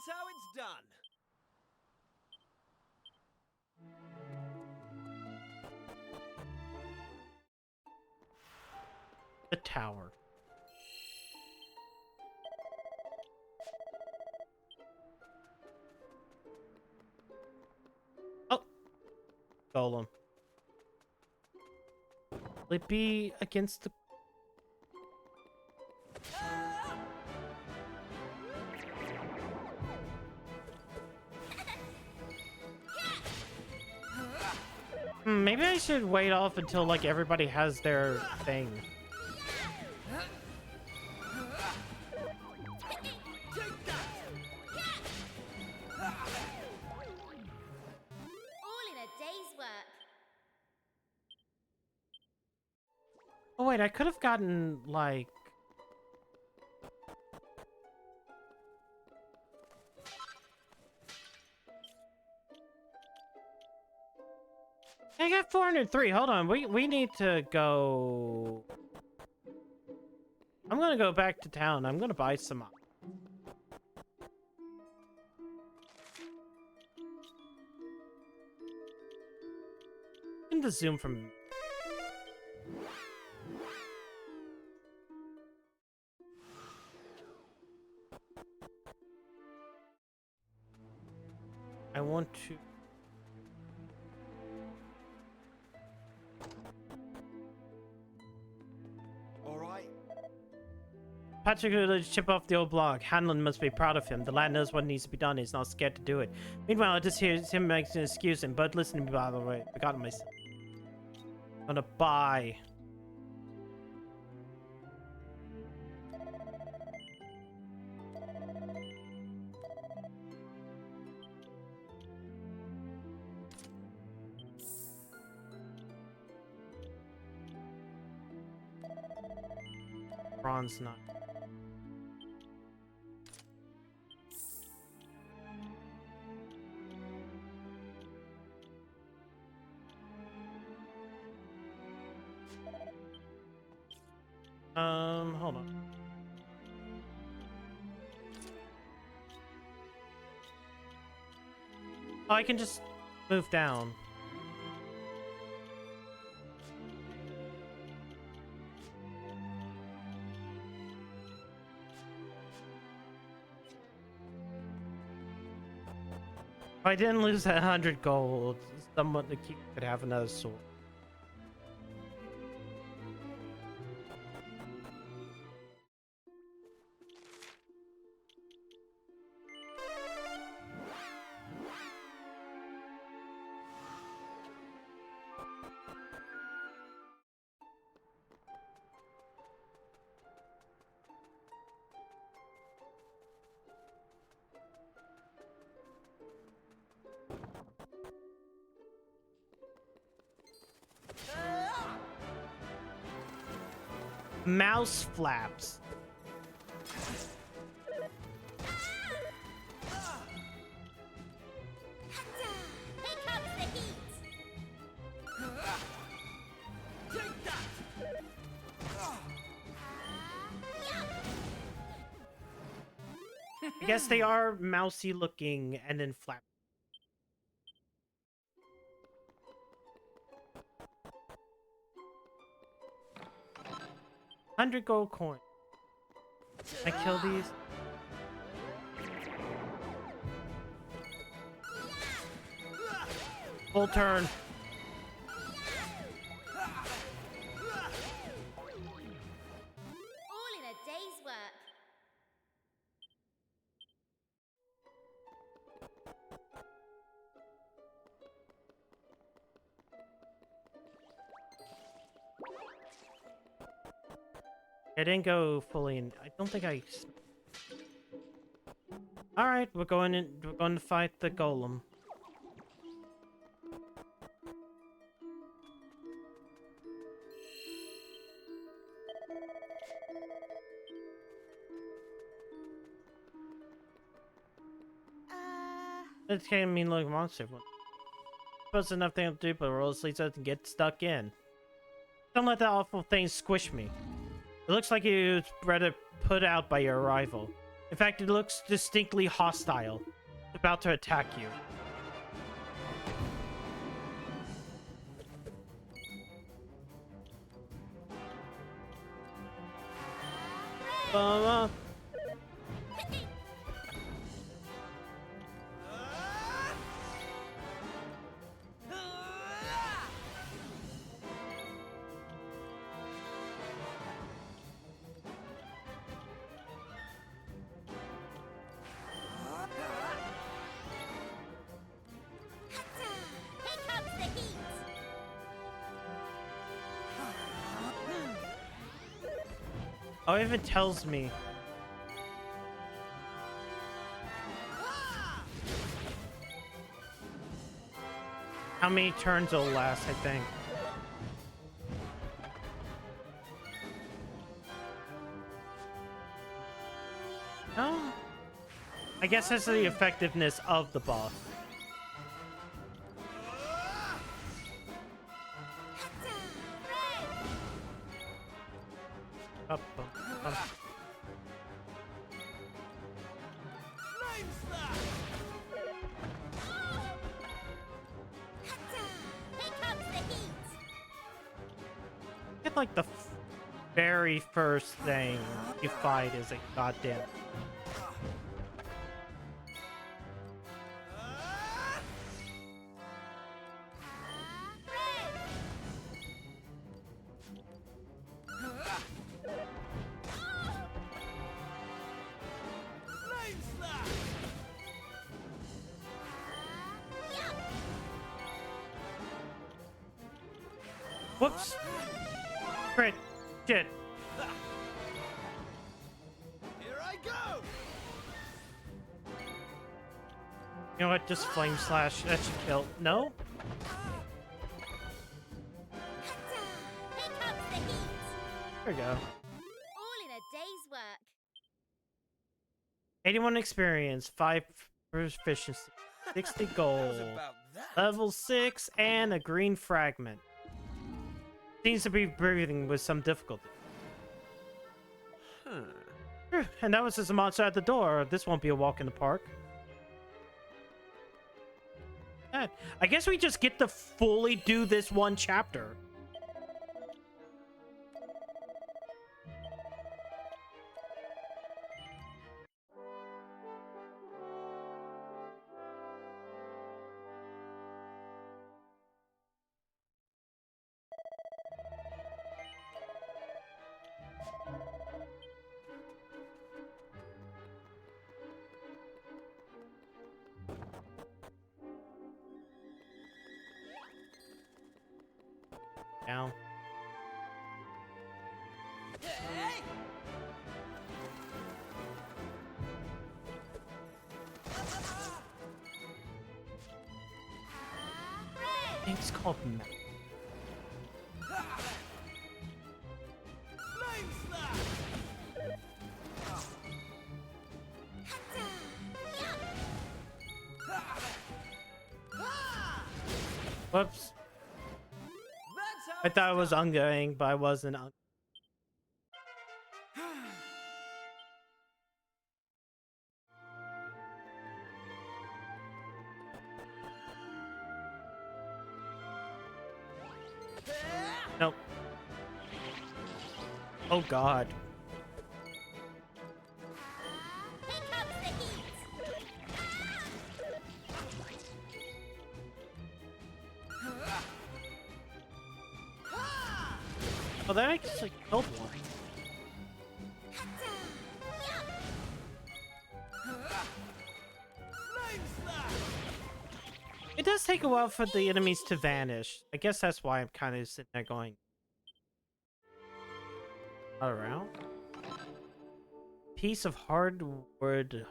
how it's done. The tower. Oh, golem. Will it be against the? Maybe I should wait off until like everybody has their thing. All in a day's work. Oh wait, I could have gotten like. I got 403. Hold on. We need to go. I'm gonna go back to town. I'm gonna buy some. In the zoom from. I want to. Patrick will chip off the old block. Hanlon must be proud of him. The lad knows what needs to be done. He's not scared to do it. Meanwhile, I just hear him make an excuse. And Bud, listen to me, by the way. I got myself. I'm gonna buy. Bronze knight. Hold on. Oh, I can just move down. If I didn't lose that 100 gold, someone could have another sword. Mouse flaps. Here comes the heat. Take that. I guess they are mousy looking and then flap. $100 gold coin. I kill these. Full turn. All in a day's work. I didn't go fully in. I don't think I. All right, we're going in. We're going to fight the golem. It's gonna mean like monster. Suppose enough thing to do, but roll sleeves out and get stuck in. Don't let that awful thing squish me. It looks like it was rather put out by your arrival. In fact, it looks distinctly hostile. It's about to attack you. Here comes the heat! Oh, it even tells me. How many turns it'll last, I think. Oh. I guess that's the effectiveness of the boss. Up, up, up. Here comes the heat! It's like the very first thing you fight is a goddamn. Whoops! Crit! Shit! Here I go! You know what? Just flame slash. That should kill. No? Here comes the heat! There we go. All in a day's work. 81 experience, 5 proficiency, 60 gold, About that. level 6, and a green fragment. Seems to be breathing with some difficulty. Phew, and that was just a monster at the door. This won't be a walk in the park. I guess we just get to fully do this one chapter. Now. I think it's called Map. Whoops. I thought it was ongoing, but I wasn't. Nope. Oh god. Here comes the heat! Oh, that actually killed one. It does take a while for the enemies to vanish. I guess that's why I'm kind of sitting there going. Not around. Piece of hardwood.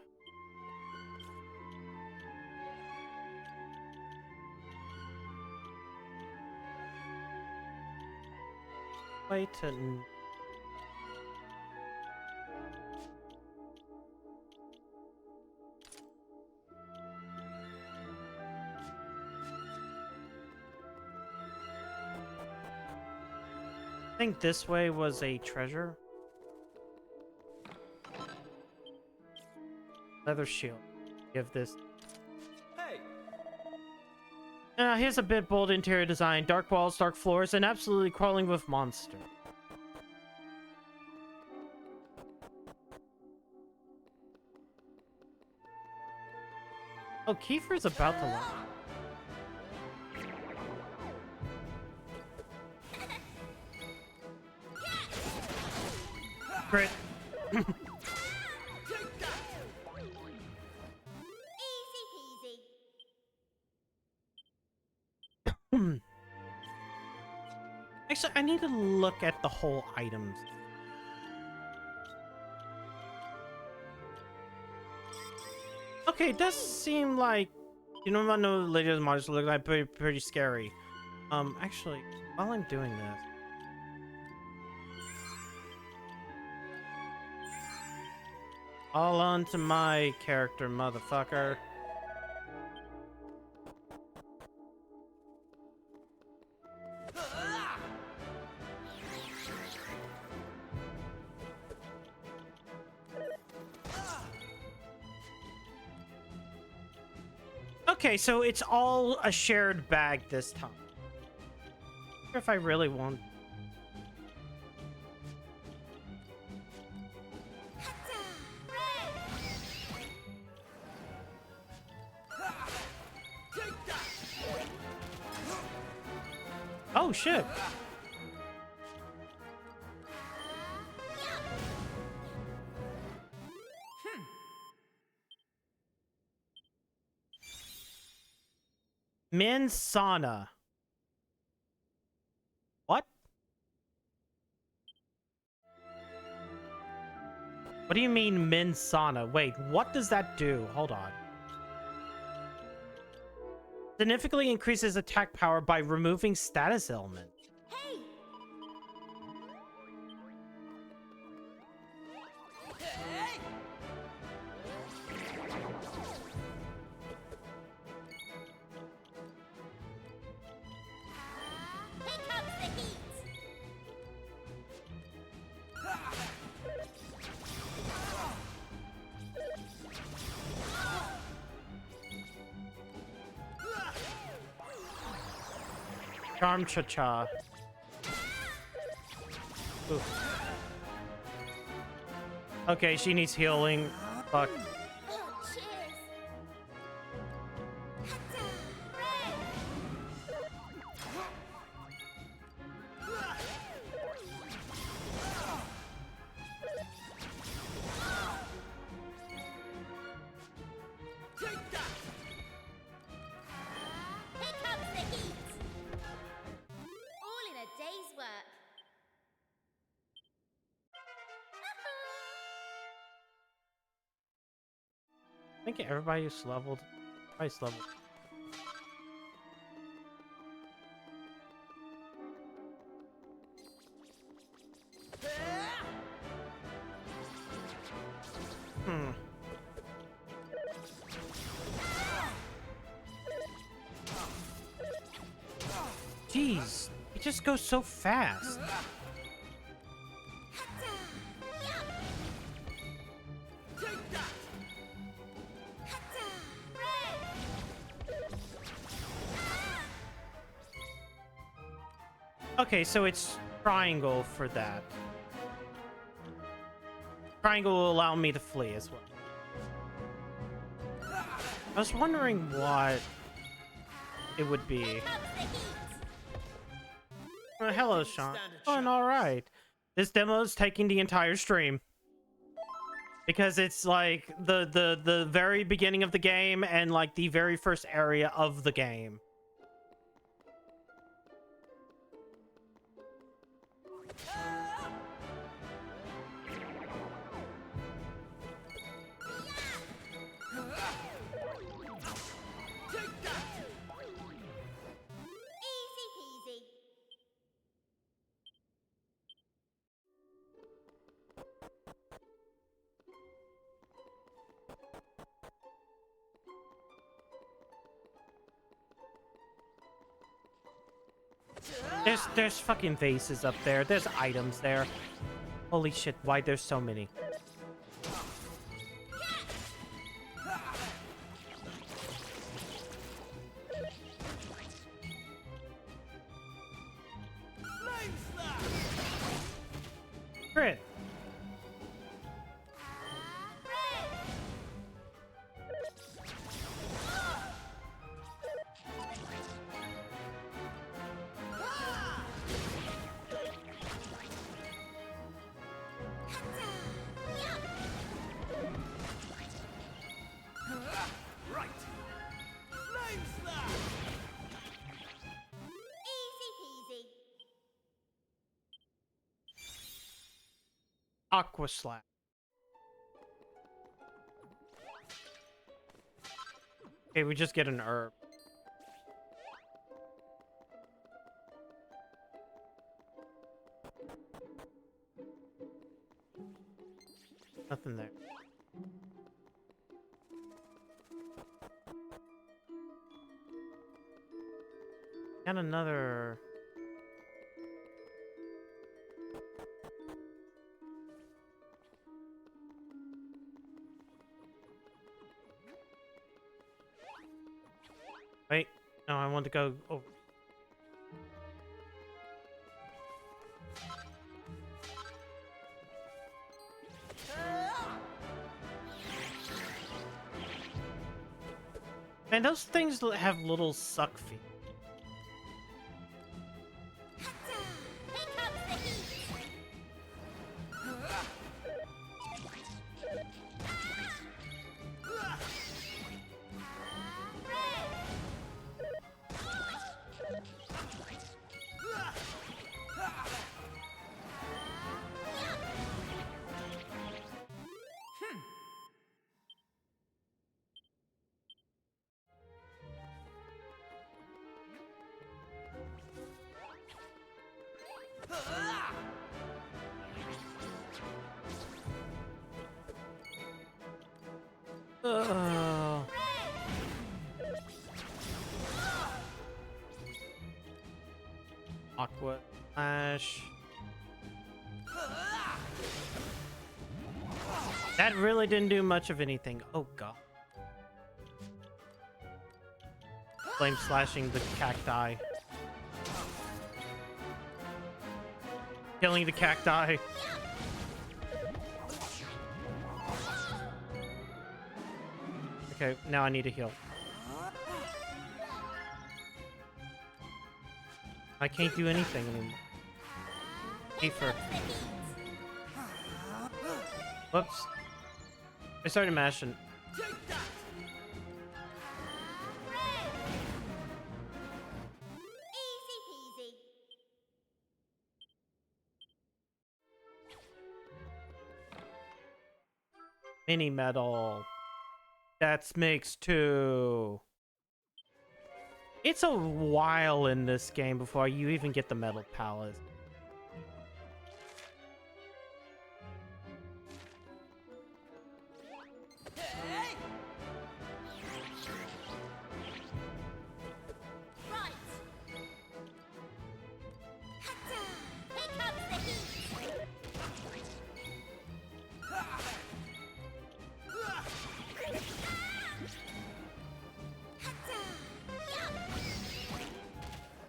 Way to. I think this way was a treasure. Leather shield. Give this. Hey! Here's a bit bold interior design. Dark walls, dark floors, and absolutely crawling with monster. Oh, Kiefer's about to launch. Crit. Easy peasy. Actually, I need to look at the whole items. Okay, it does seem like, you know, I know the latest models look like pretty scary. Actually, while I'm doing this, all onto my character, motherfucker. Okay, so it's all a shared bag this time. I wonder if I really want. Oh shit. Men's sauna. What? What do you mean men's sauna? Wait, what does that do? Hold on. Significantly increases attack power by removing status elements. Hey! Here comes the heat! Charm cha-cha. Ooh. Okay, she needs healing. Fuck. Oh, cheers! Here comes the heat! All in a day's work. I think everybody's leveled. Everybody's leveled. Hmm. Jeez, it just goes so fast. Okay, so it's triangle for that. Triangle will allow me to flee as well. I was wondering what it would be. Hello, Sean. Going all right. This demo is taking the entire stream because it's like the very beginning of the game and like the very first area of the game. Easy peasy. There's fucking vases up there. There's items there. Holy shit, why there's so many? Aqua Slap. Okay, we just get an herb. Nothing there. And another... Wait, no, I want to go over. Man, those things have little suck feet. Ugh. Aqua Slash. That really didn't do much of anything. Oh god. Flame slashing the cacti. Killing the cacti. Okay, now I need to heal. I can't do anything anymore. Kiefer. Whoops. I started mashing. Easy peasy. Mini medal. That makes 2. It's a while in this game before you even get the metal palette. Right. Hatta! Here comes the heat.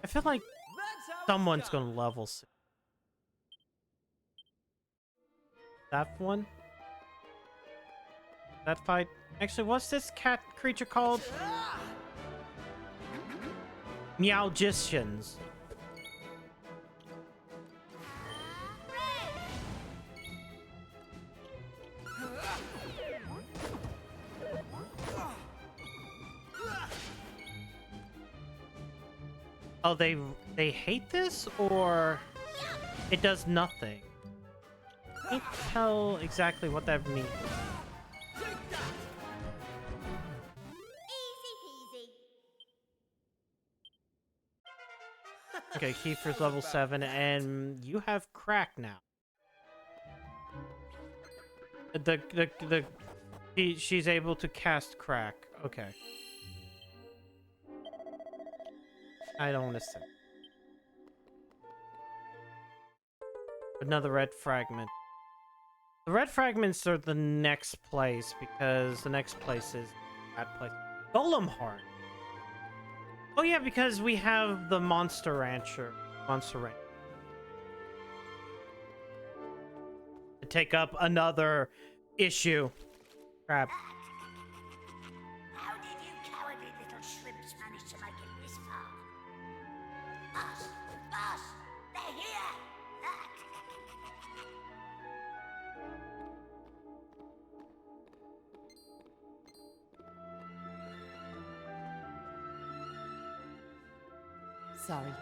I feel like someone's gonna level soon. That one? That fight? Actually, what's this cat creature called? Meowgicians. Oh, they hate this, or it does nothing? I can't tell exactly what that means. Easy peasy. Okay, Kiefer's level 7, and you have crack now. She's able to cast crack. Okay. I don't want to say. Another red fragment. The red fragments are the next place, because the next place is that place. Golem Heart. Oh yeah, because we have the Monster Rancher. Monster Rancher. To take up another issue. Crap. How did you cowardly little shrimps manage to make it this far? Boss! Boss! They're here! Sorry.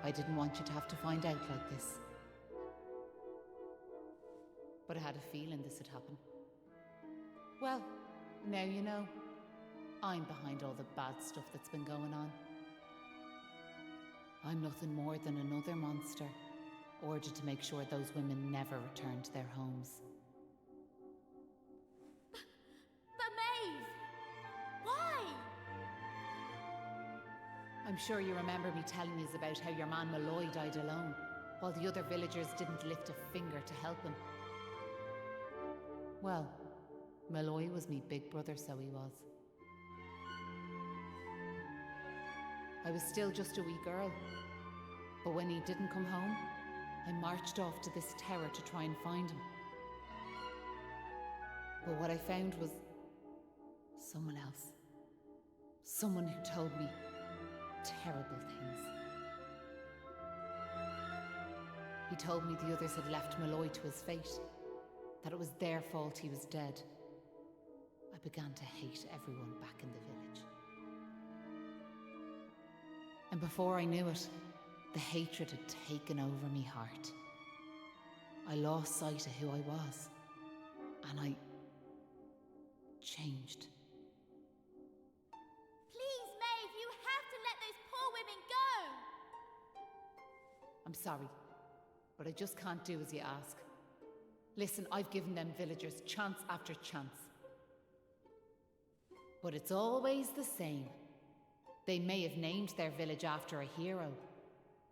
I didn't want you to have to find out like this. but I had a feeling this would happen. Well, now you know. I'm behind all the bad stuff that's been going on. I'm nothing more than another monster, ordered to make sure those women never return to their homes. But Maeve! Why? I'm sure you remember me telling you about how your man Malloy died alone, while the other villagers didn't lift a finger to help him. Well, Malloy was me big brother, so he was. I was still just a wee girl, but when he didn't come home, I marched off to this tower to try and find him. But what I found was someone else. Someone who told me terrible things. He told me the others had left Malloy to his fate, that it was their fault he was dead. I began to hate everyone back in the village. And before I knew it, the hatred had taken over me heart. I lost sight of who I was, and I changed. Please, Maeve, you have to let those poor women go! I'm sorry, but I just can't do as you ask. Listen, I've given them villagers chance after chance. But it's always the same. They may have named their village after a hero,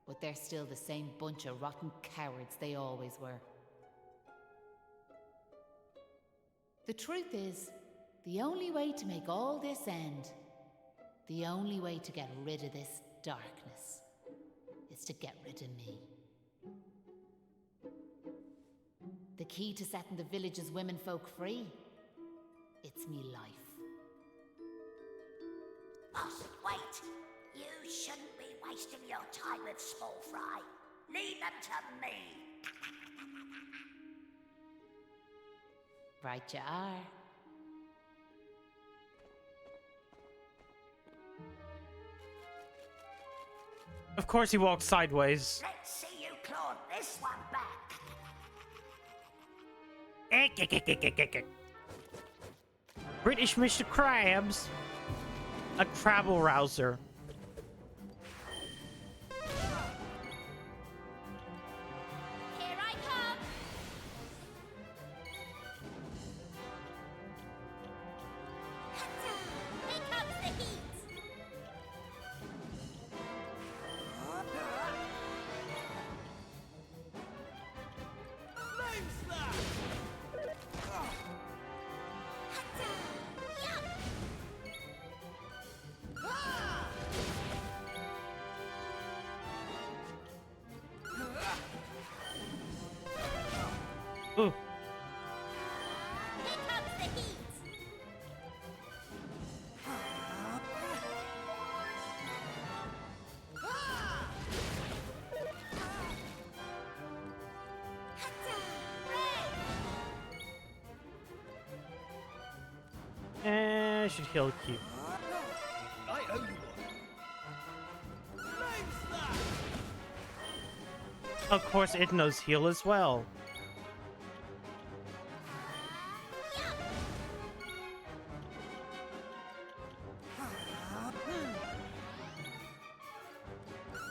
but they're still the same bunch of rotten cowards they always were. The truth is, the only way to make all this end, the only way to get rid of this darkness, is to get rid of me. The key to setting the village's womenfolk free, it's me life. Boss, wait! You shouldn't be wasting your time with small fry. Leave them to me. Right you are. Of course he walks sideways. Let's see you claw this one back. British Mr. Krabs. A crabble rouser. Here I come! Here comes the heat! Flame slash! Ooh. Here comes the heat! I should heal Q. I owe you one. Flame slash! Of course, it knows heal as well.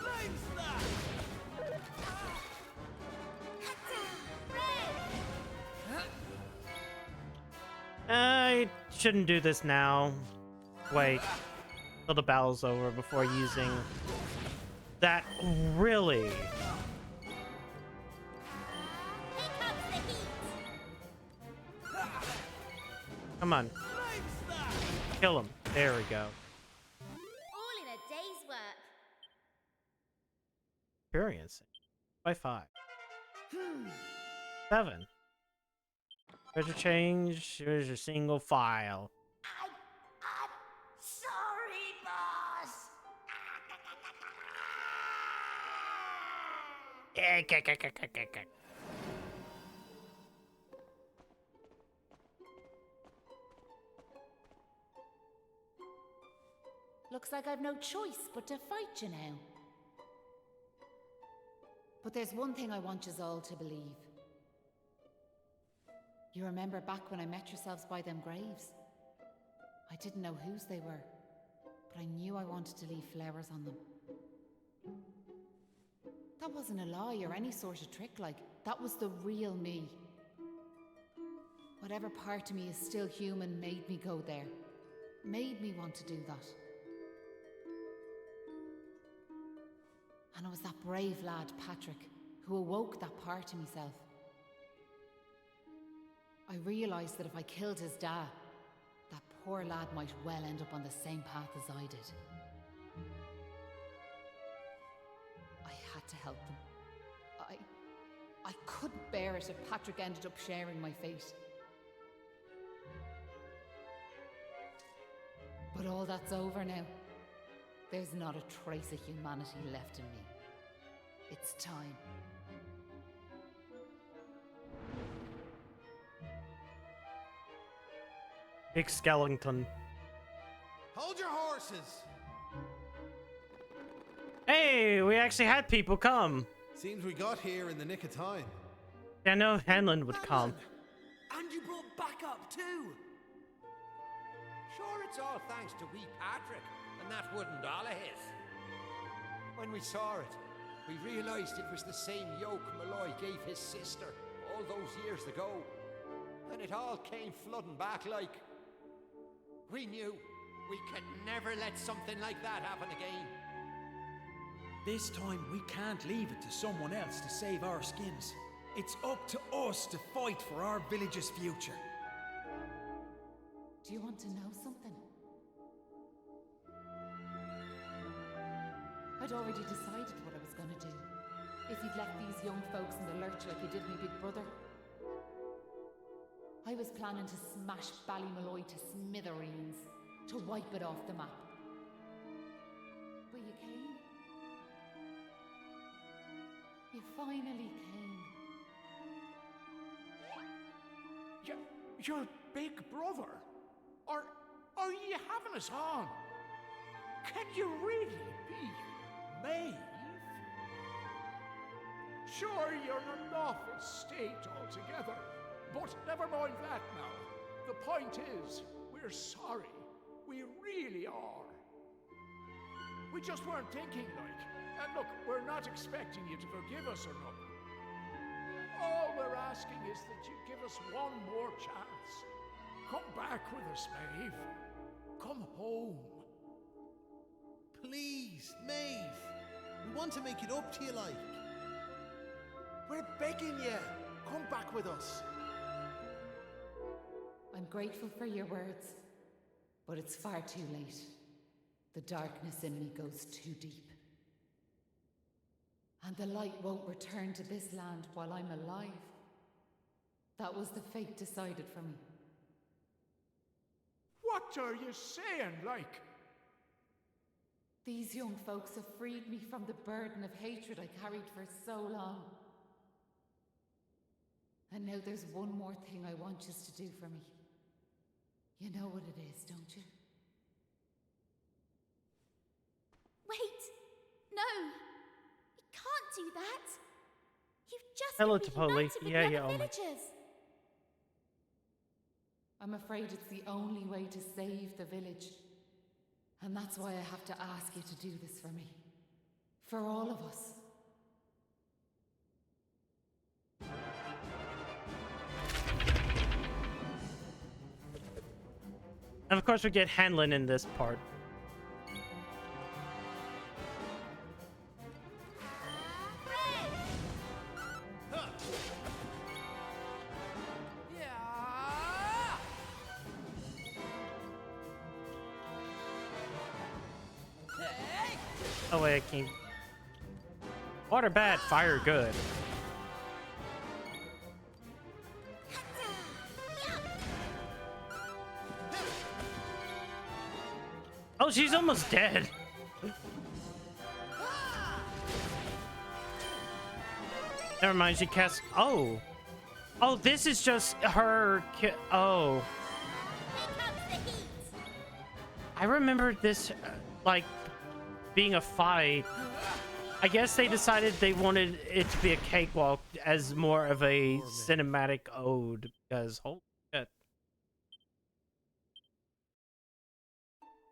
Flame slash! I shouldn't do this now. Wait till the battle's over before using that. Really? Here comes the heat! Come on. Kill him. There we go. All in a day's work. Experiencing. By 5. 7. Treasure change. Here's your single file. I'm sorry, boss. Looks like I've no choice but to fight you now. But there's one thing I want yous all to believe. You remember back when I met yourselves by them graves? I didn't know whose they were, but I knew I wanted to leave flowers on them. That wasn't a lie or any sort of trick, like, that was the real me. Whatever part of me is still human made me go there, made me want to do that. And it was that brave lad, Patrick, who awoke that part of myself. I realised that if I killed his dad, that poor lad might well end up on the same path as I did. I had to help them. I couldn't bear it if Patrick ended up sharing my fate. But all that's over now. There's not a trace of humanity left in me. It's time. Big skeleton. Hold your horses! Hey, we actually had people come. Seems we got here in the nick of time. I know Hanlon would come. And you brought backup too! Sure, it's all thanks to wee Patrick and that wooden doll of his. When we saw it, we realized it was the same yoke Malloy gave his sister all those years ago. And it all came flooding back like... We knew we could never let something like that happen again. This time we can't leave it to someone else to save our skins. It's up to us to fight for our village's future. Do you want to know something? I'd already decided what I was going to do. If you'd left these young folks in the lurch like you did me big brother. I was planning to smash Ballymalloy to smithereens, to wipe it off the map. But you came. You finally came. Your big brother? Are you having us on? Can you really be Maeve? Sure, you're an awful state altogether, but never mind that now. The point is, we're sorry. We really are. We just weren't thinking, like. And look, we're not expecting you to forgive us or nothing. All we're asking is that you give us one more chance. Come back with us, Maeve. Come home. Please, Maeve. We want to make it up to you, like. We're begging you. Come back with us. I'm grateful for your words, but it's far too late. The darkness in me goes too deep. And the light won't return to this land while I'm alive. That was the fate decided for me. What are you saying, like? These young folks have freed me from the burden of hatred I carried for so long. And now there's one more thing I want you to do for me. You know what it is, don't you? Wait! No! You can't do that! You've just Hello, been Topoli. reunited with Yeah, the yeah, other oh my- villagers. I'm afraid it's the only way to save the village. And that's why I have to ask you to do this for me. For all of us. And of course we get Hanlon in this part. Oh wait, I can't. Water bad, fire good. Oh, she's almost dead. Never mind, she casts. Oh. Oh, this is just her. Oh. I remember this, like, being a fight. I guess they decided they wanted it to be a cakewalk as more of a cinematic ode, because holy shit.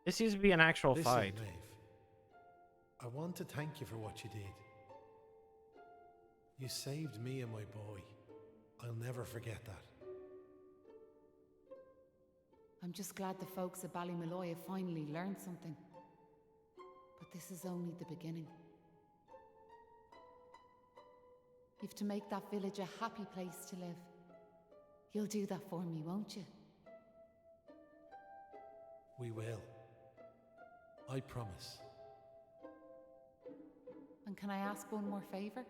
This used to be an actual Listen, fight. Maeve, I want to thank you for what you did. You saved me and my boy. I'll never forget that. I'm just glad the folks at Ballymalloy have finally learned something. But this is only the beginning. You've to make that village a happy place to live. You'll do that for me, won't you? We will. I promise. And can I ask one more favour?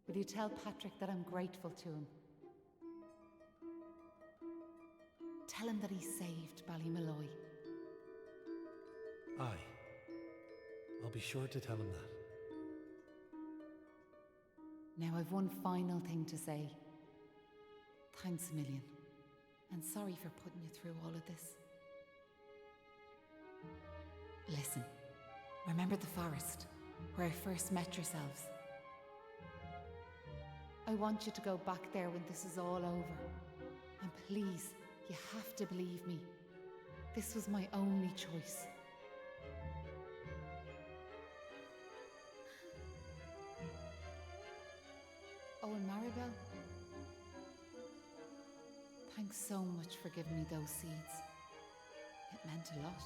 Will you tell Patrick that I'm grateful to him? Tell him that he saved Ballymalloy. Aye. I'll be sure to tell him that. Now I've one final thing to say. Thanks a million. And sorry for putting you through all of this. Listen, remember the forest, where I first met yourselves? I want you to go back there when this is all over. And please, you have to believe me. This was my only choice. Oh, and Maribel, thanks so much for giving me those seeds. It meant a lot.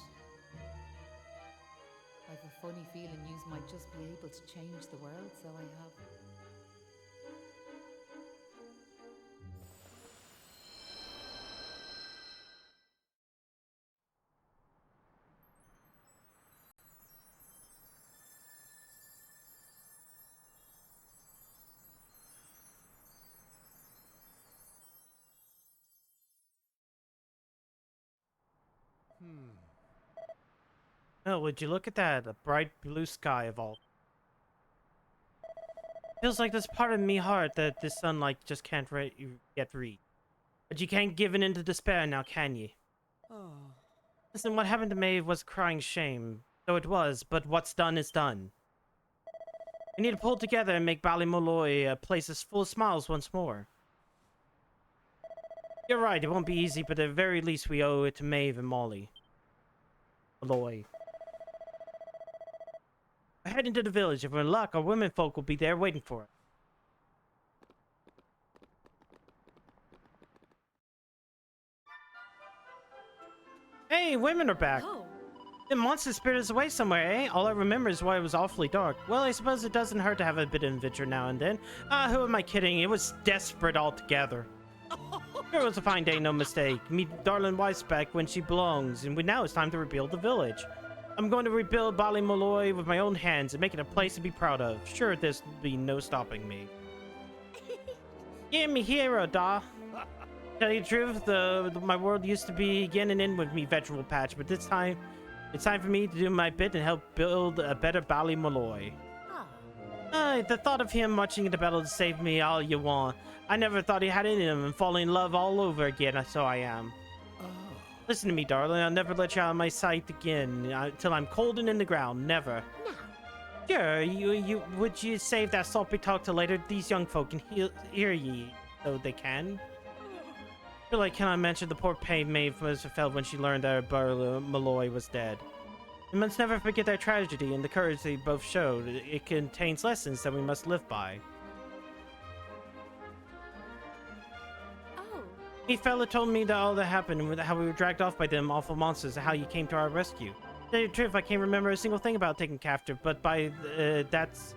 I've a funny feeling yous might just be able to change the world, so I have. Oh, would you look at that? The bright blue sky of all. Feels like there's part of me heart that this sunlight just can't get read. But you can't give in into despair now, can ye? Oh. Listen, what happened to Maeve was crying shame. So it was, but what's done is done. We need to pull together and make Ballymalloy a place as full of smiles once more. You're right, it won't be easy, but at the very least we owe it to Maeve and Molly. Malloy. We're heading to the village. If we're in luck, our women folk will be there waiting for us. Hey, women are back. Oh. The monster spirit is away somewhere, eh? All I remember is why it was awfully dark. Well, I suppose it doesn't hurt to have a bit of adventure now and then. Ah, who am I kidding? It was desperate altogether. It was a fine day, no mistake. Meet darling wife's back when she belongs, and now it's time to rebuild the village. I'm going to rebuild Ballymalloy with my own hands and make it a place to be proud of. Sure, there's be no stopping me. Yeah, me hero, da. Tell you the truth, my world used to be again and in with me, vegetable patch, but this time, it's time for me to do my bit and help build a better Ballymalloy. The thought of him marching into battle to save me all you want. I never thought he had it in him and falling in love all over again, so I am. Listen to me, darling. I'll never let you out of my sight again until I'm cold and in the ground. Never. No. Sure, would you save that sloppy talk till later? These young folk can hear ye, though they can. I feel like cannot mention the poor pain Maeve must have felt when she learned that Ballymalloy was dead. We must never forget their tragedy and the courage they both showed. It contains lessons that we must live by. A fella told me that all that happened and how we were dragged off by them awful monsters and how you came to our rescue. To tell you the truth, I can't remember a single thing about taking captive, but that's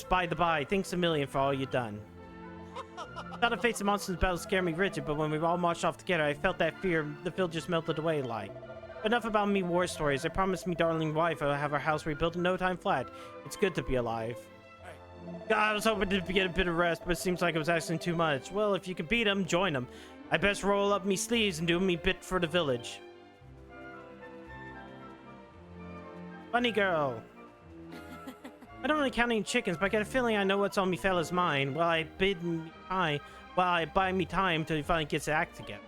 by the by. Thanks a million for all you done. Thought to face the monsters battle scared me rigid, but when we all marched off together, I felt that fear. The field just melted away like. Enough about me war stories. I promised me darling wife I'll have our house rebuilt in no time flat. It's good to be alive. God, I was hoping to get a bit of rest, but it seems like I was asking too much. Well, if you can beat them, join them. I best roll up me sleeves and do me bit for the village. Funny girl. I don't really count any chickens, but I get a feeling I know what's on me fella's mind. Well, I buy me time till he finally gets the act together.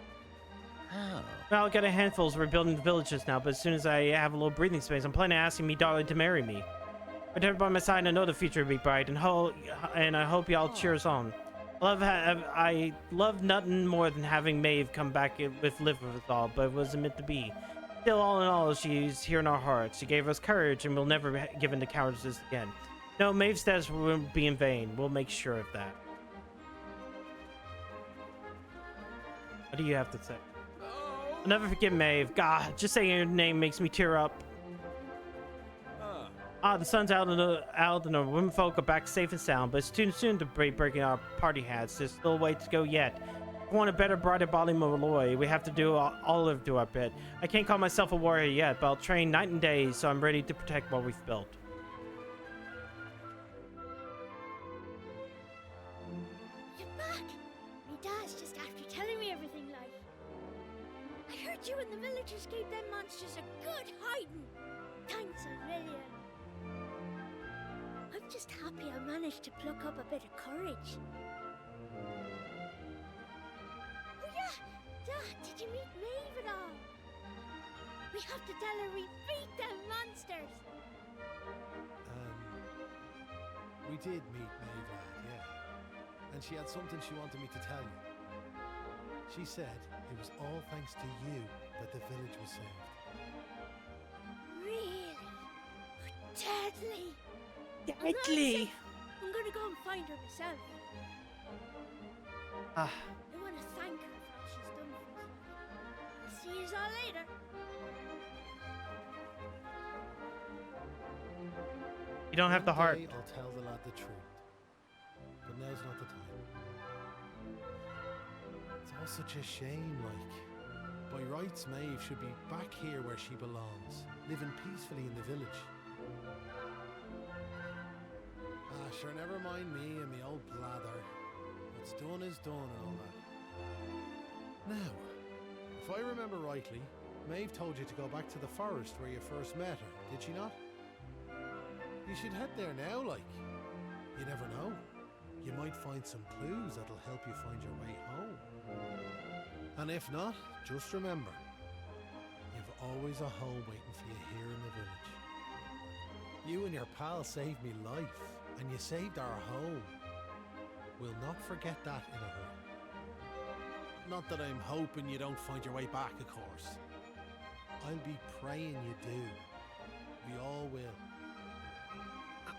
Oh. Well, I'll get a handful as we're building the villages now, but as soon as I have a little breathing space, I'm planning on asking me darling to marry me. With her by my side, I know the future will be bright, and I hope y'all cheers on. I love nothing more than having Maeve come back with live with us all, but it wasn't meant to be. Still, all in all, she's here in our hearts. She gave us courage, and we'll never give in to cowardice again. No, Maeve's death won't be in vain. We'll make sure of that. What do you have to say? I'll never forget Maeve. God, just saying your name makes me tear up. The sun's out and the womenfolk are back safe and sound, but it's too soon to be breaking our party hats. There's still a way to go yet. If we want a better, brighter Bali Malloy, we have to do all of our bit. I can't call myself a warrior yet, but I'll train night and day, so I'm ready to protect what we've built. You're back! Me dad's just after telling me everything, like. I heard you and the villagers gave them monsters a good hiding. Thanks a million. I'm just happy I managed to pluck up a bit of courage. Oh yeah! Dad, did you meet Maeve at all? We have to tell her we beat them monsters! We did meet Maeve, lad, yeah. And she had something she wanted me to tell you. She said it was all thanks to you that the village was saved. Really? Deadly! Deadly! I'm gonna go and find her myself. I want to thank her for all she's done for us. I'll see you all later. You don't have the heart. One day I'll tell the lad the truth. But now's not the time. It's all such a shame, like. By rights, Maeve should be back here where she belongs, living peacefully in the village. Sure, never mind me and me old blather. What's done is done and all that. Now, if I remember rightly, Maeve told you to go back to the forest where you first met her, did she not? You should head there now, like. You never know. You might find some clues that'll help you find your way home. And if not, just remember, you've always a home waiting for you here in the village. You and your pal saved me life. And you saved our home. We'll not forget that in a hurry. Not that I'm hoping you don't find your way back, of course. I'll be praying you do. We all will.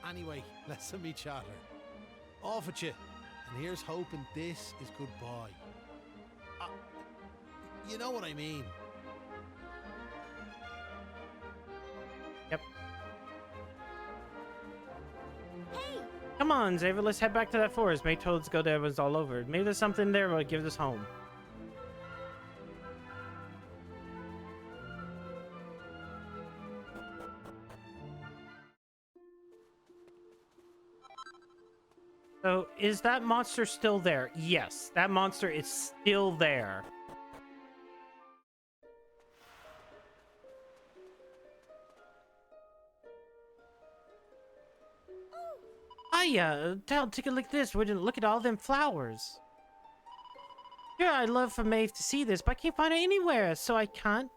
Anyway, listen me chatter. Off at you. And here's hoping this is goodbye. You know what I mean. Yep. Come on, Xavier, let's head back to that forest. May told us to go there when it's all over. Maybe there's something there that'll give us home. So, is that monster still there? Yes, that monster is still there. Take a look at this. We didn't look at all them flowers. Yeah, I'd love for Maeve to see this, but I can't find it anywhere, so I can't.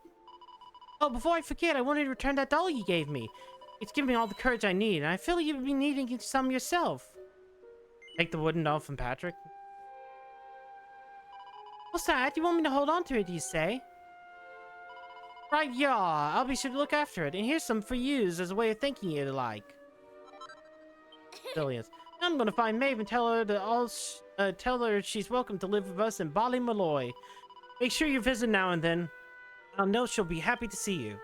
Oh, before I forget, I wanted to return that doll you gave me. It's giving me all the courage I need, and I feel you'd be needing some yourself. Take the wooden doll from Patrick. What's that? You want me to hold on to it, you say? Right, yeah. I'll be sure to look after it, and here's some for yous as a way of thanking you, like. Brilliant. I'm gonna find Maeve and tell her she's welcome to live with us in Bali Malloy. Make sure you visit now and then. I know she'll be happy to see you.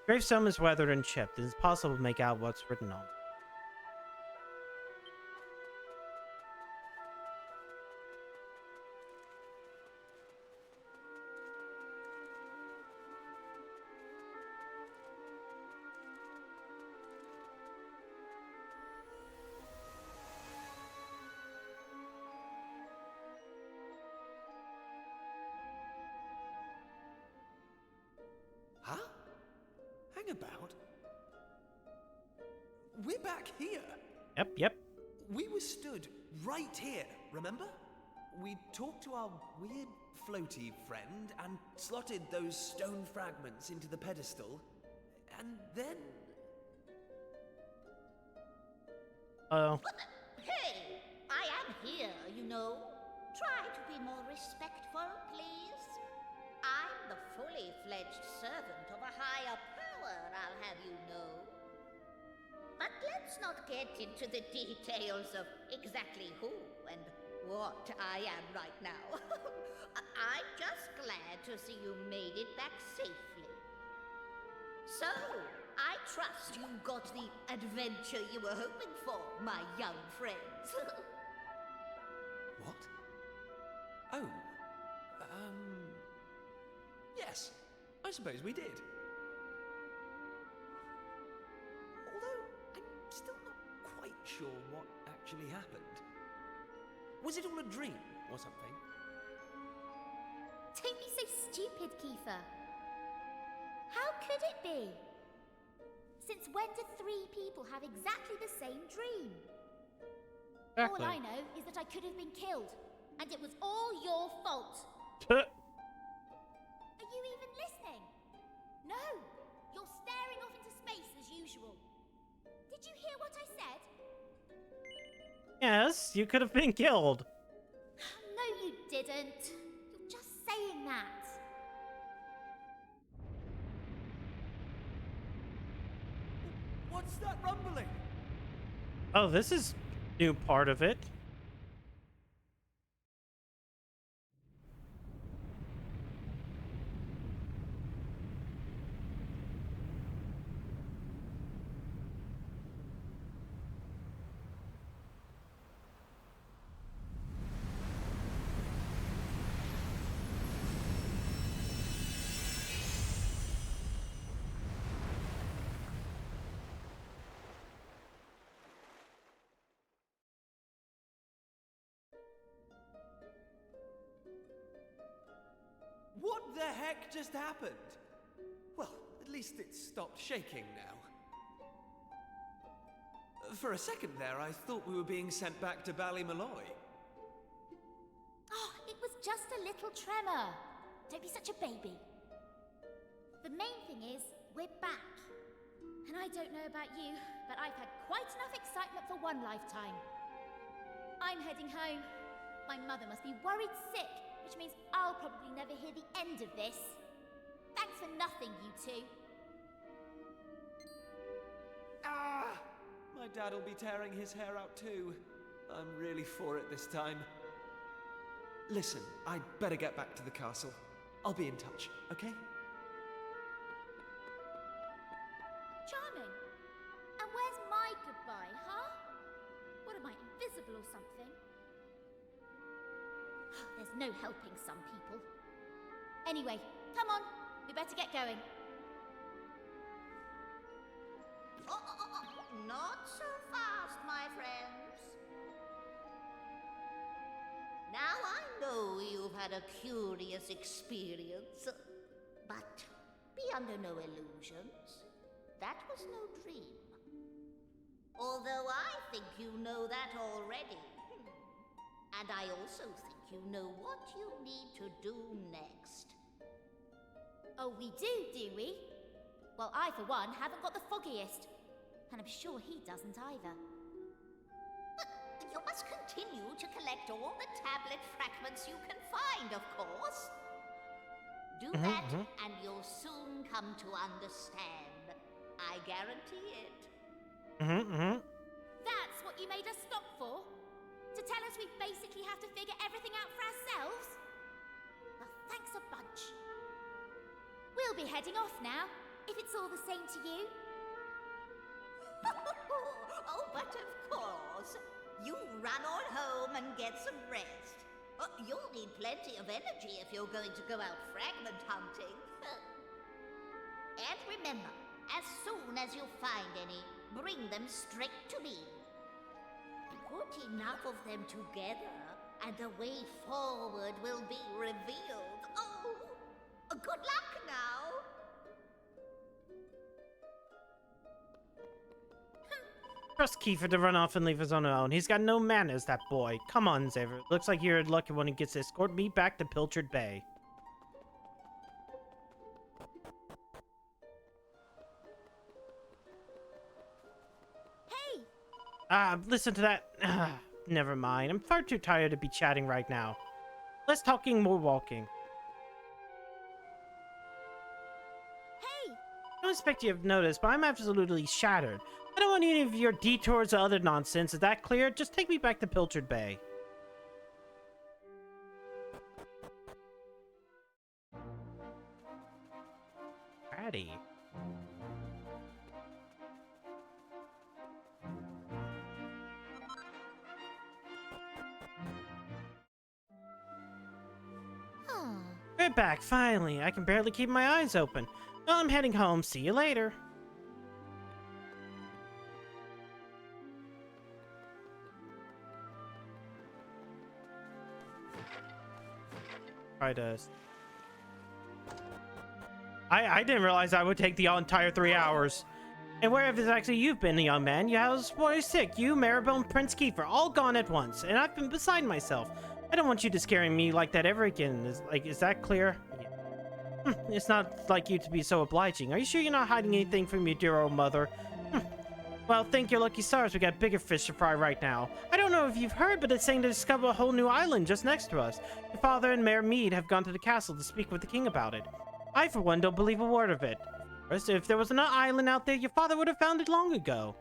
Gravestone is weathered and chipped. It is possible to make out what's written on it. Huh? Hang about. We're back here. Yep. We were stood right here, remember? We talked to our weird floaty friend and slotted those stone fragments into the pedestal. And then Oh. Hey, I am here, you know. Try to be more respectful, please. I'm the fully fledged servant of a higher power, I'll have you know. But let's not get into the details of exactly who and what I am right now. I'm just glad to see you made it back safely. So, I trust you got the adventure you were hoping for, my young friends. What? Oh. Yes. I suppose we did. Although, I'm still not quite sure what actually happened. Was it all a dream or something? Don't be so stupid, Kiefer. How could it be? Since when did 3 people have exactly the same dream? Exactly. All I know is that I could have been killed, and it was all your fault. Are you even listening? No! You're staring off into space as usual. Did you hear what I said? Yes, you could have been killed. No, you didn't. You're just saying that. What's that rumbling? Oh, this is new part of it. What the heck just happened? Well, at least it's stopped shaking now. For a second there, I thought we were being sent back to Ballymalloy. Oh, it was just a little tremor. Don't be such a baby. The main thing is, we're back. And I don't know about you, but I've had quite enough excitement for one lifetime. I'm heading home. My mother must be worried sick, which means I'll probably never hear the end of this. Thanks for nothing, you two. Ah! My dad'll be tearing his hair out too. I'm really for it this time. Listen, I'd better get back to the castle. I'll be in touch, okay? Charming. And where's my goodbye, huh? What am I, invisible or something? There's no helping some people. Anyway, come on. We better get going. Not so fast, my friends. Now I know you've had a curious experience, but be under no illusions. That was no dream. Although I think you know that already. And I also think you know what you need to do next. Oh, we do we? Well, I, for one, haven't got the foggiest. And I'm sure he doesn't either. But you must continue to collect all the tablet fragments you can find, of course. Do that, and you'll soon come to understand. I guarantee it. That's what you made us stop for? To tell us we basically have to figure everything out for ourselves? Well, thanks a bunch. We'll be heading off now, if it's all the same to you. Oh, but of course. You run on home and get some rest. You'll need plenty of energy if you're going to go out fragment hunting. And remember, as soon as you find any, bring them straight to me. Put enough of them together, and the way forward will be revealed. Oh, good luck now. Trust Kiefer to run off and leave us on our own. He's got no manners, that boy. Come on, Xavier. Looks like you're lucky when he gets to escort me back to Pilchard Bay. Hey! Listen to that. Never mind. I'm far too tired to be chatting right now. Less talking, more walking. Hey! I don't expect you to have noticed, but I'm absolutely shattered. I don't want any of your detours or other nonsense. Is that clear? Just take me back to Pilchard Bay. Ratty. We're back, finally. I can barely keep my eyes open. Well, I'm heading home. See you later. Try to... I didn't realize I would take the entire 3 hours. And where have actually you've been, young man? You was boy sick. You, Maribel, and Prince Kiefer, all gone at once. And I've been beside myself. I don't want you to scaring me like that ever again. Is that clear? Yeah. It's not like you to be so obliging. Are you sure you're not hiding anything from your dear old mother? Well, thank your lucky stars we got bigger fish to fry right now. I don't know if you've heard, but it's saying to discover a whole new island just next to us. Your father and Mayor Mead have gone to the castle to speak with the king about it. I, for one, don't believe a word of it. First, if there was an island out there, your father would have found it long ago.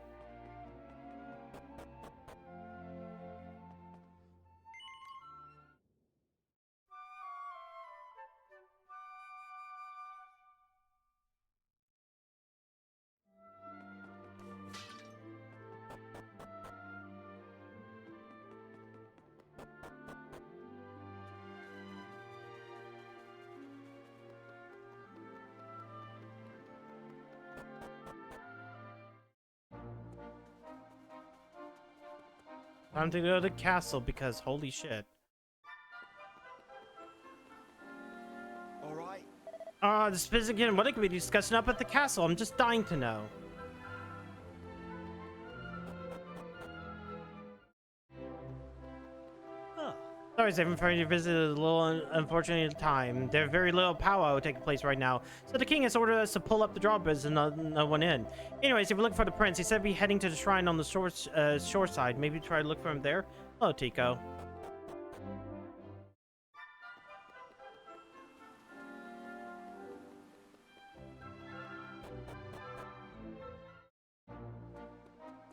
Time to go to the castle because holy shit. Alright. This is again. What could we be discussing up at the castle? I'm just dying to know. Sorry, Zayvon, for your visit is a little unfortunate time. There's very little powwow taking place right now, so the king has ordered us to pull up the drawbridge and no one in. Anyways, if we're looking for the prince, he said we're heading to the shrine on the shore side. Maybe try to look for him there. Hello, Tico.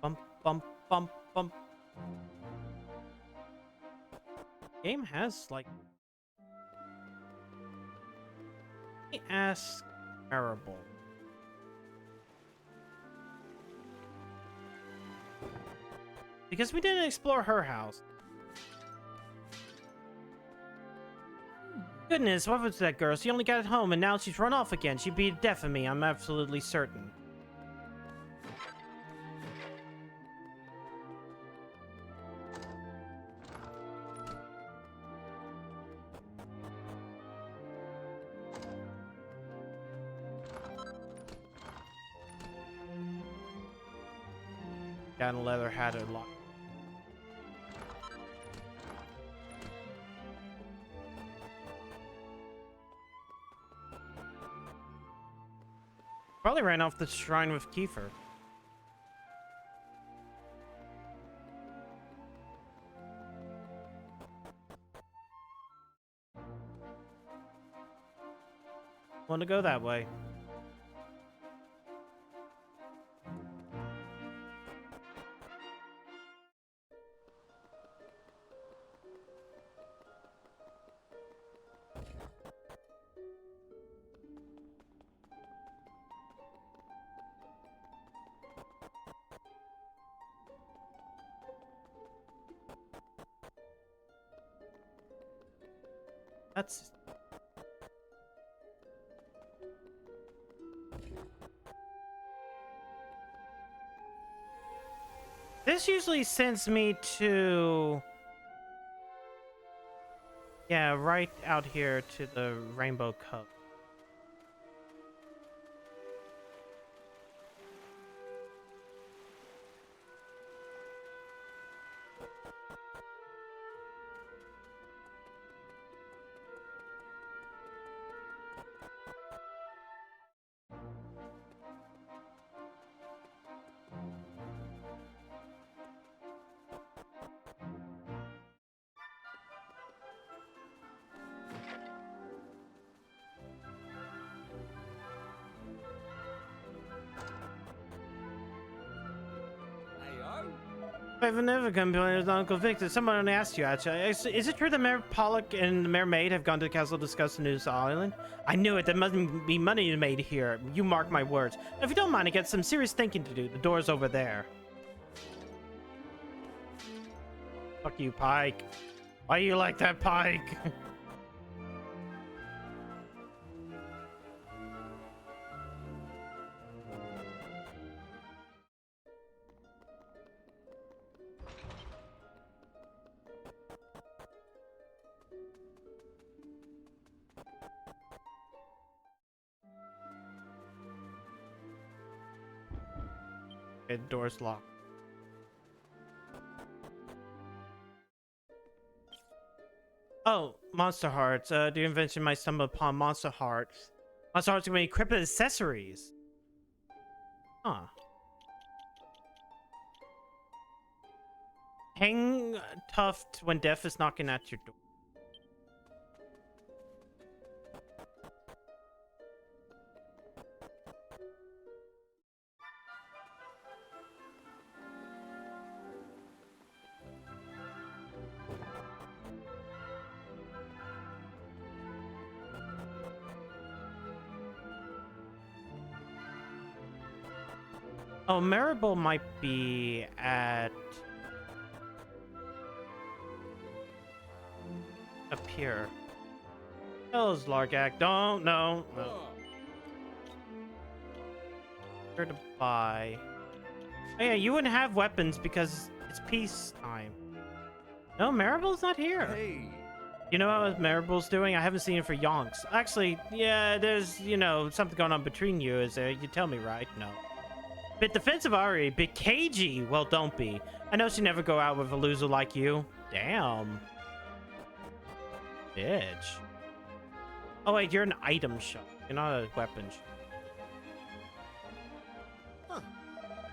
Bump, bump, bump, bump. Game has like ask terrible. Because we didn't explore her house. Goodness, what was that girl? She only got home and now she's run off again. She'd be deaf of me, I'm absolutely certain. Got a leather hat a lot. Probably ran off the shrine with Kiefer. Want to go that way. That's... This usually sends me to... Yeah, right out here to the Rainbow Cove. I've never complained with Uncle Victor. Someone only asked you, actually. Is it true that Mayor Pollock and the Mayor Maid have gone to the castle to discuss the news island? I knew it. There must be money made here. You mark my words. If you don't mind, I got some serious thinking to do. The door's over there. Fuck you, Pike. Why you like that, Pike? Okay, the door's locked. Oh, Monster Hearts. The invention might stumble upon Monster Hearts. Monster Hearts can be equipped with accessories. Huh. Hang tough when death is knocking at your door. Oh, Maribel might be at up here. Hell's Largak. Don't no. Here to buy. Oh yeah, you wouldn't have weapons because it's peace time. No, Maribel's not here. Hey. You know what Maribel's doing? I haven't seen her for yonks. Actually, yeah, there's, you know, something going on between you. Is there? You tell me, right? No. Bit defensive, Ari. Bit cagey. Well, don't be. I know she never go out with a loser like you. Damn. Bitch. Oh, wait, you're an item shop. You're not a weapon shop. Huh.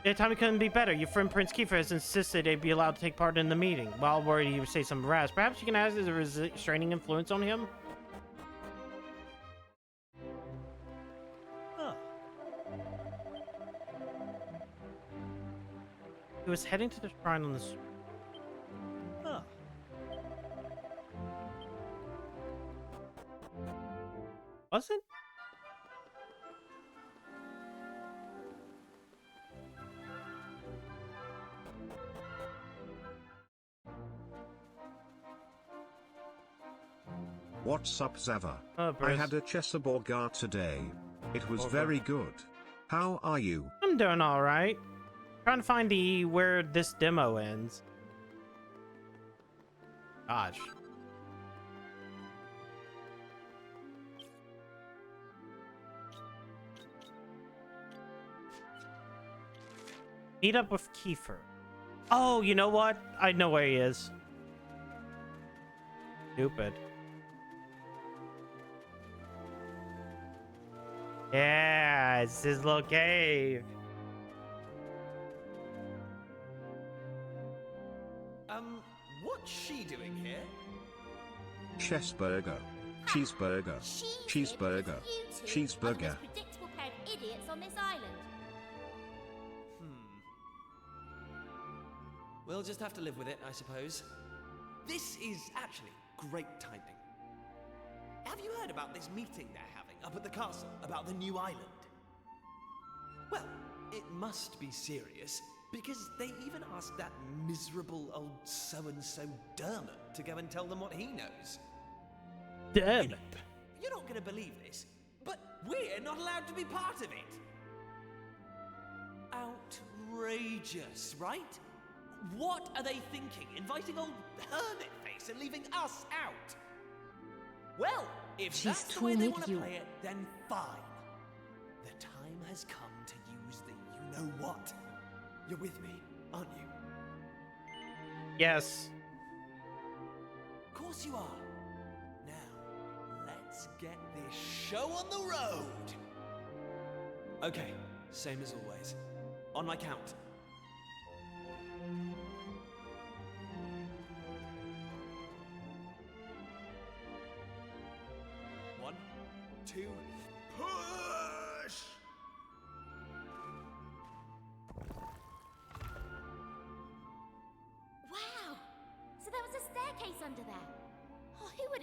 Yeah, Tommy couldn't be better. Your friend Prince Kiefer has insisted they'd be allowed to take part in the meeting. While worried he would say some rash. Perhaps you can ask as a restraining influence on him? He was heading to the shrine on the street. Huh. Was it? What's up, Zava? Oh, I Bruce. had a Chessaborgar today. It was very good. How are you? I'm doing all right. Trying to find the where this demo ends. Gosh. Meet up with Kiefer. Oh, you know what? I know where he is. Stupid. Yeah, it's his little cave. What's she doing here? Chessburger. Cheeseburger. Cheeseburger. Cheeseburger. Predictable pair of idiots on this island. We'll just have to live with it, I suppose. This is actually great timing. Have you heard about this meeting they're having up at the castle about the new island? Well, it must be serious, because they even asked that miserable old so-and-so Dermot to go and tell them what he knows. Dermot? You're not going to believe this, but we're not allowed to be part of it. Outrageous, right? What are they thinking, inviting old Hermit Face and leaving us out? Well, if that's the way they want to play it, then fine. The time has come to use the you-know-what. You're with me, aren't you? Yes. Of course you are. Now, let's get this show on the road. Okay, same as always. On my count. 1, 2, push!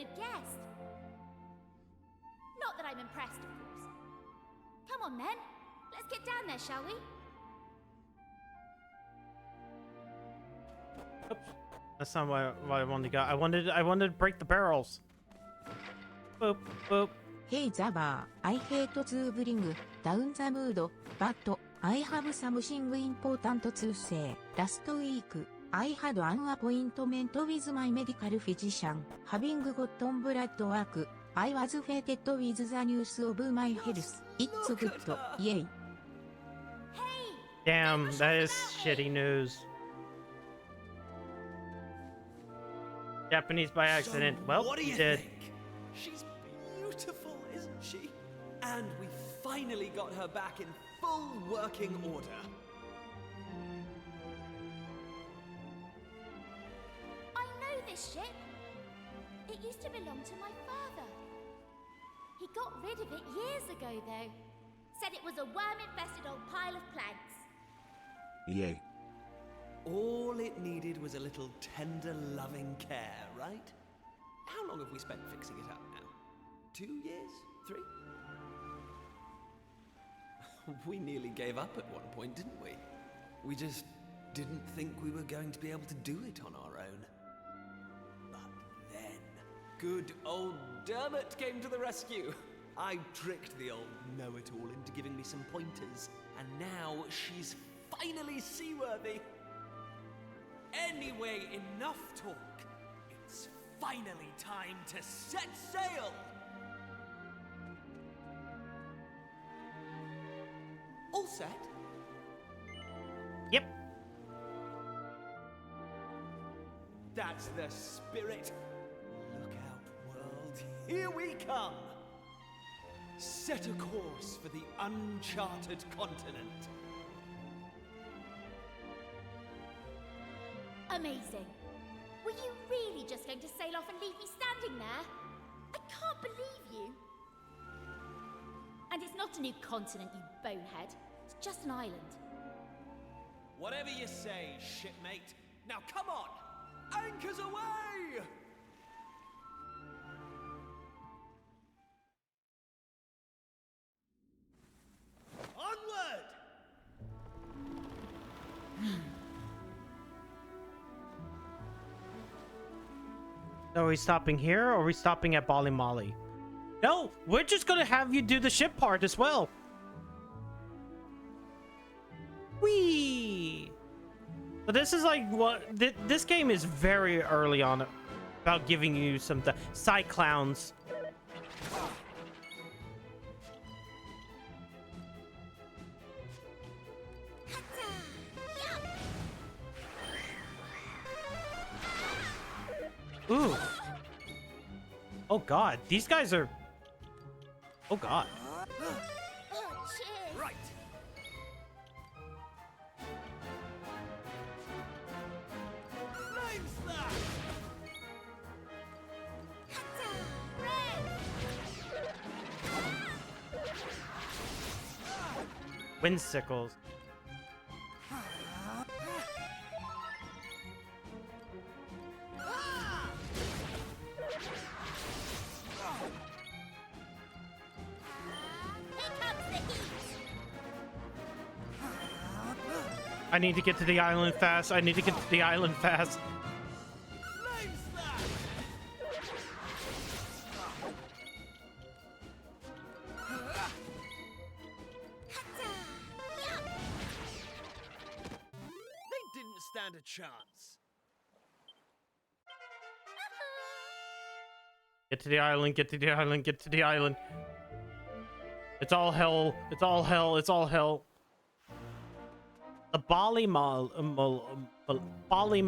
could have guessed. Not that I'm impressed, of course. Come on, then. Let's get down there, shall we? Oops. That's not what I wanted to go. I wanted to break the barrels. Boop, boop. Hey Zaba, I hate to bring down the mood, but I have something important to say. Last week, I had an appointment with my medical physician. Having gotten blood work, I was fated with the news of my health. It's good, yay. Damn, that is shitty news. Japanese by accident. So Well, what do you did. think? She's beautiful, isn't she? And we finally got her back in full working order. I know this ship. It used to belong to my father. He got rid of it years ago, though. Said it was a worm-infested old pile of planks. Yay. All it needed was a little tender, loving care, right? How long have we spent fixing it up now? 2 years? 3? We nearly gave up at one point, didn't we? We just didn't think we were going to be able to do it on our own. But then, good old Dermot came to the rescue. I tricked the old know-it-all into giving me some pointers, and now she's finally seaworthy. Anyway, enough talk. It's finally time to set sail! All set? Yep. That's the spirit. Look out, world. Here we come. Set a course for the uncharted continent. Amazing. Were you really just going to sail off and leave me standing there? I can't believe you. And it's not a new continent, you bonehead. It's just an island. Whatever you say, shipmate. Now come on! Anchors away! Onward! So are we stopping here or are we stopping at Bali Mali? No, we're just gonna have you do the ship part as well. Whee! So this is like what this game is very early on about giving you some side clowns. Ooh. Oh god, these guys are... Oh god. Right. Flame slash! Windsickles. I need to get to the island fast. I need to get to the island fast. Flame slash! They didn't stand a chance. Get to the island, get to the island, get to the island. It's all hell. It's all hell. It's all hell. The Bali Malloy. Bali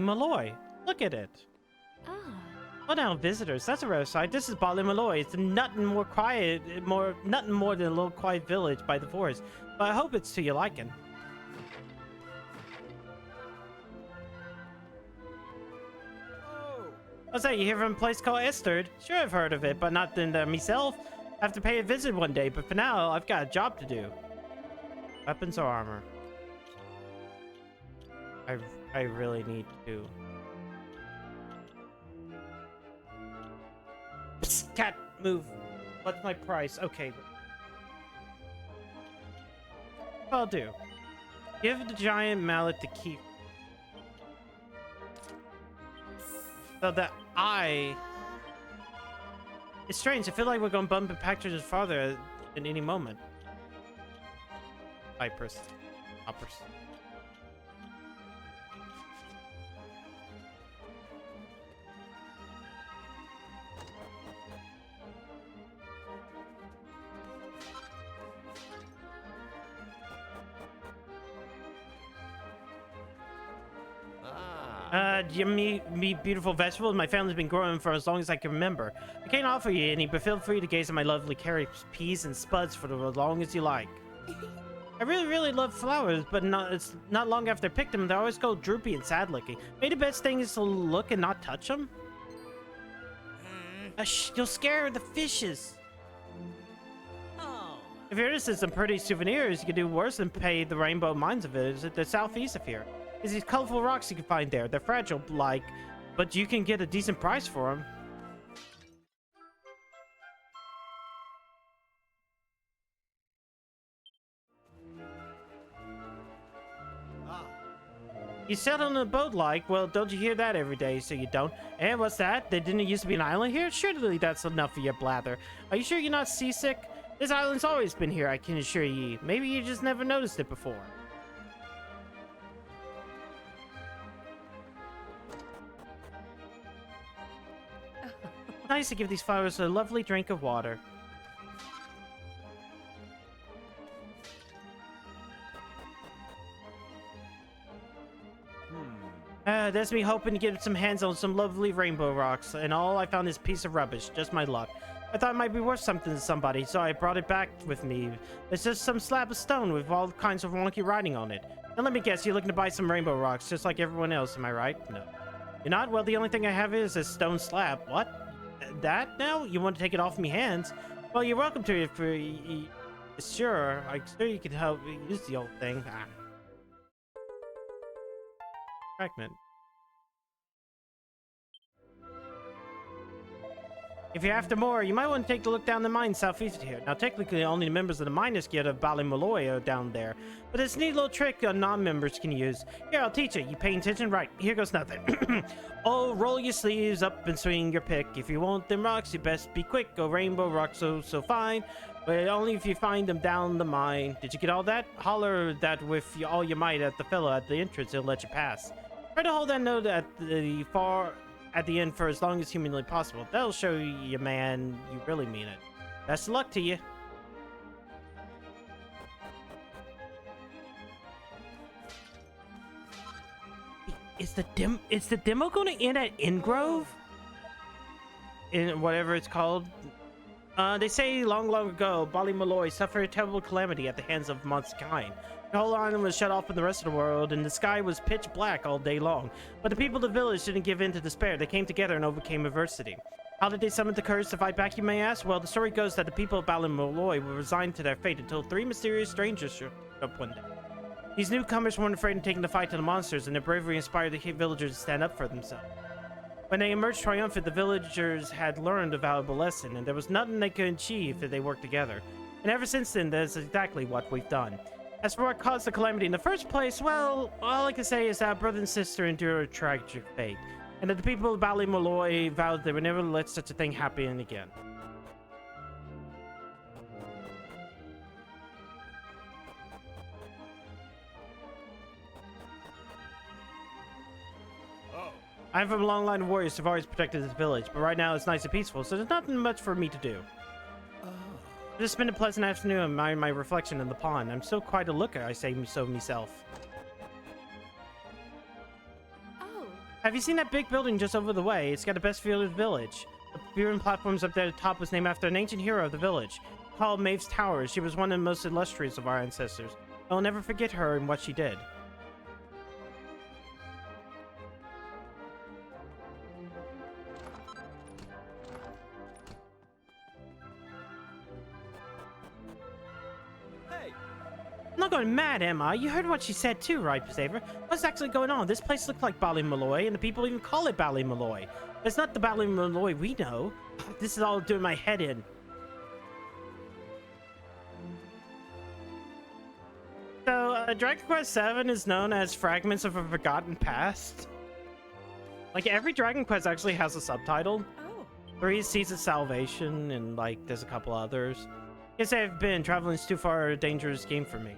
Malloy. Look at it. Ah. Well now, visitors, that's a rare sight. This is Bali Malloy. It's nothing more quiet, nothing more than a little quiet village by the forest. But I hope it's to your liking. What's that? You hear from a place called Esterd? Sure, I've heard of it, but not myself. I have to pay a visit one day, but for now, I've got a job to do. Weapons or armor? I really need to. Psst, cat, move. What's my price? Okay. I'll do. Give the giant mallet to keep. So that it's strange. I feel like we're going to bump and pack each farther in any moment. Vipers. Hoppers. Me beautiful vegetables. My family's been growing for as long as I can remember. I can't offer you any, but feel free to gaze at my lovely carrots, peas, and spuds for as long as you like. I really love flowers, but it's not long after I picked them, they always go droopy and sad looking. Maybe the best thing is to look and not touch them. You'll scare the fishes. Oh. If you're interested in some pretty souvenirs, you can do worse than pay the rainbow mines of it. It's at the southeast of here. There's these colorful rocks you can find there. They're fragile, but you can get a decent price for them. You sailed on a boat well, don't you hear that every day, so you don't? And what's that? There didn't used to be an island here? Surely that's enough for your blather. Are you sure you're not seasick? This island's always been here, I can assure ye. Maybe you just never noticed it before. Nice to give these flowers a lovely drink of water. That's me hoping to get some hands on some lovely rainbow rocks, and all I found is a piece of rubbish. Just my luck. I thought it might be worth something to somebody, so I brought it back with me. It's just some slab of stone with all kinds of wonky writing on it. Now let me guess, you're looking to buy some rainbow rocks, just like everyone else, am I right? No. You're not? Well, the only thing I have is a stone slab. What? That now? You want to take it off me hands? Well, you're welcome to it for... Sure, I'm sure you can help use the old thing. Fragment. If you're after more, you might want to take a look down the mine southeast here. Now, technically, only the members of the Miners Guild of Ballymolloy are down there. But it's a neat little trick non-members can use. Here, I'll teach you. You paying attention? Right, here goes nothing. Oh, roll your sleeves up and swing your pick. If you want them rocks, you best be quick. Go rainbow rocks so fine. But only if you find them down the mine. Did you get all that? Holler that with all your might at the fellow at the entrance. He'll let you pass. Try to hold that note at the end for as long as humanly possible. That'll show you, man, you really mean it. Best of luck to you. Is the demo going to end at Ingrove? In whatever it's called? They say long ago, Ballymolloy suffered a terrible calamity at the hands of mankind. The whole island was shut off from the rest of the world, and the sky was pitch black all day long. But the people of the village didn't give in to despair. They came together and overcame adversity. How did they summon the courage to fight back, you may ask? Well, the story goes that the people of Ballymolloy were resigned to their fate until 3 mysterious strangers showed up one day. These newcomers weren't afraid of taking the fight to the monsters, and their bravery inspired the villagers to stand up for themselves. When they emerged triumphant, the villagers had learned a valuable lesson, and there was nothing they could achieve if they worked together. And ever since then, that's exactly what we've done. As for what caused the calamity in the first place, well, all I can say is that brother and sister endured a tragic fate, and that the people of Ballymolloy vowed they would never let such a thing happen again. I'm from a long line of warriors who've always protected this village, but right now it's nice and peaceful, so there's nothing much for me to do. I just spent a pleasant afternoon admiring my reflection in the pond. I'm still quite a looker, I say so myself. Oh. Have you seen that big building just over the way? It's got the best view of the village. The viewing platforms up there at the top was named after an ancient hero of the village, called Maeve's Tower. She was one of the most illustrious of our ancestors. I'll never forget her and what she did. I'm not going mad, am I? You heard what she said too, right, Saver? What's actually going on? This place looks like Ballymaloy, and the people even call it Ballymaloy. It's not the Ballymaloy we know. This is all doing my head in. So, Dragon Quest VII is known as Fragments of a Forgotten Past. Like, every Dragon Quest actually has a subtitle. Oh. 3 Seeds of Salvation, and, like, there's a couple others. Guess I've been traveling's too far a dangerous game for me.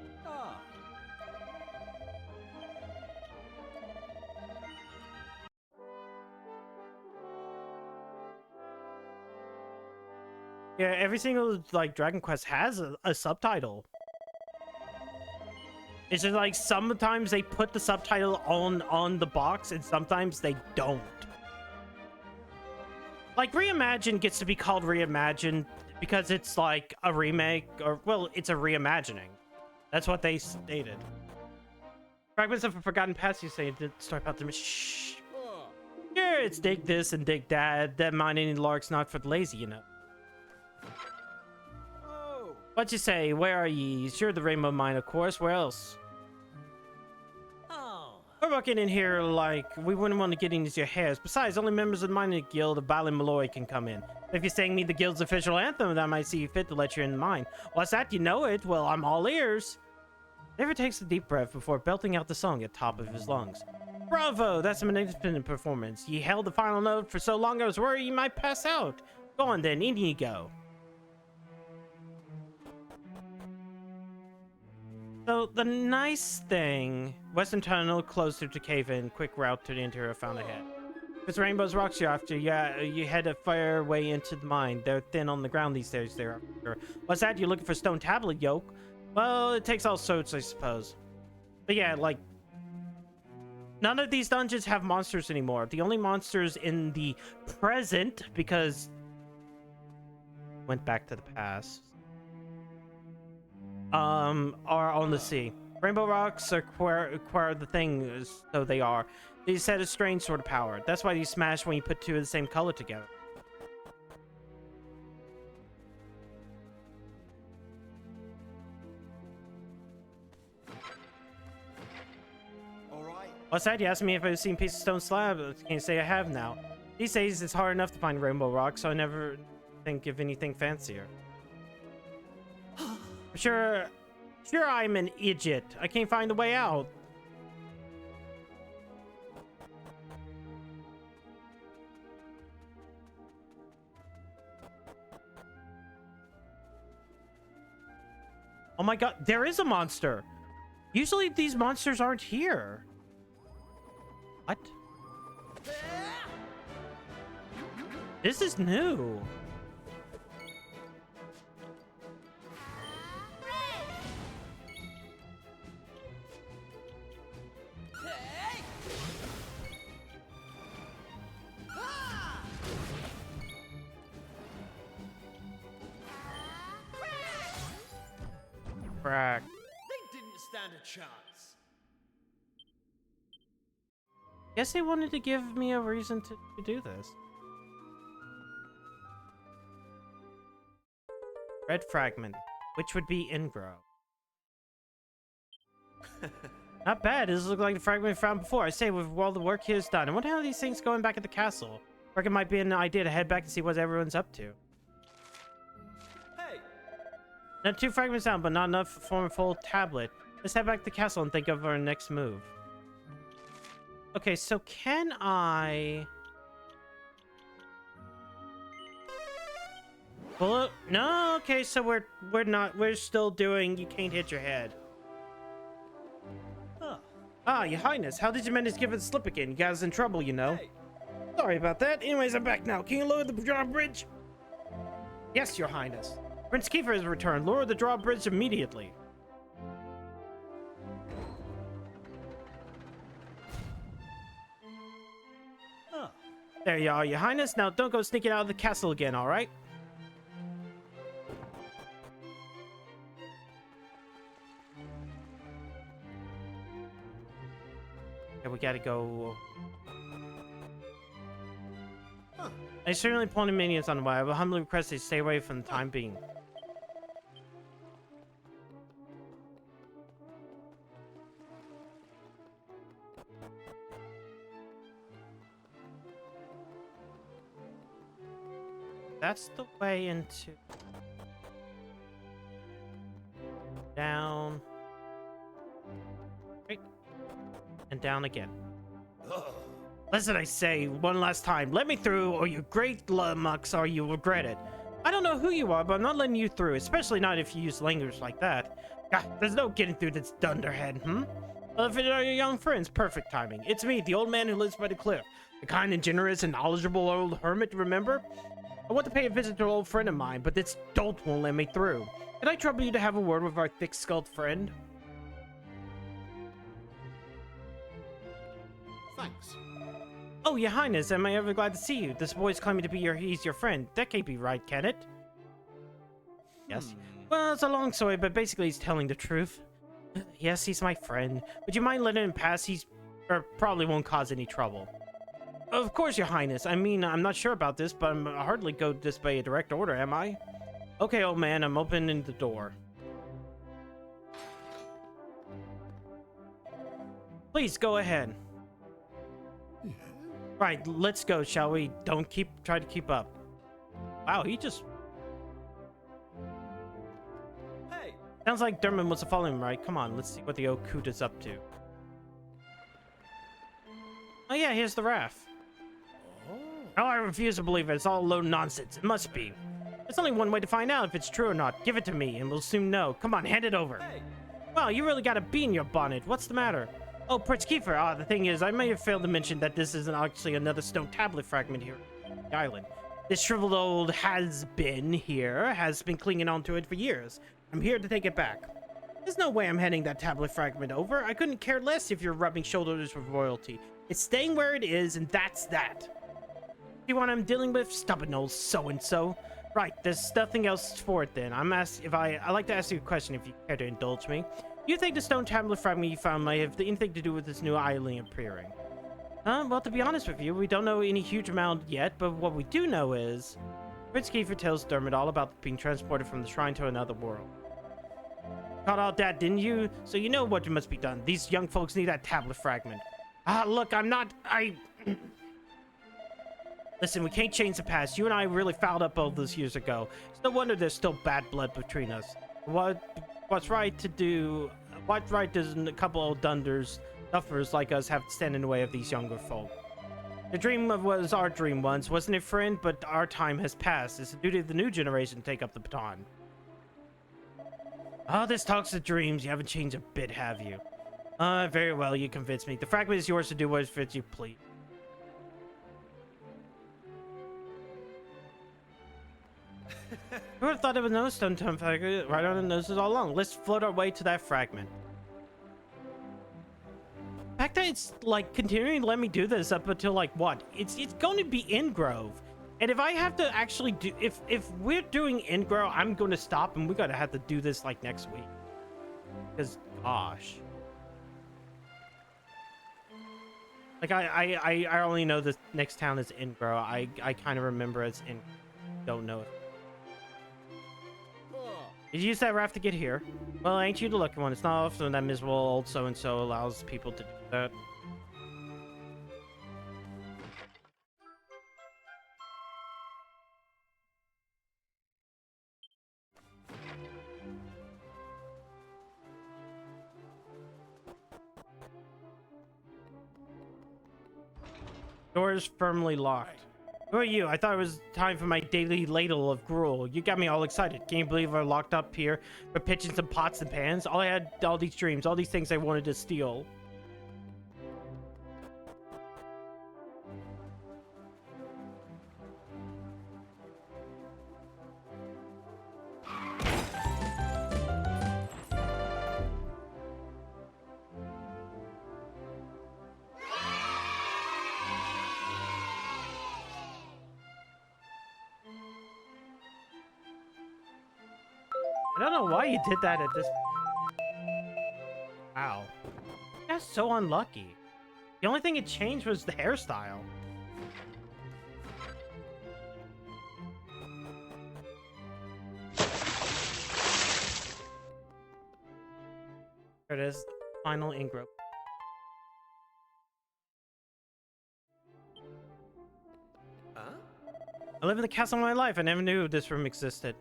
Yeah, every single, like, Dragon Quest has a subtitle. It's just like sometimes they put the subtitle on the box and sometimes they don't. Like Reimagined gets to be called Reimagined because it's like a remake, or well, it's a reimagining. That's what they stated. Fragments of a Forgotten Past, you say, the story about them. Shh. Sure, it's dig this and dig that. That mine any lark's not for the lazy, you know. What you say? Where are ye? Sure, the Rainbow Mine, of course. Where else? We're walking in here like we wouldn't want to get into your hairs. Besides, only members of the mining guild of Ballymaloy can come in. If you sang me the guild's official anthem, then I might see you fit to let you in mine. What's that? You know it? Well, I'm all ears. Never takes a deep breath before belting out the song at the top of his lungs. Bravo! That's a magnificent performance. You held the final note for so long I was worried you might pass out. Go on then, in you go. So, the nice thing, Western Tunnel closer to cave-in, quick route to the interior found ahead. If it's Rainbow's rocks you're after, yeah, you head a fire way into the mine. They're thin on the ground these days. They're after. What's that? You're looking for stone tablet yoke? Well, it takes all sorts, I suppose. But yeah, like, none of these dungeons have monsters anymore. The only monsters in the present, because went back to the past, are on the sea. Rainbow rocks acquire the thing, so they are. They said a strange sort of power. That's why you smash when you put two of the same color together. Alright. What's that? You asked me if I've seen a piece of stone slab. I can't say I have now. These days it's hard enough to find rainbow rocks, so I never think of anything fancier. Sure, I'm an idiot. I can't find the way out. Oh my god, there is a monster. Usually these monsters aren't here. What? This is new. Frack. They didn't stand a chance. Guess they wanted to give me a reason to do this. Red fragment, which would be Ingro. Not bad. This looks like the fragment we found before. I say, with all the work here's done, I wonder how these things going back at the castle. I reckon it might be an idea to head back and see what everyone's up to. Hey. Now 2 fragments down, but not enough to form a full tablet. Let's head back to the castle and think of our next move. Okay, so can I... Well, no, okay, so we're still doing you can't hit your head. Huh. Ah, your highness, how did you manage to give it the slip again? You guys in trouble, you know. Hey. Sorry about that. Anyways, I'm back now. Can you lower the drawbridge? Yes, your highness. Prince Kiefer has returned. Lower the drawbridge immediately. Huh. There you are, your highness. Now don't go sneaking out of the castle again, alright? Okay, we gotta go... Huh. I certainly pointed minions on the way. I will humbly request they stay away from the time being. That's the way into... Down. Right. And down again. Listen, I say one last time. Let me through, or you great lummox, or you regret it. I don't know who you are, but I'm not letting you through, especially not if you use language like that. Ah, there's no getting through this dunderhead, Well, if it are your young friends, perfect timing. It's me, the old man who lives by the cliff. The kind and generous and knowledgeable old hermit, remember? I want to pay a visit to an old friend of mine, but this dolt won't let me through. Can I trouble you to have a word with our thick-skulled friend? Thanks. Oh, your highness, am I ever glad to see you? This boy's claiming to be he's your friend. That can't be right, can it? Yes. Well, it's a long story, but basically he's telling the truth. Yes, he's my friend. Would you mind letting him pass? He's... probably won't cause any trouble. Of course, your highness. I mean, I'm not sure about this, but I'm hardly go disobey a direct order, am I? Okay, old man, I'm opening the door. Please, go ahead. Right, let's go, shall we? Don't try to keep up. Wow, he just... Hey! Sounds like Dermot must have followed him, right? Come on, let's see what the Okuta's up to. Oh yeah, here's the raft. Oh, I refuse to believe it. It's all low nonsense. It must be. There's only one way to find out if it's true or not. Give it to me, and we'll soon know. Come on, hand it over. Hey! Wow, you really got a bee in your bonnet. What's the matter? Oh, Prince Kiefer. The thing is, I may have failed to mention that this isn't actually another stone tablet fragment here on the island. This shriveled old has-been here has been clinging onto it for years. I'm here to take it back. There's no way I'm handing that tablet fragment over. I couldn't care less if you're rubbing shoulders with royalty. It's staying where it is, and that's that. See what I'm dealing with? Stubborn old so-and-so. Right, there's nothing else for it then. I'd like to ask you a question if you care to indulge me. You think the stone tablet fragment you found might have anything to do with this new island appearing? Well, to be honest with you, we don't know any huge amount yet, but what we do know is... Prince Kiefer tells Dermot all about being transported from the shrine to another world. Caught all that, didn't you? So you know what must be done. These young folks need that tablet fragment. Look, Listen, we can't change the past. You and I really fouled up all those years ago. It's no wonder there's still bad blood between us. What's right does a couple old duffers like us have to stand in the way of these younger folk? The dream was our dream once, wasn't it, friend? But our time has passed. It's the duty of the new generation to take up the baton. Oh, this talks of dreams. You haven't changed a bit, have you? Very well, you convinced me. The fragment is yours to do what fits you, please. Who would have thought there was no stone fragment right on the noses all along? Let's float our way to that fragment. The fact that it's like continuing to let me do this up until like what? It's going to be Ingrove. And if I have to actually do if we're doing Ingrove, I'm going to stop and we're going to have to do this like next week. Because gosh. Like I only know the next town is Ingrove. I kind of remember it's in don't know it. Did you use that raft to get here? Well, ain't you the lucky one? It's not often that miserable old so-and-so allows people to do that. Door is firmly locked. Who are you? I thought it was time for my daily ladle of gruel. You got me all excited. Can you believe we're locked up here for pitching some pots and pans? I had all these dreams, all these things I wanted to steal. I don't know why you did that at this... Wow. That's so unlucky. The only thing it changed was the hairstyle. There it is. Final Ingrove. Huh? I live in the castle all my life. I never knew this room existed.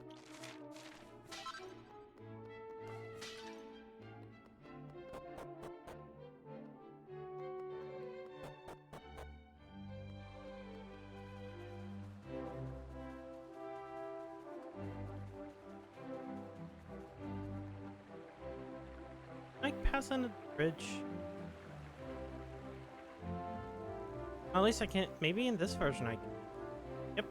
Can I pass on the bridge? At least I can't. Maybe in this version I can. Yep.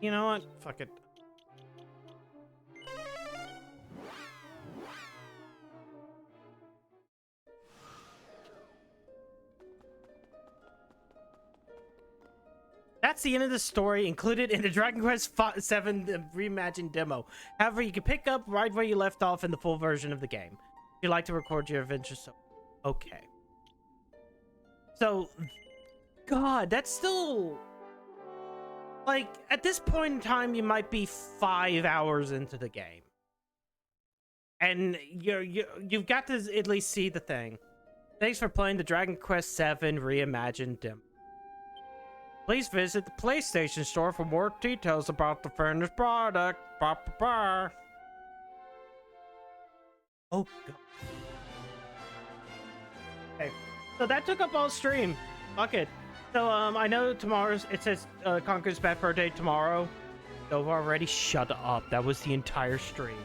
You know what? Fuck it. That's the end of the story included in the Dragon Quest VII Reimagined demo. However, you can pick up right where you left off in the full version of the game. If you'd like to record your adventures, so okay. So, God, that's still... Like, at this point in time, you might be 5 hours into the game. And you've got to at least see the thing. Thanks for playing the Dragon Quest VII Reimagined demo. Please visit the PlayStation Store for more details about the finished product. Oh, God. Okay, so that took up all stream. Fuck it. So, I know tomorrow's, it says, Conker's bad birthday tomorrow. So I've already shut up. That was the entire stream.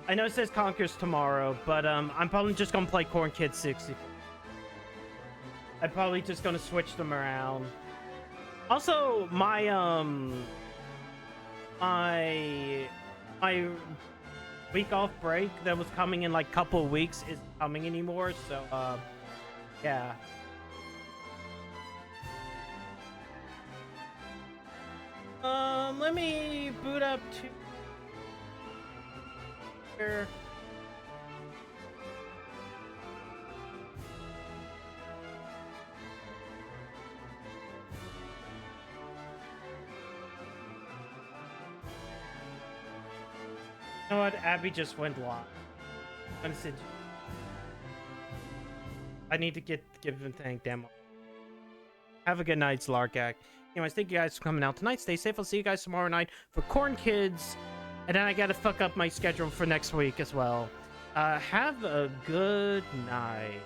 I know it says Conker's tomorrow, but, I'm probably just gonna play Corn Kid 60. I'm probably just gonna switch them around. Also, my week off break that was coming in like a couple of weeks isn't coming anymore, so, yeah. Let me boot up to here. You know what? Abby just went live. I need to give him a thank demo. Have a good night, Slarkak. Anyways, thank you guys for coming out tonight. Stay safe. I'll see you guys tomorrow night for Corn Kids. And then I gotta fuck up my schedule for next week as well. Have a good night.